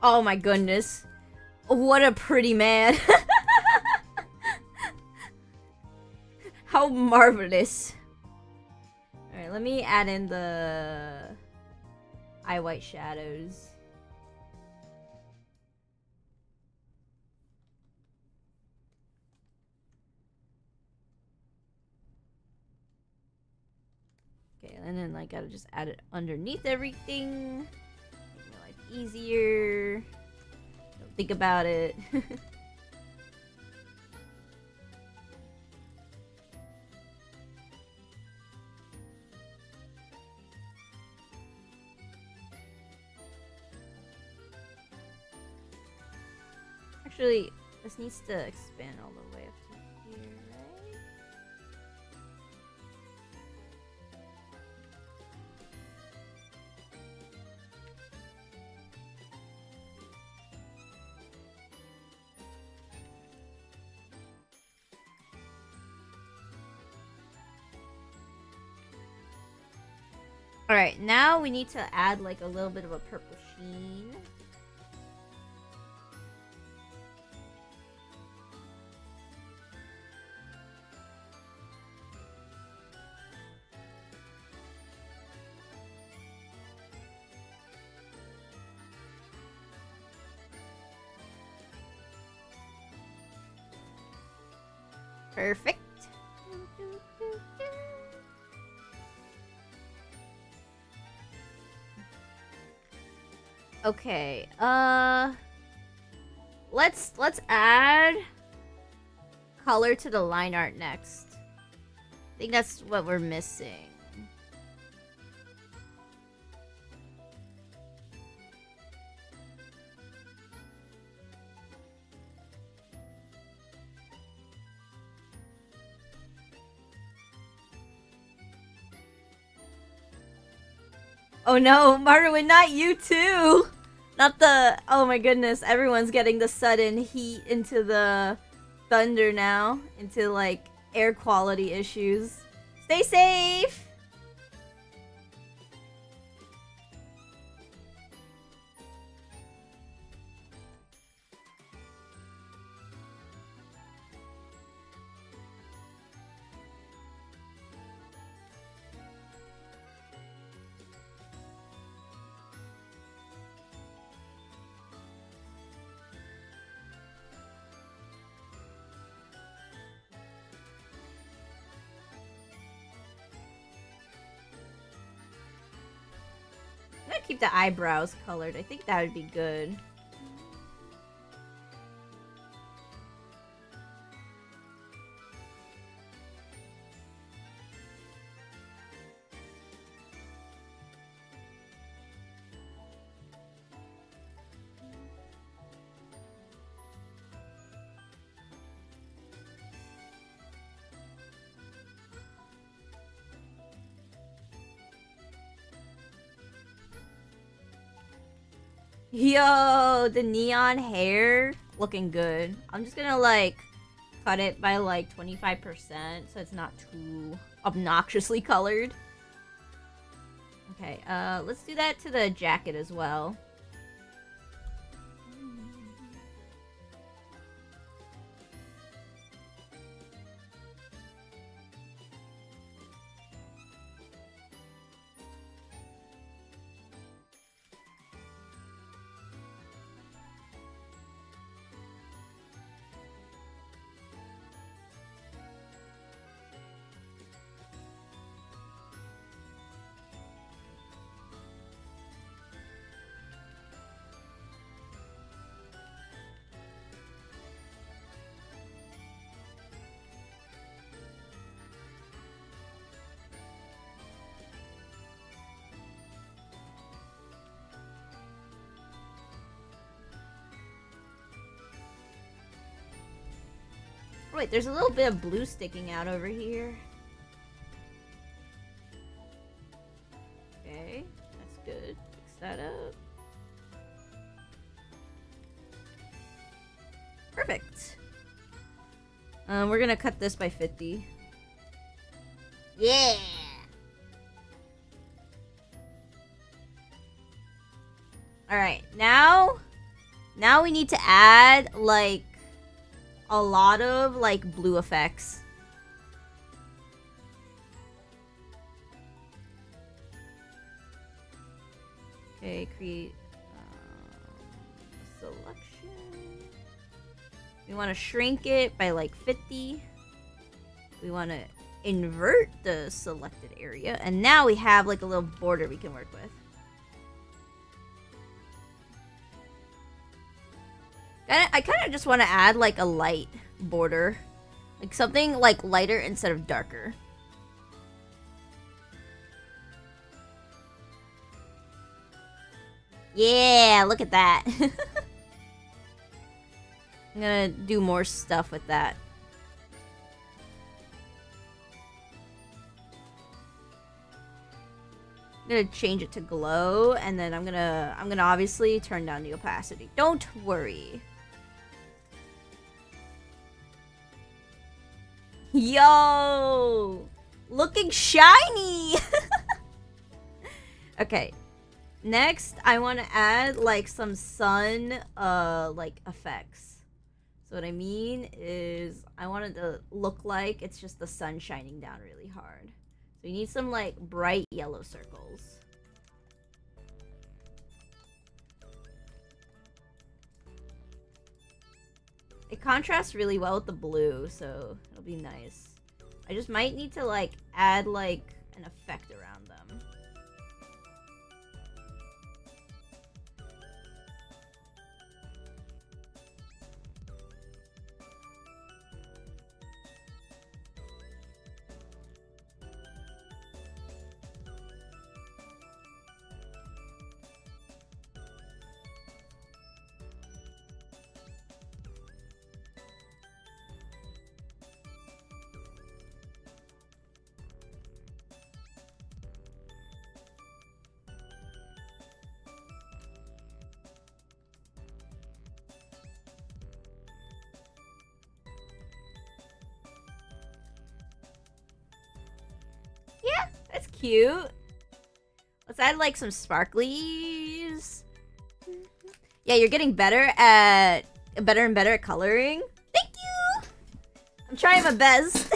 Oh my goodness. What a pretty man. How marvelous. Alright, let me add in the eye white shadows. Okay, and then I gotta just add it underneath everything. Make my life easier. Don't think about it. Actually, this needs to expand all the way up to here, right? Alright, now we need to add like a little bit of a purple sheen. Perfect. Okay, let's add color to the line art next. I think that's what we're missing. Oh no, Marwin, not you too! Not the... Oh my goodness, everyone's getting the sudden heat into the thunder now. Into, like, air quality issues. Stay safe! I'm gonna keep the eyebrows colored. I think that would be good. Yo, the neon hair looking good. I'm just gonna like cut it by like 25% so it's not too obnoxiously colored. Okay, let's do that to the jacket as well. Wait, there's a little bit of blue sticking out over here. Okay, that's good. Fix that up. Perfect. We're gonna cut this by 50. Yeah! Alright, now we need to add, like, a lot of, like, blue effects. Okay, create selection. We want to shrink it by, like, 50. We want to invert the selected area. And now we have, like, a little border we can work with. I kind of just want to add, like, a light border. Like, something, like, lighter instead of darker. Yeah, look at that. I'm gonna do more stuff with that. I'm gonna change it to glow, and then I'm gonna obviously turn down the opacity. Don't worry. Yo! Looking shiny! Okay. Next, I want to add, like, some sun, like, effects. So what I mean is, I want it to look like it's just the sun shining down really hard. So you need some, like, bright yellow circles. It contrasts really well with the blue, so it'll be nice. I just might need to, like, add, like, an effect around them. cute. Let's add like some sparklies. Yeah, you're getting better and better at coloring. Thank you. I'm trying my best.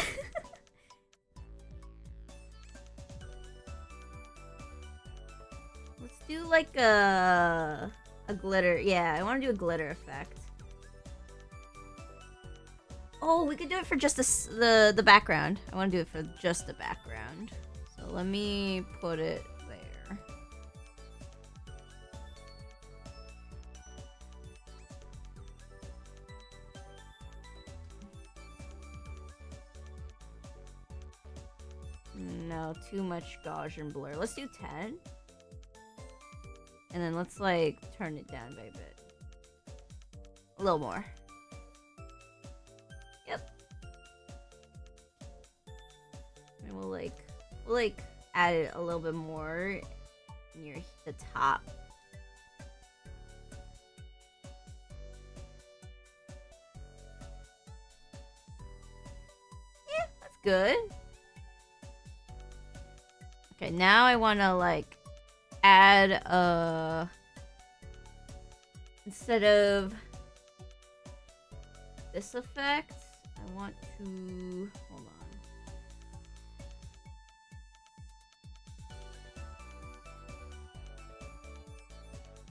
Let's do like a glitter. Yeah, I want to do a glitter effect. Oh, we could do it for just the background. I want to do it for just the background. So let me put it there. No, too much Gaussian blur. Let's do 10. And then let's like turn it down by a bit. A little more. Yep. And we'll like add it a little bit more near the top. Yeah, that's good. Okay, now I want to like add instead of this effect, I want to hold on.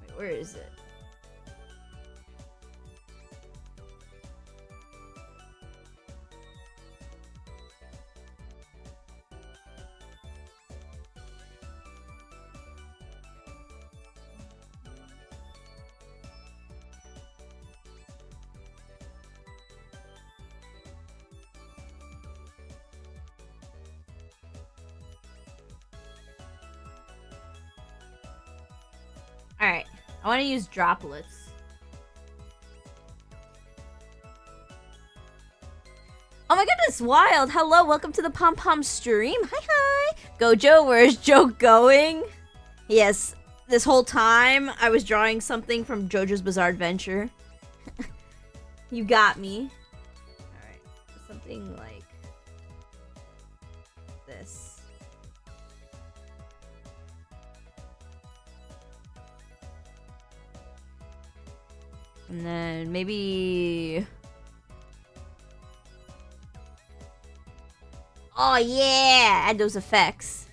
Wait, where is it? Alright, I want to use droplets. Oh my goodness, Wild! Hello, welcome to the Pom Pom stream. Hi, hi! Gojo, where's Joe going? Yes, this whole time I was drawing something from JoJo's Bizarre Adventure. You got me. Alright, something like this. And then maybe... Oh yeah! Add those effects.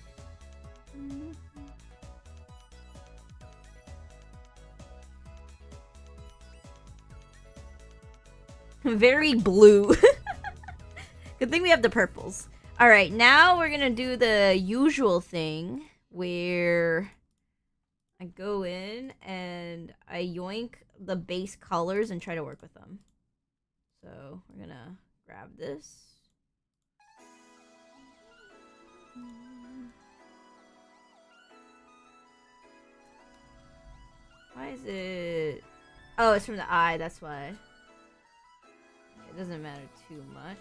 Very blue. Good thing we have the purples. Alright, now we're gonna do the usual thing where I go in and I yoink the base colors and try to work with them. So we're gonna grab this. Why is it... Oh, it's from the eye, that's why. It doesn't matter too much.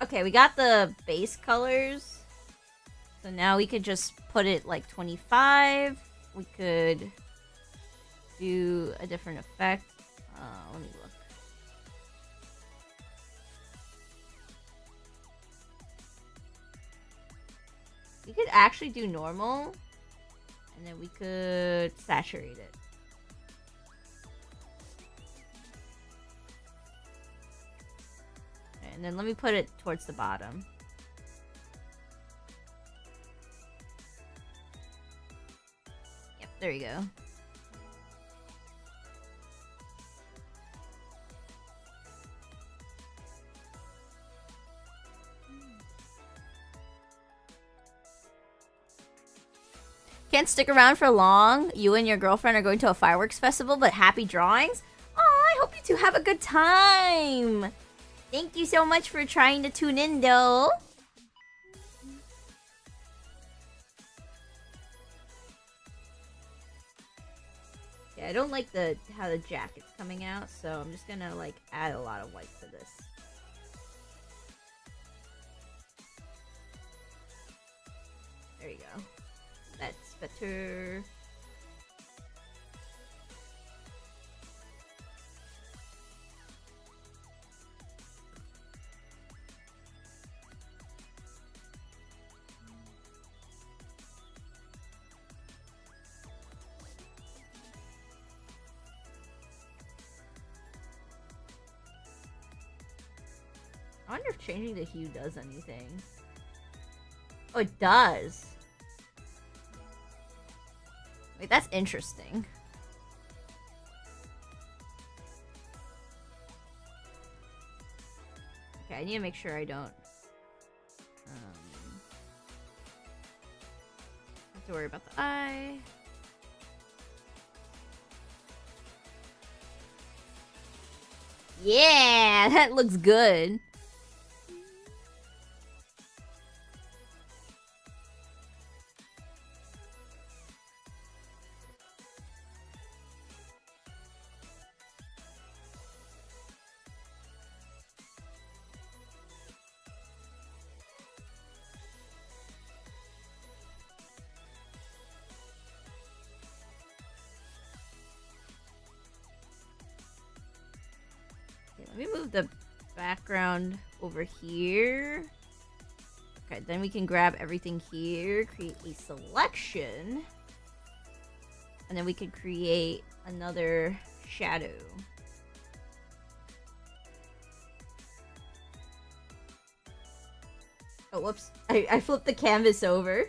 Okay, we got the base colors. So now we could just put it like 25. We could do a different effect. Let me look. We could actually do normal. And then we could saturate it. And then let me put it towards the bottom. Yep, there you go. Can't stick around for long. You and your girlfriend are going to a fireworks festival, but happy drawings? Oh, I hope you two have a good time. Thank you so much for trying to tune in, though. I don't like how the jacket's coming out, so I'm just gonna like add a lot of white to this. There you go. That's better. I wonder if changing the hue does anything. Oh, it does. Wait, that's interesting. Okay, I need to make sure I don't have to worry about the eye. Yeah, that looks good. Let me move the background over here. Okay, then we can grab everything here, create a selection, and then we can create another shadow. Oh, whoops. I flipped the canvas over.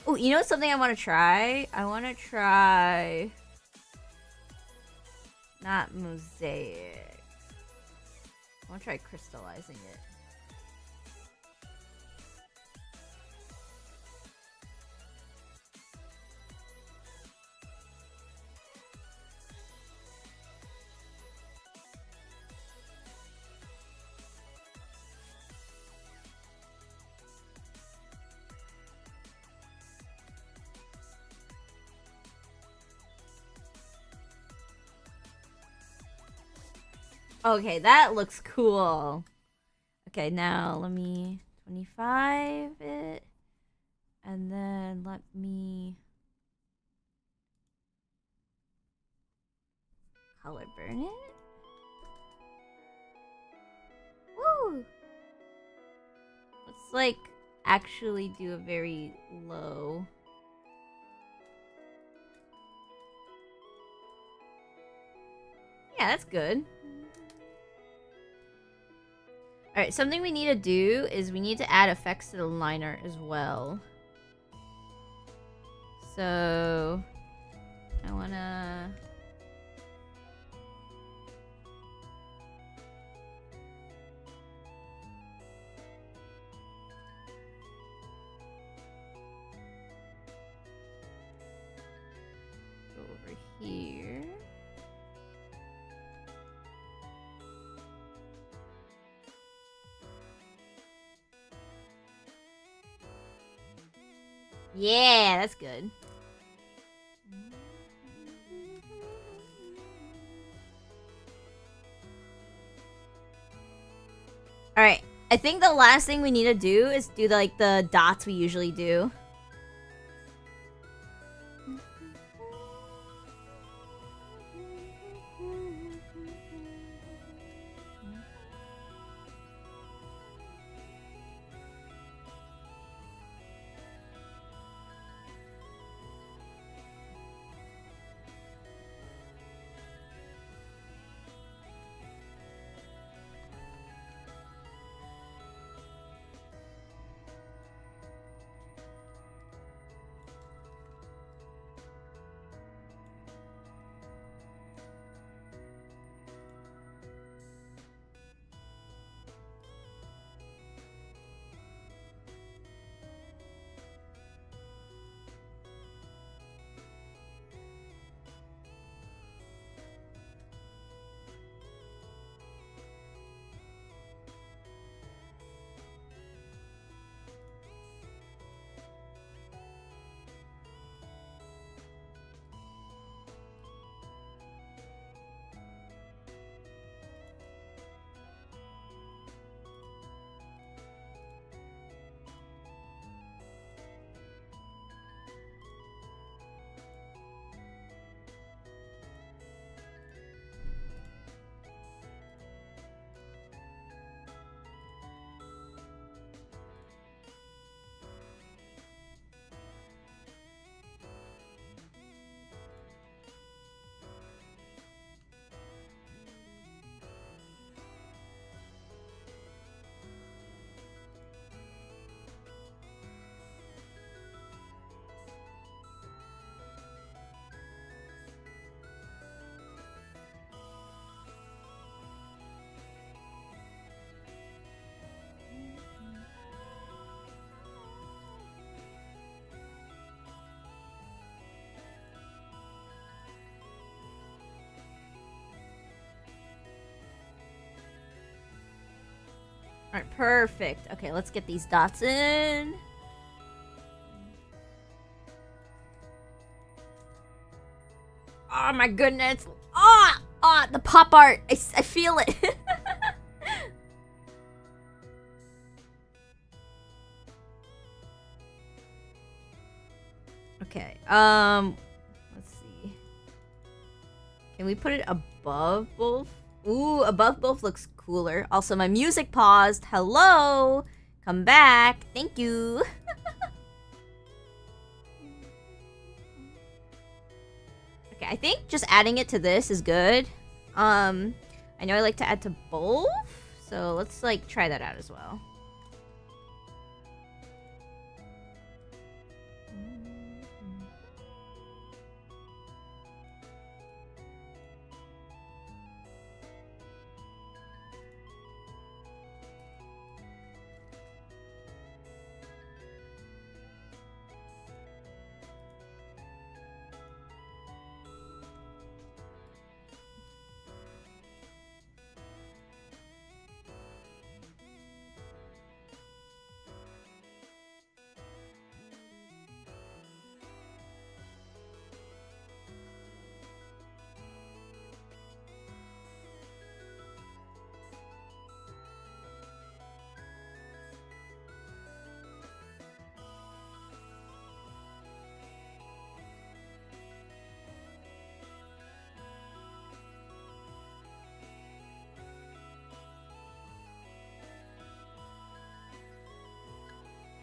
Oh, you know something I want to try? I want to try... Not mosaic. I want to try crystallizing it. Okay, that looks cool. Okay, now let me 25 it. And then let me color burn it. Woo! Let's like actually do a very low. Yeah, that's good. Alright, something we need to do is we need to add effects to the liner as well. So, I wanna... go over here. Yeah, that's good. Alright, I think the last thing we need to do is do like the dots we usually do. Alright, perfect. Okay, let's get these dots in. Oh my goodness. Oh, the pop art. I feel it. Okay, let's see. Can we put it above both? Ooh, above both looks cooler. Also, my music paused. Hello! Come back. Thank you. Okay, I think just adding it to this is good. I know I like to add to both, so let's, like, try that out as well.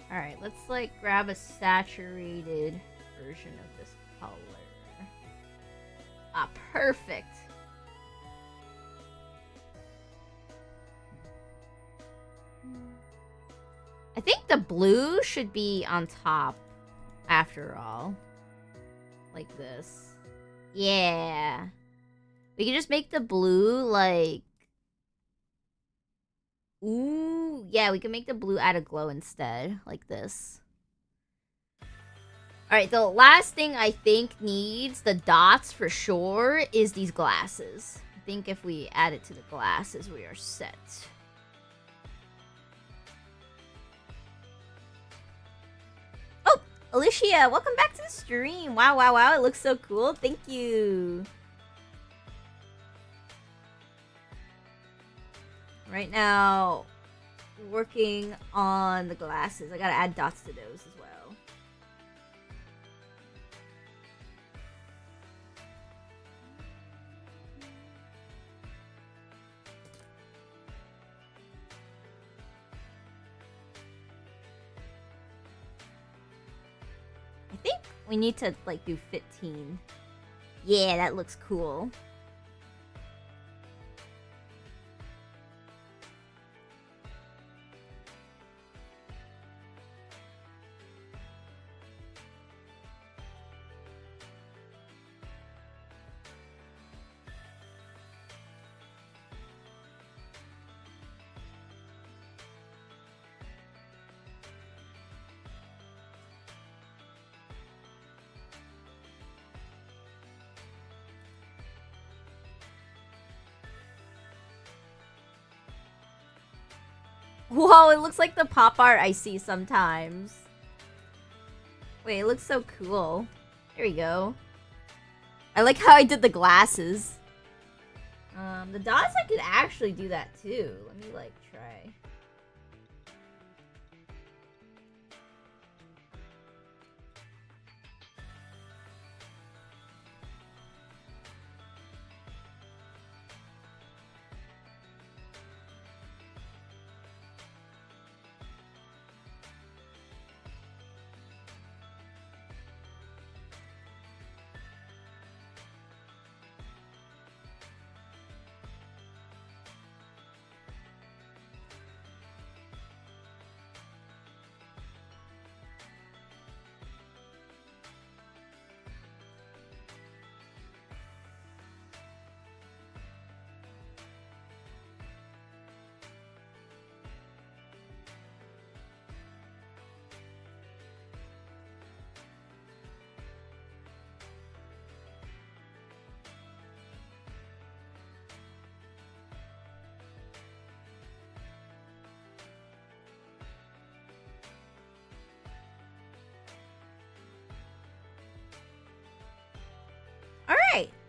Alright, let's like grab a saturated version of this color. Ah, perfect. I think the blue should be on top after all. Like this. Yeah. We can just make the blue like... Ooh, yeah, we can make the blue add a glow instead, like this. Alright, the last thing I think needs the dots for sure is these glasses. I think if we add it to the glasses, we are set. Oh, Alicia, welcome back to the stream. Wow, wow, wow, it looks so cool. Thank you. Right now, working on the glasses. I gotta add dots to those as well. I think we need to, like, do 15. Yeah, that looks cool. Whoa, it looks like the pop art I see sometimes. Wait, it looks so cool. There we go. I like how I did the glasses. The dots, I could actually do that too. Let me, like, try.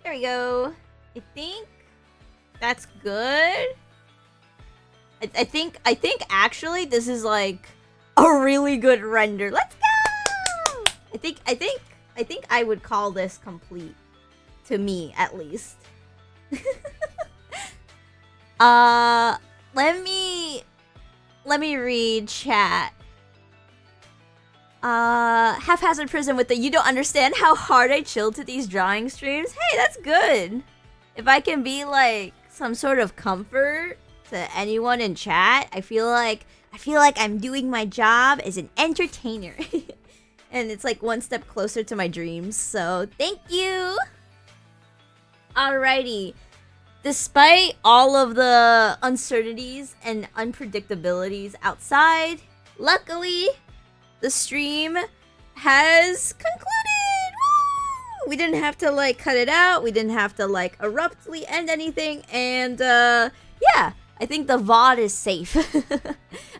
There we go. I think that's good. I think actually this is like a really good render. Let's go! I think I would call this complete. To me, at least. Let me read chat. Haphazard Prison with the "you don't understand how hard I chilled to these drawing streams." Hey, that's good. If I can be like some sort of comfort to anyone in chat, I feel like I'm doing my job as an entertainer. And it's like one step closer to my dreams. So, thank you. Alrighty. Despite all of the uncertainties and unpredictabilities outside, luckily, the stream has concluded! Woo! We didn't have to, like, cut it out. We didn't have to, like, abruptly end anything. And, yeah, I think the VOD is safe.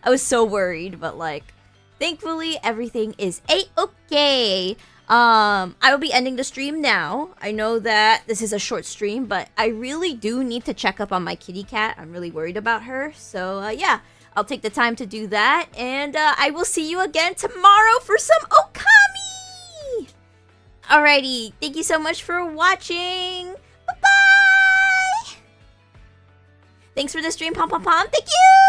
I was so worried, but, like, thankfully, everything is A-okay. I will be ending the stream now. I know that this is a short stream, but I really do need to check up on my kitty cat. I'm really worried about her. So, yeah, I'll take the time to do that. And I will see you again tomorrow for some Okami! Alrighty, thank you so much for watching. Bye-bye! Thanks for the stream, Pom Pom Pom. Thank you!